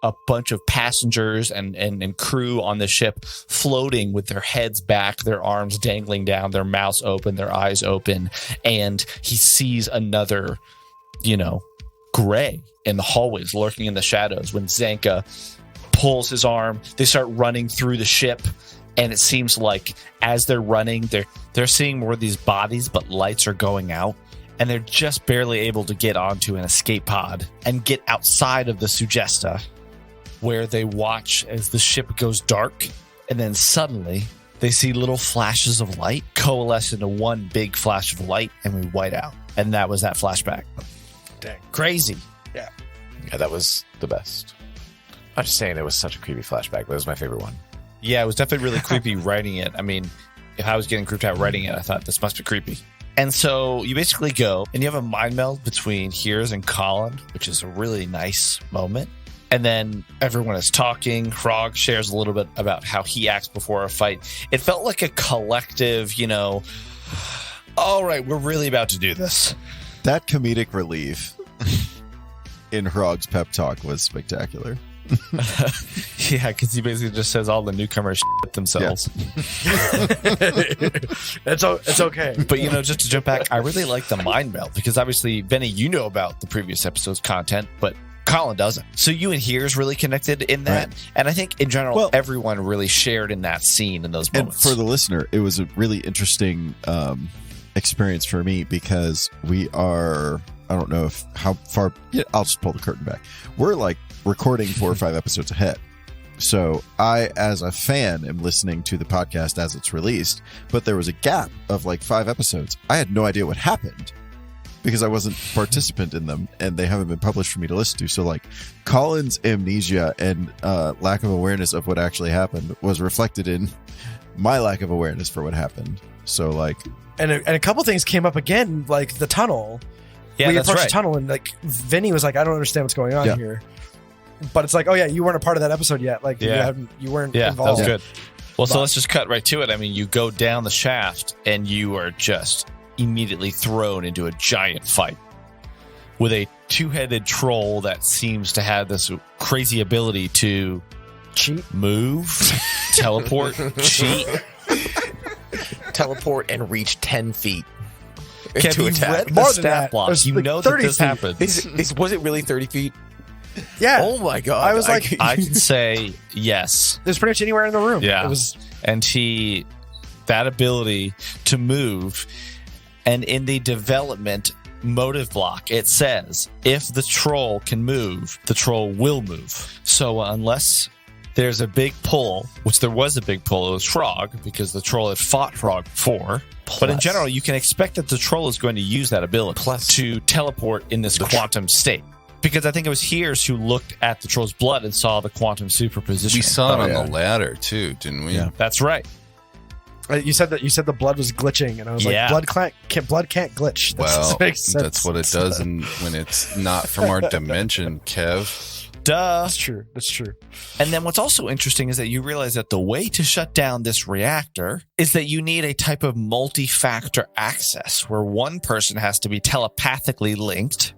a bunch of passengers and crew on the ship floating with their heads back, their arms dangling down, their mouths open, their eyes open. And he sees another, Gray in the hallways lurking in the shadows. When Zanka pulls his arm, they start running through the ship. And it seems like as they're running, they're seeing more of these bodies, but lights are going out. And they're just barely able to get onto an escape pod and get outside of the Sugesta, where they watch as the ship goes dark. And then suddenly they see little flashes of light coalesce into one big flash of light, and we white out. And that was that flashback. Dang. Crazy. Yeah, that was the best. I'm just saying it was such a creepy flashback, but it was my favorite one. Yeah, it was definitely really creepy writing it. I mean, if I was getting creeped out writing it, I thought this must be creepy. And so you basically go and you have a mind meld between Heerz and Colin, which is a really nice moment. And then everyone is talking. Hrog shares a little bit about how he acts before a fight. It felt like a collective, all right, we're really about to do this. That comedic relief in Hrog's pep talk was spectacular. Yeah, because he basically just says all the newcomers shit themselves. It's okay. But, just to jump back, I really like the mind meld because obviously, Vinnie, you know about the previous episode's content, but Colin doesn't. So you and Heerz really connected in that. Right. And I think in general, everyone really shared in that scene in those moments. And for the listener, it was a really interesting experience for me because we are, I don't know how far, I'll just pull the curtain back. We're like recording 4 or 5 episodes ahead. So I, as a fan, am listening to the podcast as it's released, but there was a gap of like 5 episodes. I had no idea what happened because I wasn't a participant in them and they haven't been published for me to listen to. So like Colin's amnesia and lack of awareness of what actually happened was reflected in my lack of awareness for what happened. So like, and a couple things came up again, like the tunnel. Yeah, we that's approached right. the tunnel and like Vinnie was like, I don't understand what's going on here. But it's like, oh yeah, you weren't a part of that episode yet. Like you weren't involved. That was good. Well, so let's just cut right to it. I mean, you go down the shaft and you are just immediately thrown into a giant fight with a 2-headed troll that seems to have this crazy ability to cheat, move, teleport, cheat, teleport, and reach 10 feet. Can you read the stat block? You know that this happened. Was it really 30 feet? Yeah. Oh my god! I was like, I can say yes. There's pretty much anywhere in the room. Yeah. It was, and that ability to move, and in the development motive block, it says if the troll can move, the troll will move. So unless there's a big pull, which there was a big pull, it was Hrog because the troll had fought Hrog before. But in general, you can expect that the troll is going to use that ability to teleport in this quantum state. Because I think it was Heerz who looked at the troll's blood and saw the quantum superposition. We saw it on the ladder too, didn't we? Yeah, that's right. You said the blood was glitching, and I was like, blood can't glitch. That's what it does when it's not from our dimension, Kev. Duh. That's true. And then what's also interesting is that you realize that the way to shut down this reactor is that you need a type of multi-factor access where one person has to be telepathically linked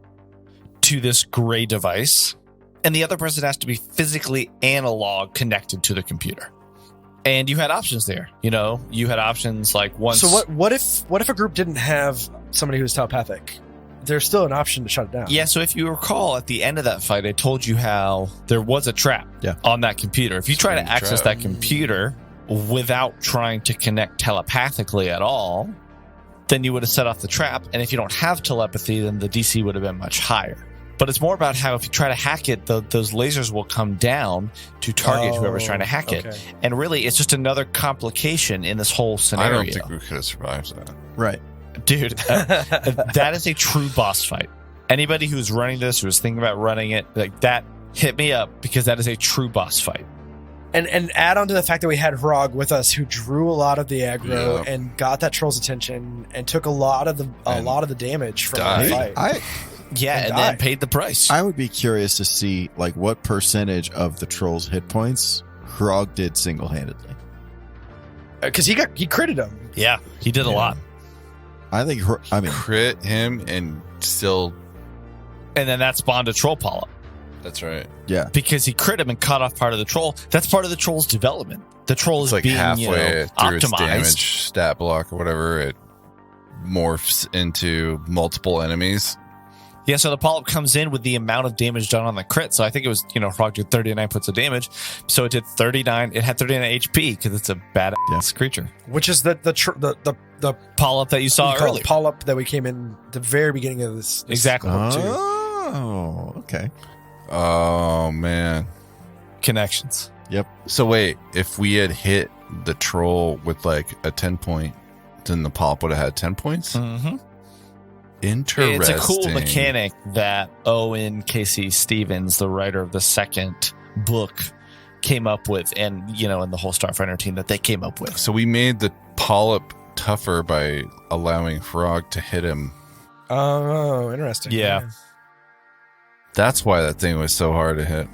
to this gray device, and the other person has to be physically analog connected to the computer. And you had options there. You had options like once. So what if a group didn't have somebody who's telepathic? There's still an option to shut it down. Yeah, so if you recall, at the end of that fight, I told you how there was a trap on that computer. If you try to access that computer without trying to connect telepathically at all, then you would have set off the trap. And if you don't have telepathy, then the DC would have been much higher. But it's more about how if you try to hack it, those lasers will come down to target whoever's trying to hack it. And really, it's just another complication in this whole scenario. I don't think we could have survived that. Right. Dude, that is a true boss fight. Anybody who's running this, who's thinking about running it, like that, hit me up because that is a true boss fight. And add on to the fact that we had Hrog with us, who drew a lot of the aggro and got that troll's attention and took a lot of the damage from the fight. And then paid the price. I would be curious to see like what percentage of the troll's hit points Hrog did single-handedly. Because he critted him. Yeah, he did a lot. I think crit him and still, and then that spawned a troll polyp. That's right. Yeah, because he crit him and cut off part of the troll. That's part of the troll's development. The troll is like being halfway through optimized. its damage stat block or whatever. It morphs into multiple enemies. Yeah, so the polyp comes in with the amount of damage done on the crit. So I think it was, Frog did 39 points of damage. So it did 39. It had 39 HP because it's a badass creature. Which is the Polyp that you saw earlier. polyp that we came in the very beginning of this Exactly. book too. Oh, okay. Oh man. Connections. Yep. So wait, if we had hit the troll with like a 10 point, then the polyp would have had 10 points? Mm-hmm. Interesting. It's a cool mechanic that Owen Casey Stevens, the writer of the second book, came up with, and and the whole Starfighter team that they came up with. So we made the polyp tougher by allowing Frog to hit him. Oh, interesting. Yeah. That's why that thing was so hard to hit.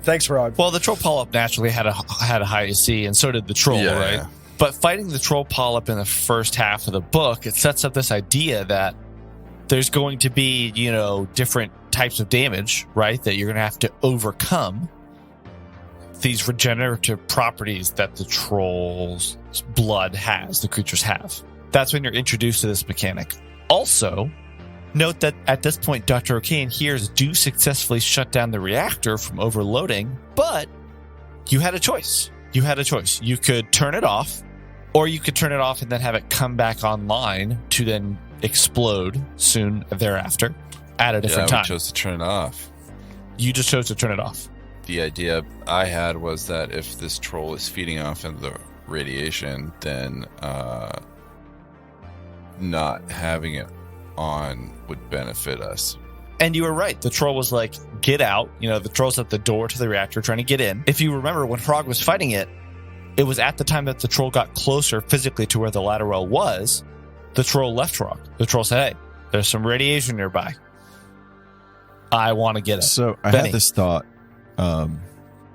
Thanks, Rod. Well, the troll polyp naturally had a high AC, and so did the troll, right? Yeah. But fighting the troll polyp in the first half of the book, it sets up this idea that there's going to be, different types of damage, right? That you're going to have to overcome these regenerative properties that the troll's blood has, the creatures have. That's when you're introduced to this mechanic. Also, note that at this point, Dr. O'Kane and Heerz do successfully shut down the reactor from overloading, but you had a choice. You could turn it off, or you could turn it off and then have it come back online to then explode soon thereafter at a different time. I chose to turn it off. You just chose to turn it off. The idea I had was that if this troll is feeding off of the radiation, then not having it on would benefit us. And you were right. The troll was like, get out. The troll's at the door to the reactor trying to get in. If you remember, when Frog was fighting it, it was at the time that the troll got closer physically to where the ladder well was. The troll left Frog. The troll said, hey, there's some radiation nearby. I want to get it. So I Vinnie. had this thought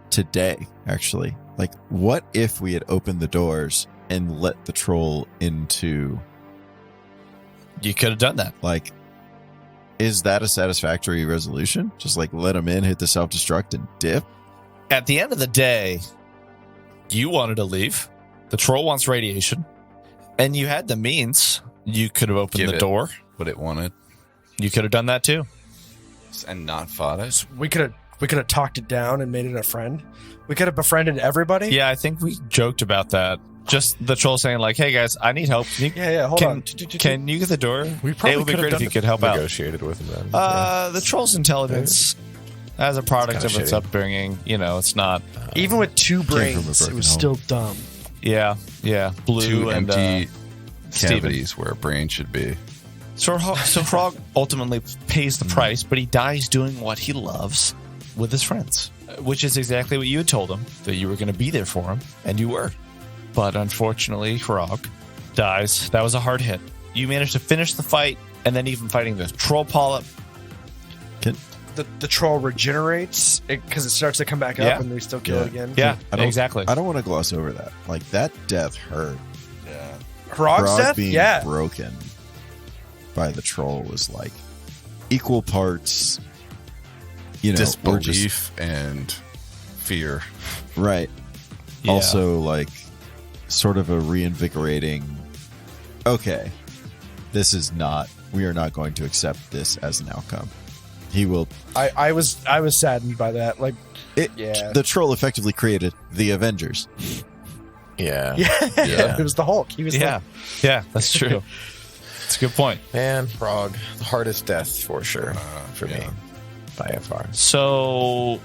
today, actually. Like, what if we had opened the doors and let the troll into... You could have done that. Like, is that a satisfactory resolution? Just like let him in, hit the self-destruct, and dip? At the end of the day, you wanted to leave. The troll wants radiation. And you had the means. You could have opened Give the it door. What it wanted. You could have done that too. And not fought it. We could have talked it down and made it a friend. We could have befriended everybody. Yeah, I think we joked about that. Just the troll saying like, hey guys, I need help. Hold on. Can you get the door? We probably it would be could have great if done you could help out. Negotiated with him then. The troll's intelligence as a product of its shitty. upbringing, it's not. Even with two from a brains, it broken was home. still dumb. Yeah. Blue Two and empty Steven. cavities where a brain should be. So Frog ultimately pays the price, but he dies doing what he loves with his friends, which is exactly what you had told him, that you were going to be there for him, and you were. But unfortunately, Frog dies. That was a hard hit. You managed to finish the fight, and then even fighting the troll polyp. The troll regenerates because it starts to come back up, and we still kill it again. Yeah, I don't- exactly. I don't want to gloss over that. Like, that death hurt. Yeah. Frog's death? being Yeah. broken by the troll was like equal parts, we're just Disbelief and fear. right. Yeah. Also, like, sort of a reinvigorating. Okay, we are not going to accept this as an outcome. He will. I was saddened by that. Like, yeah. The troll effectively created the Avengers. Yeah. It was the Hulk. He was Yeah, that's true. It's a good point. Man, Frog, the hardest death for sure for me, by far. So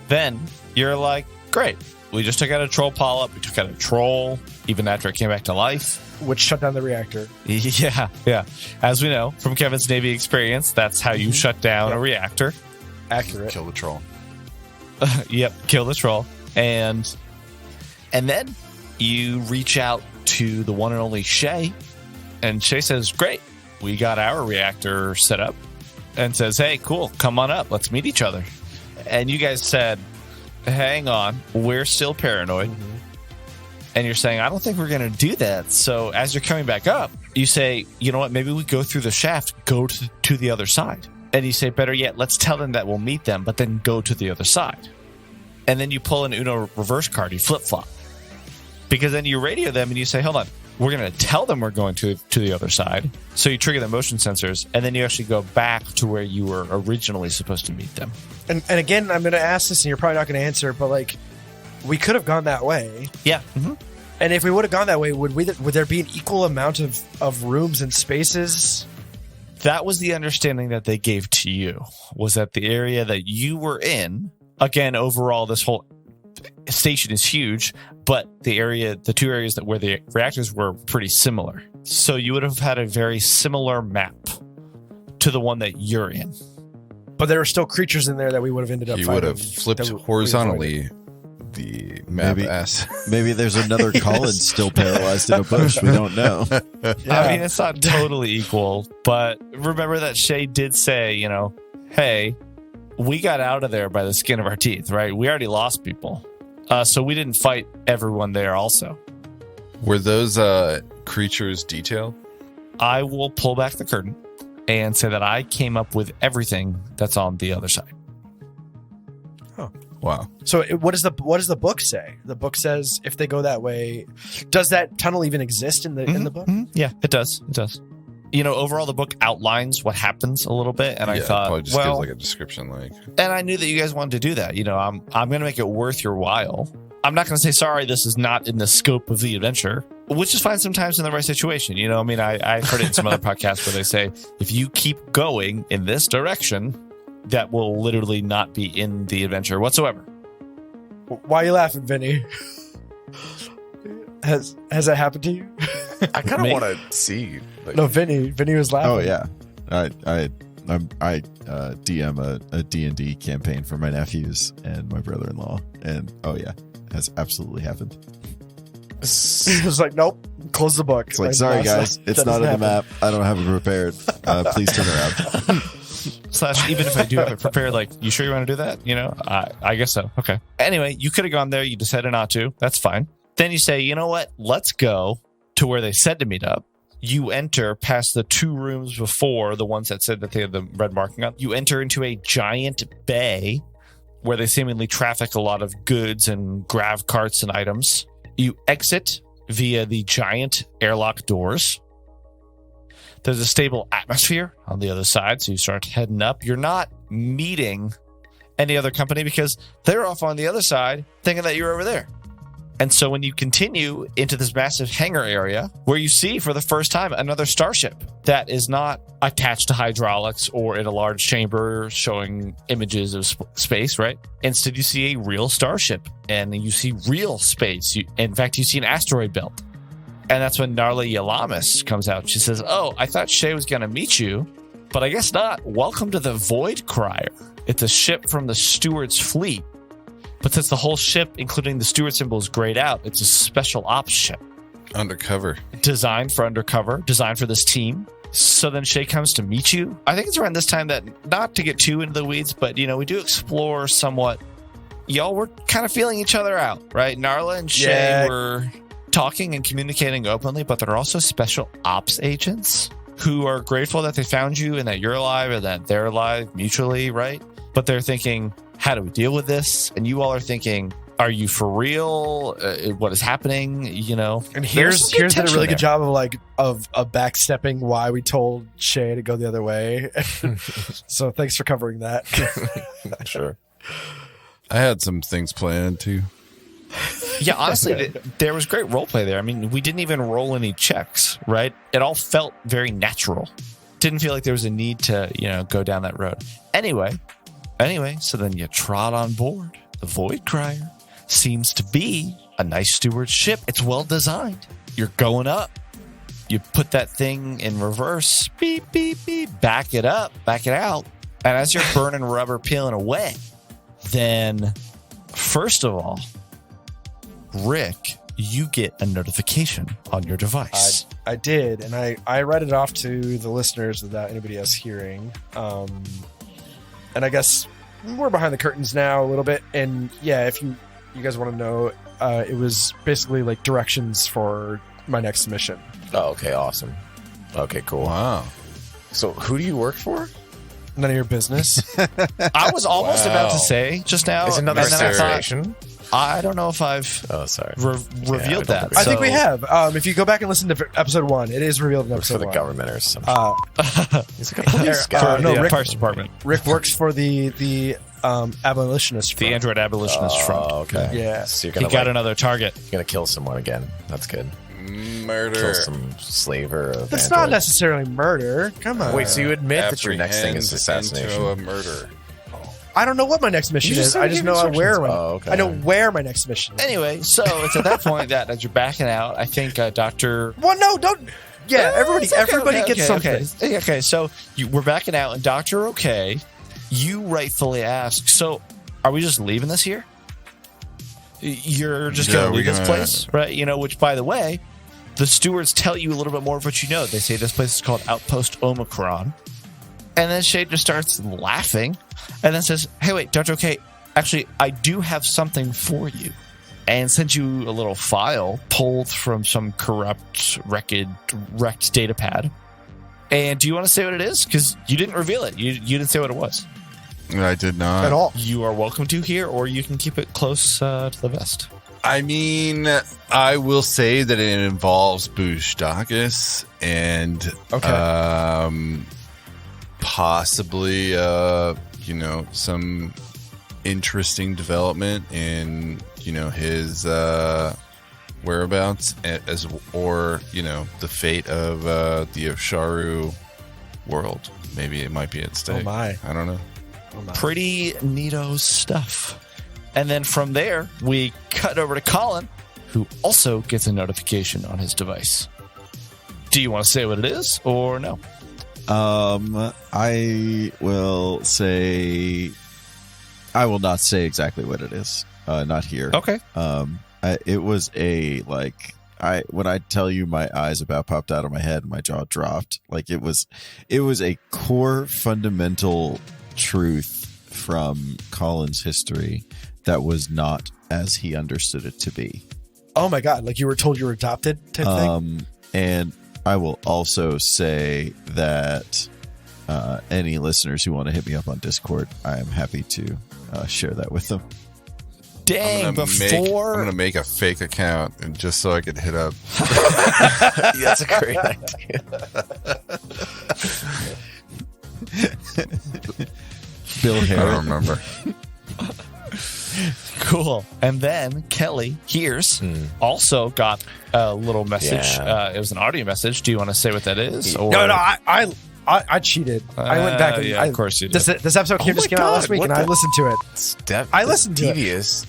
then you're like, great. We just took out a troll polyp. We took out a troll, even after it came back to life. which shut down the reactor. Yeah. As we know from Kevin's Navy experience, that's how you shut down a reactor. Accurate. Kill the troll. Yep, kill the troll. And then you reach out to the one and only Shay, and Shay says, great, we got our reactor set up, and says, hey, cool, come on up, let's meet each other. And you guys said, hang on, we're still paranoid. And you're saying, I don't think we're going to do that. So as you're coming back up, you say, you know what, maybe we go through the shaft, go to the other side. And you say, better yet, let's tell them that we'll meet them, but then go to the other side. And then you pull an Uno reverse card, you flip-flop. Because then you radio them and you say, hold on, we're going to tell them we're going to the other side. So you trigger the motion sensors, and then you actually go back to where you were originally supposed to meet them. And again, I'm going to ask this, and you're probably not going to answer, but like, we could have gone that way. Yeah. Mm-hmm. And if we would have gone that way, would there be an equal amount of rooms and spaces? That was the understanding that they gave to you, was that the area that you were in, again, overall, this whole station is huge, but the two areas where the reactors were pretty similar. So you would have had a very similar map to the one that you're in. But there were still creatures in there that we would have ended up You fighting. would have flipped horizontally the map ass. Maybe there's another Colin still paralyzed in a bush. We don't know. I mean, it's not totally equal, but remember that Shay did say, hey, we got out of there by the skin of our teeth, right? We already lost people. So we didn't fight everyone there also. Were those creatures detailed? I will pull back the curtain and say that I came up with everything that's on the other side. Wow. So what does the book say? The book says if they go that way, does that tunnel even exist in the book? Mm-hmm. Yeah, it does. It does. Overall, the book outlines what happens a little bit, and I thought, probably just gives like a description, and I knew that you guys wanted to do that. I'm going to make it worth your while. I'm not going to say, sorry, this is not in the scope of the adventure, which is fine sometimes in the right situation. I've heard it in some other podcasts where they say, if you keep going in this direction, that will literally not be in the adventure whatsoever. Why are you laughing, Vinnie? Has that happened to you? I kind of want to see. No, Vinnie was laughing. Oh yeah, I DM a D&D campaign for my nephews and my brother-in-law, and oh yeah, has absolutely happened. He was like, nope, close the book. It's like, sorry guys, it's not on the map. I don't have it prepared. Please turn around. / even if I do have it prepared, you sure you want to do that? I guess so. Okay. Anyway, you could have gone there. You decided not to. That's fine. Then you say, you know what? Let's go to where they said to meet up. You enter past the two rooms before, the ones that said that they had the red marking up. You enter into a giant bay where they seemingly traffic a lot of goods and grav carts and items. You exit via the giant airlock doors. There's a stable atmosphere on the other side, so you start heading up. You're not meeting any other company because they're off on the other side thinking that you're over there. And so when you continue into this massive hangar area where you see for the first time another starship that is not attached to hydraulics or in a large chamber showing images of space, right? Instead, you see a real starship and you see real space. In fact, you see an asteroid belt. And that's when Narla Yalamis comes out. She says, oh, I thought Shay was going to meet you, but I guess not. Welcome to the Void Crier. It's a ship from the Steward's fleet. But since the whole ship, including the Steward symbol, is grayed out, it's a special ops ship. Undercover. Designed for undercover, designed for this team. So then Shay comes to meet you. I think it's around this time that, not to get too into the weeds, but, we do explore somewhat. Y'all were kind of feeling each other out, right? Narla and Shay were talking and communicating openly, but they're also special ops agents who are grateful that they found you and that you're alive and that they're alive mutually, right? But they're thinking, how do we deal with this? And you all are thinking, are you for real? What is happening? And Heerz did a really good job of backstepping why we told Shay to go the other way. So thanks for covering that. Sure. I had some things planned too. Yeah, honestly, there was great role play there. I mean, we didn't even roll any checks, right? It all felt very natural. Didn't feel like there was a need to, go down that road. Anyway, so then you trot on board. The Void Crier seems to be a nice steward ship. It's well designed. You're going up. You put that thing in reverse. Beep, beep, beep. Back it up. Back it out. And as you're burning rubber, peeling away, then first of all, Rick, you get a notification on your device. I did, and I read it off to the listeners without anybody else hearing. And I guess we're behind the curtains now a little bit. And yeah, if you guys want to know, it was basically like directions for my next mission. Oh, okay, awesome. Okay, cool. Wow. So who do you work for? None of your business. I was almost about to say just now. It's another and then I thought, assassination. I don't know if I've revealed that. I think we have. If you go back and listen to episode 1, it is revealed in Works for episode the 1. government or something. He's like a police guy. no, the Rick- Parks Department. Rick works for the abolitionist The front. Android Abolitionist Front. Oh, okay. Yeah. So you're He gonna got another target. you're gonna kill someone again. That's good. Murder. Kill some slaver of That's android. not necessarily murder. Come on. Wait, so you admit that your next thing is Apprehend assassination? into a murder. I don't know what my next mission You just is. said I just give know instructions. where. Oh, okay. I know where my next mission is. Anyway, so it's at that point that as you're backing out, I think Dr. Well, no, don't. Yeah, everybody It's okay, everybody okay, gets okay, something. Okay, so we're backing out, and Dr. Okay, you rightfully ask, so are we just leaving this here? You're just Yeah, going to we're leave this gonna- place? Right? You know, which, by the way, the stewards tell you a little bit more of what you know. They say this place is called Outpost Omicron. And then Shade just starts laughing and then says, hey, wait, Dr. Okay, actually, I do have something for you. And sends you a little file pulled from some corrupt, wrecked data pad. And do you want to say what it is? Because you didn't reveal it. You didn't say what it was. I did not. At all. You are welcome to here, or you can keep it close to the vest. I mean, I will say that it involves Boostachus and possibly some interesting development in his whereabouts or the fate of the Osharu world. Maybe it might be at stake. Oh my. I don't know. Pretty neato stuff. And then from there, we cut over to Colin, who also gets a notification on his device. Do you want to say what it is or no? I will not say exactly what it is. Not here. Okay. It was when I tell you my eyes about popped out of my head and my jaw dropped. Like it was a core fundamental truth from Colin's history that was not as he understood it to be. Oh my god! Like you were told you were adopted type thing. And I will also say that any listeners who want to hit me up on Discord, I am happy to share that with them. Dang, I'm gonna make a fake account and just so I could hit up. That's a great idea. Bill I Heerz. don't remember. Cool. And then Kelly Heerz also got a little message. Yeah. It was an audio message. Do you want to say what that is? Or... No, I cheated. I went back and yeah, of course you did. This episode just came out last week, and I listened to it. I listened to it. devious.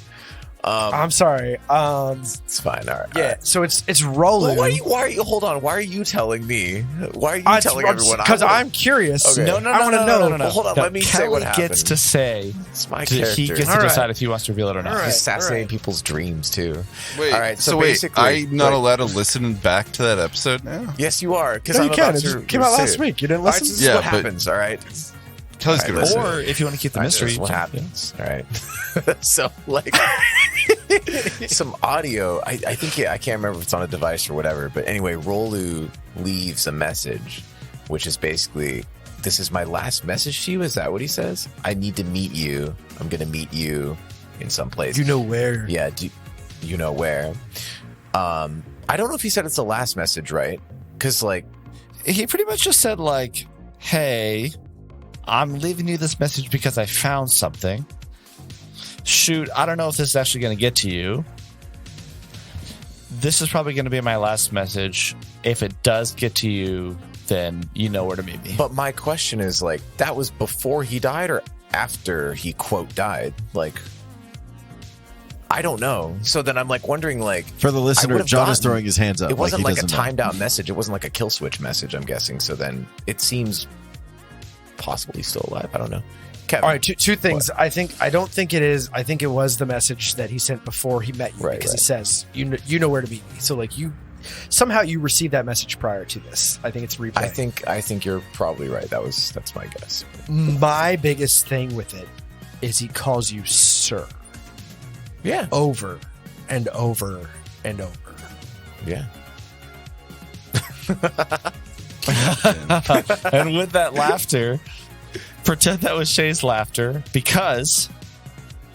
I'm sorry. It's fine. All right. Yeah. So it's rolling. Well, why are you? Hold on. Why are you telling me? Why are you telling everyone? Because I'm curious. Okay. No, I want to know. Well, hold on. Let me say what happened. Gets to say. It's my He character. gets to decide if he wants to reveal it or not. All right. Assassinating people's dreams too. Wait, All right. So wait, basically, I'm not allowed to listen back to that episode now? Yes, you are. Because No, I'm you can. about It to just came out last say it. week. You didn't All right, listen. so this is Yeah, what but- happens. All right. Kelly's All right, gonna listen. Or if you want to keep the mystery. This is what you can. happens. All right. So like some audio. I think I can't remember if it's on a device or whatever. But anyway, Rolu leaves a message, which is basically, "This is my last message to you." Is that what he says? I need to meet you. I'm going to meet you in some place. You know where? Yeah. Do you know where? I don't know if he said it's the last message, right? Because like, He pretty much just said like, "Hey, I'm leaving you this message because I found something. Shoot, I don't know if this is actually going to get to you. This is probably going to be my last message. If it does get to you, then you know where to meet me." but my question is like, that was before he died or after he quote died? Like, I don't know. So then I'm like wondering, like, For the listener, would've John is gotten- throwing his hands up. it wasn't he like a doesn't know. timed out message. It wasn't like a kill switch message, I'm guessing. So then it seems possibly still alive. I don't know. Kevin. All right, two things. I don't think it is. I think it was the message that he sent before he met you, Right, because right. he says you know where to meet me. So like somehow you received that message prior to this. I think it's replay. I think you're probably right. That's my guess. My biggest thing with it is he calls you sir Yeah. over and over and over. Yeah. And with that laughter, pretend that was Shay's laughter, because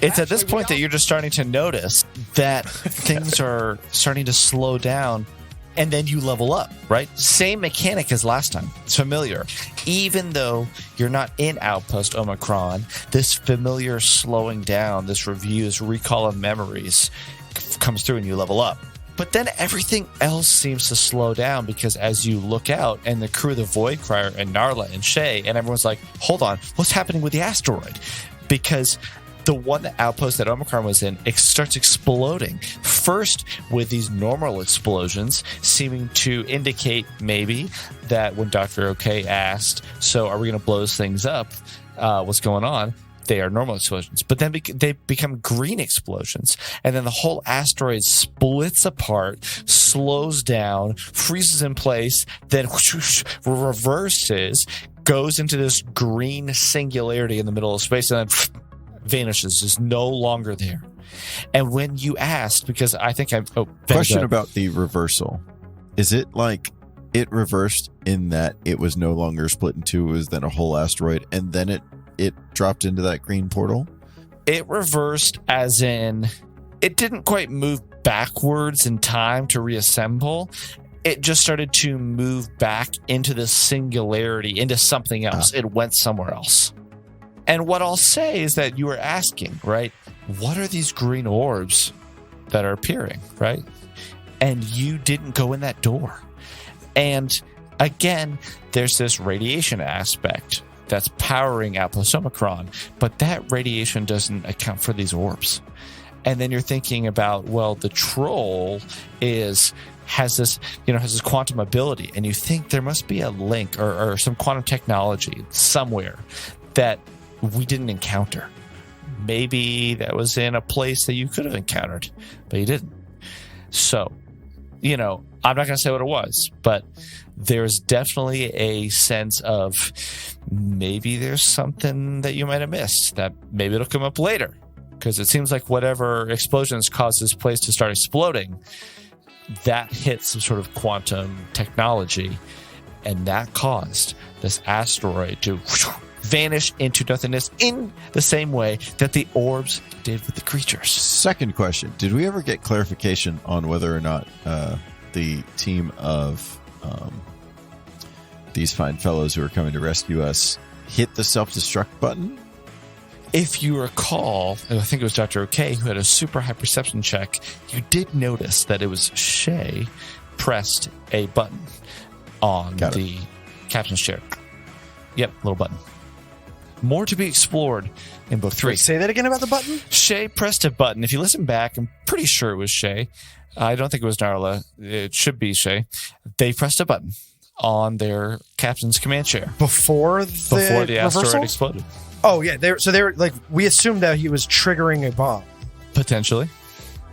It's at this point that you're just starting to notice that things are starting to slow down, and then you level up, right? Same mechanic as last time. It's familiar. Even though you're not in Outpost Omicron, this familiar slowing down, this review, this recall of memories comes through and you level up. But then everything else seems to slow down because as you look out and the crew of the Void Crier and Narla and Shay, and everyone's like, hold on, what's happening with the asteroid? Because the one outpost that Omicron was in, it starts exploding. First with these normal explosions, seeming to indicate maybe that when Dr. OK asked, so are we going to blow those things up? What's going on? They are normal explosions, but then they become green explosions. And then the whole asteroid splits apart, slows down, freezes in place, then whoosh, reverses, goes into this green singularity in the middle of space, and then vanishes, is no longer there. And when you asked, because I think question about the reversal, is it like it reversed in that it was no longer split in two, it was then a whole asteroid, and then it dropped into that green portal? It reversed as in it didn't quite move backwards in time to reassemble. It just started to move back into the singularity, into something else. It went somewhere else. And what I'll say is that you were asking, right? What are these green orbs that are appearing, right? And you didn't go in that door. And again, there's this radiation aspect that's powering Outpost Omicron, but that radiation doesn't account for these orbs. And then you're thinking about, well, the troll has this quantum ability, and you think there must be a link or some quantum technology somewhere that we didn't encounter. Maybe that was in a place that you could have encountered, but you didn't. So, I'm not going to say what it was, but there's definitely a sense of maybe there's something that you might have missed, that maybe it'll come up later. Because it seems like whatever explosions caused this place to start exploding, that hit some sort of quantum technology, and that caused this asteroid to vanish into nothingness in the same way that the orbs did with the creatures. Second question. Did we ever get clarification on whether or not the team of these fine fellows who are coming to rescue us hit the self-destruct button? If you recall, I think it was Dr. OK who had a super high perception check, you did notice that it was Shay pressed a button on the captain's chair. Yep, little button. More to be explored in book 3. Wait, say that again about the button? Shay pressed a button. If you listen back, I'm pretty sure it was Shay. I don't think it was Narla. It should be Shay. They pressed a button on their captain's command chair before the asteroid exploded. Oh yeah, they were like, we assumed that he was triggering a bomb. Potentially.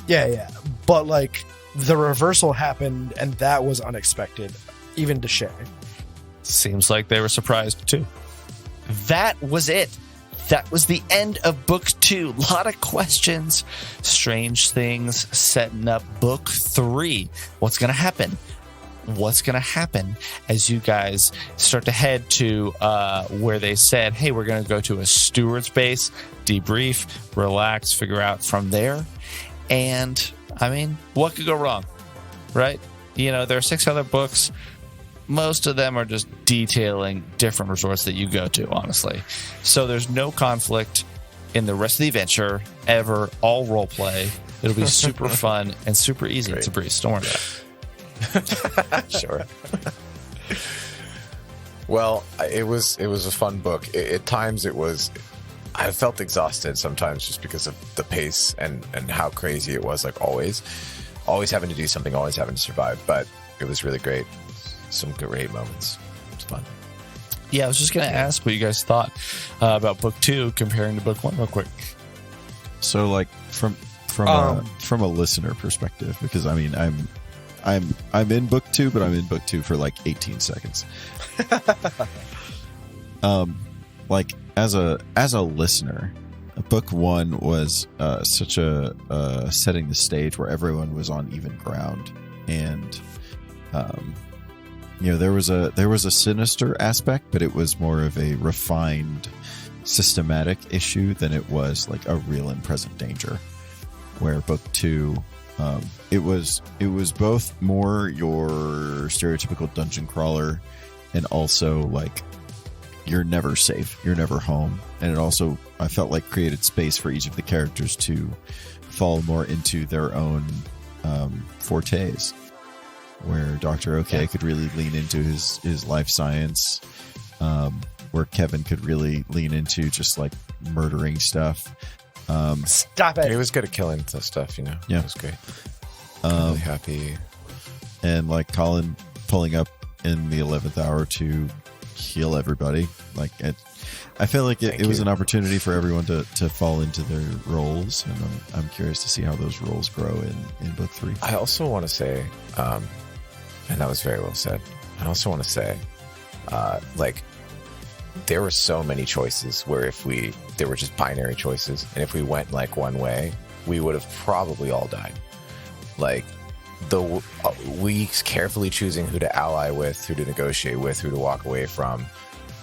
Yeah, but like the reversal happened, and that was unexpected, even to Shay. Seems like they were surprised too. That was it. That was the end of book 2. A lot of questions, strange things, setting up book 3. What's going to happen? What's going to happen as you guys start to head to where they said, hey, we're going to go to a steward's base, debrief, relax, figure out from there. And, I mean, what could go wrong, right? There are 6 other books. Most of them are just detailing different resorts that you go to, honestly. So there's no conflict in the rest of the adventure, ever, all role play. It'll be super fun and super easy to breeze. Don't worry about it. Sure. Well, it was a fun book. At times I felt exhausted sometimes just because of the pace and how crazy it was, like always having to do something, always having to survive. But it was really great. Some great moments. It's fun. Yeah, I was just going to ask what you guys thought about book 2 comparing to book 1 real quick. So, like from a listener perspective, because I mean, I'm in book 2, but I'm in book 2 for like 18 seconds. Like as a listener, book 1 was such a setting the stage where everyone was on even ground, and there was a sinister aspect, but it was more of a refined systematic issue than it was like a real and present danger. Where book 2, it was both more your stereotypical dungeon crawler, and also like you're never safe, you're never home, and it also, I felt like, created space for each of the characters to fall more into their own fortes, where Dr. OK could really lean into his life science, where Kevin could really lean into just like murdering stuff. Stop it. He was good at killing stuff, Yeah, it was great. Really happy. And like Colin pulling up in the 11th hour to heal everybody. Like I feel like it was an opportunity for everyone to fall into their roles, and I'm curious to see how those roles grow in book 3. I also want to say, and that was very well said, I also want to say, like, there were so many choices where there were just binary choices, and if we went like one way, we would have probably all died. Like, we carefully choosing who to ally with, who to negotiate with, who to walk away from,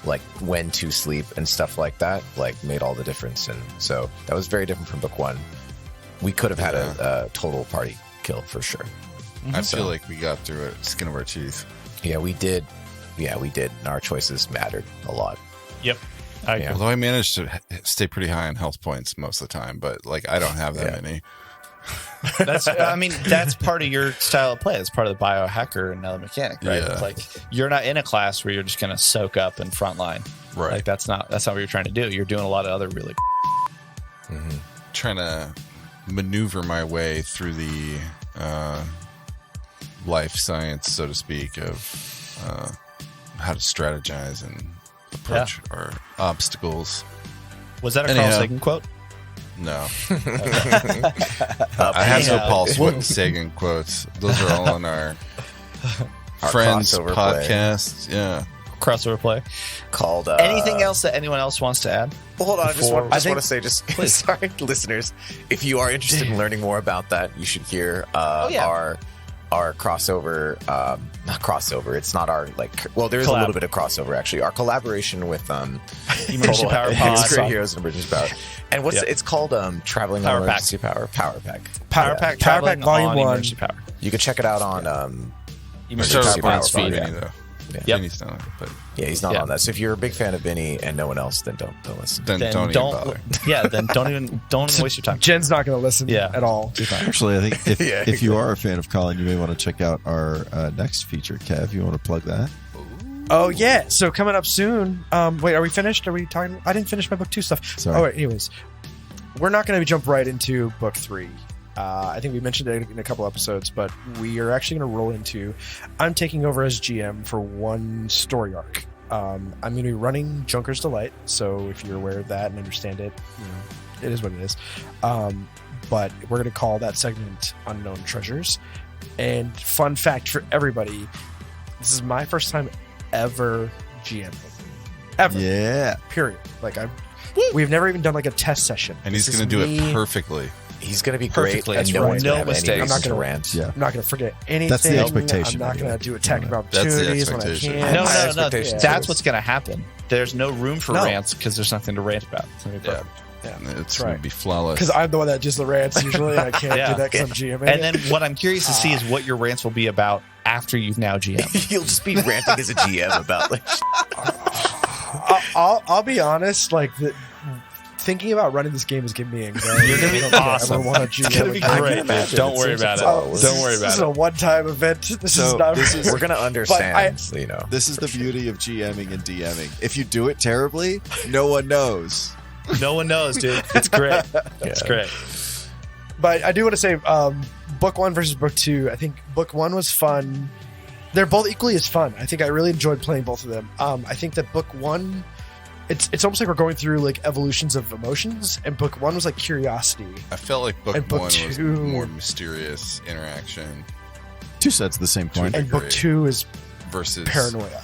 like when to sleep and stuff like that, like made all the difference. And so that was very different from book 1. We could have had a total party kill for sure. I feel like we got through it skin of our teeth. Yeah, we did. And our choices mattered a lot. Yep. Although I managed to stay pretty high on health points most of the time, but like I don't have that many. That's part of your style of play. It's part of the biohacker and another mechanic, right? Yeah. It's like you're not in a class where you're just going to soak up and frontline. Right. Like that's not what you're trying to do. You're doing a lot of other really Trying to maneuver my way through the life science, so to speak, of how to strategize and approach our obstacles. Was that a Anyhow. Carl Sagan quote? No. I have no Paul Sagan quotes. Those are all on our Friends crossover play. podcast. Yeah. Crossover play. Called Anything else that anyone else wants to add? Well, hold on, I just want to say, sorry, listeners, if you are interested in learning more about that, you should hear our crossover. Not crossover. It's not our there is a little bit of crossover actually. Our collaboration with Emergency Power Pod. Heroes and Emergency Power. And it's called Traveling Power on Pack. Emergency Power. Power Pack. Power Pack. Power Pack Volume on 1. Emergency Power. You can check it out on Emergency Power Power feed. Vinnie, though. Yeah. Vinnie's not on it, but Yeah, he's not on that. So if you're a big fan of Vinnie and no one else, then don't listen. then don't even bother. Yeah, then don't even waste your time. Jen's not going to listen at all. Actually, I think if you are a fan of Colin, you may want to check out our next feature. Kev, you want to plug that? Oh, yeah. So coming up soon. Wait, are we finished? Are we talking? I didn't finish my book 2 stuff. Sorry. Oh, wait, anyways. We're not going to jump right into book 3. I think we mentioned it in a couple episodes, but we are actually going to roll into... I'm taking over as GM for one story arc. I'm going to be running Junker's Delight, so if you're aware of that and understand it, it is what it is. But we're going to call that segment Unknown Treasures. And fun fact for everybody, this is my first time ever GMing. Ever. Yeah. Period. We've never even done a test session. And he's This going to is do me. it perfectly. He's going to be Perfectly. great. And That's no right. one's No going to have mistakes. any I'm not reason to gonna- rant. Yeah. I'm not going to forget anything. That's the expectation, I'm not going anyway. to do attacking That's the opportunities when I expectation. can. No. expectations. That's what's going to happen. There's no room for No. rants because there's nothing to rant about. It's gonna be Yeah. perfect. It's right. going to be flawless. Because I'm the one that just the rants usually, and I can't Yeah. do that because I'm GMing. And then what I'm curious to see is what your rants will be about after you've now GM. You'll just be ranting as a GM about I'll be honest, thinking about running this game is giving me anxiety. You're gonna be I don't think I awesome. ever want to It's going to be great. Don't worry about it. Don't worry This is about a one-time event. This is not. we're going to understand, This is the beauty of GMing and DMing. If you do it terribly, no one knows. it. No one knows, dude. It's great. It's great. But I do want to say, book 1 versus book 2. I think book 1 was fun. They're both equally as fun. I think I really enjoyed playing both of them. I think that book 1, it's almost like we're going through evolutions of emotions, and book 1 was curiosity. I felt like book And book 1 was 2 more mysterious interaction 2 sets the same point. And book 2 is versus paranoia.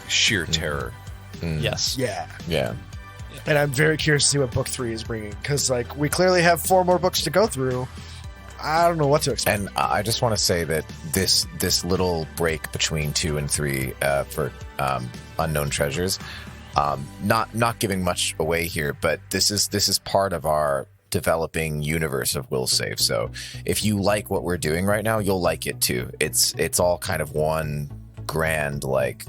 sheer terror. Yes. Yeah. Yeah. And I'm very curious to see what book 3 is bringing, because we clearly have 4 more books to go through. I don't know what to expect. And I just want to say that this little break between 2 and 3 for Unknown Treasures, Not giving much away here, but this is part of our developing universe of Will Save. So if you like what we're doing right now, you'll like it too. It's all kind of one grand like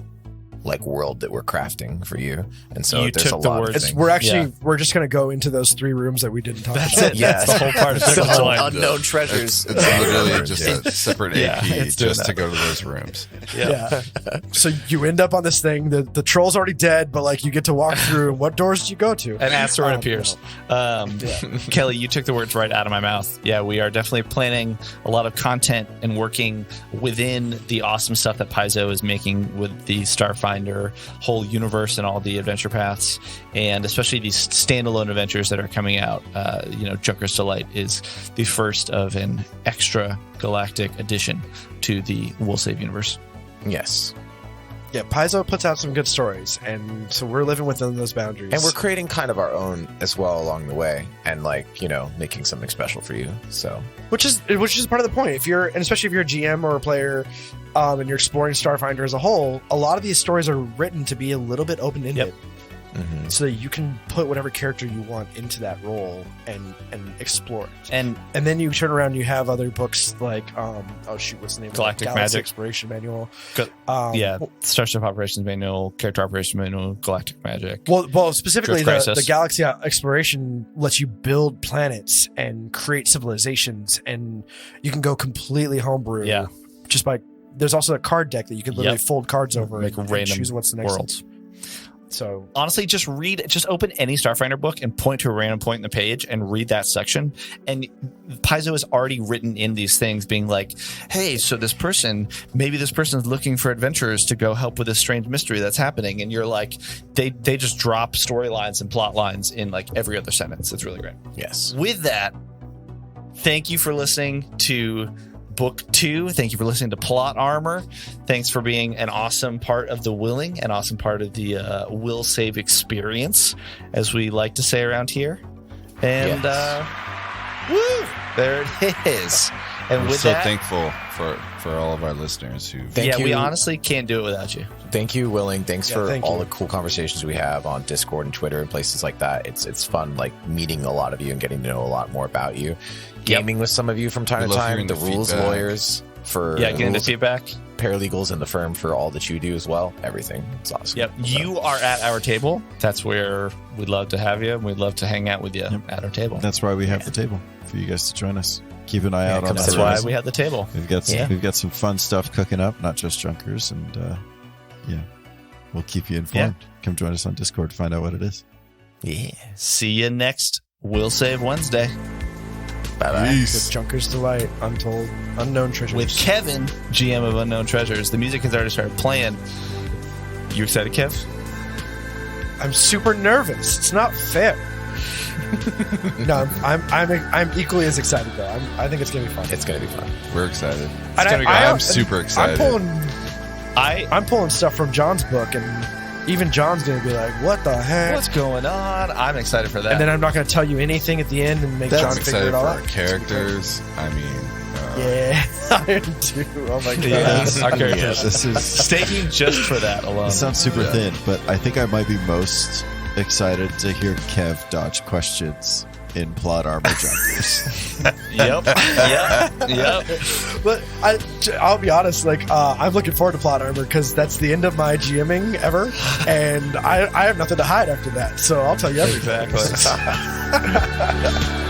world that we're crafting for you, and so You there's a took the lot of words- things. We're just going to go into those 3 rooms that we didn't talk That's about. it. Yeah. That's the whole part of So Circle Line. unknown treasures. It's literally just a separate Yeah, AP it's doing just to that. go to those rooms. Yeah. So you end up on this thing. The troll's already dead, but like you get to walk through. And what doors do you go to? An asteroid appears. Kelly, you took the words right out of my mouth. Yeah, we are definitely planning a lot of content and working within the awesome stuff that Paizo is making with the Starfinder whole universe and all the adventure paths, and especially these standalone adventures that are coming out. Joker's Delight is the first of an extra galactic addition to the Will Save universe. Yes. Yeah, Paizo puts out some good stories, and so we're living within those boundaries. And we're creating kind of our own as well along the way, and making something special for you. So which is part of the point. And especially if you're a GM or a player, and you're exploring Starfinder as a whole, a lot of these stories are written to be a little bit open-ended, so that you can put whatever character you want into that role and explore it. And then you turn around, and you have other books like what's the name? Galactic of it? Galaxy Magic. Exploration Manual. yeah, Starship Operations Manual, Character Operations Manual, Galactic Magic. Well, specifically Drift the Crisis. Galaxy Exploration lets you build planets and create civilizations, and you can go completely homebrew. Yeah. Just by there's also a card deck that you can literally fold cards over Make and random choose what's the next worlds. one. So Honestly, just open any Starfinder book and point to a random point in the page and read that section. And Paizo has already written in these things being like, hey, so maybe this person's looking for adventurers to go help with this strange mystery that's happening. And you're like, they just drop storylines and plot lines in like every other sentence. It's really great. yes. With that, thank you for listening to Book 2. Thank you for listening to Plot Armor. Thanks for being an awesome part of the Willing, an awesome part of the Will Save experience, as we like to say around here. And woo, there it is. And We're with so that, thankful for all of our listeners who Thank we you. honestly can't do it without you. Thank you, Willing. Thanks for thank all you. the cool conversations we have on Discord and Twitter and places like that. It's fun, like meeting a lot of you and getting to know a lot more about you. Gaming with some of you from time We to love time. hearing The the rules feedback. lawyers for Yeah, getting the rules feedback. paralegals in the firm for all that you do as well. Everything. It's awesome. Yep, you are at our table. That's where we'd love to have you. We'd love to hang out with you at our table. That's why we have the table for you guys to join us. Keep an eye out on come the That's sit why horizon. we have the table. We've got some fun stuff cooking up, not just Junkers, and we'll keep you informed. Come join us on Discord to find out what it is. Yeah. See you next Will Save Wednesday Bye-bye. with Junker's Delight, Untold, Unknown Treasures. with Kevin, GM of Unknown Treasures. The music has already started playing. You excited, Kev? I'm super nervous. It's not fair. No, I'm equally as excited though. I think it's gonna be fun. It's going to be fun. we're excited. I'm super excited. I'm pulling stuff from John's book, and even John's gonna be like, "What the heck?" What's going on? I'm excited for that. And then I'm not gonna tell you anything at the end and make I'm John figure excited it for all our out. characters. I mean, Yeah, I am too. Oh my god. Yeah, our characters. Yeah, this is Staking just for that alone. it sounds super thin, but I think I might be most excited to hear Kev dodge questions in Plot Armor Junkers. Yep. But I'll be honest, like I'm looking forward to Plot Armor because that's the end of my GMing ever, and I have nothing to hide after that. So I'll tell you everything. Exactly.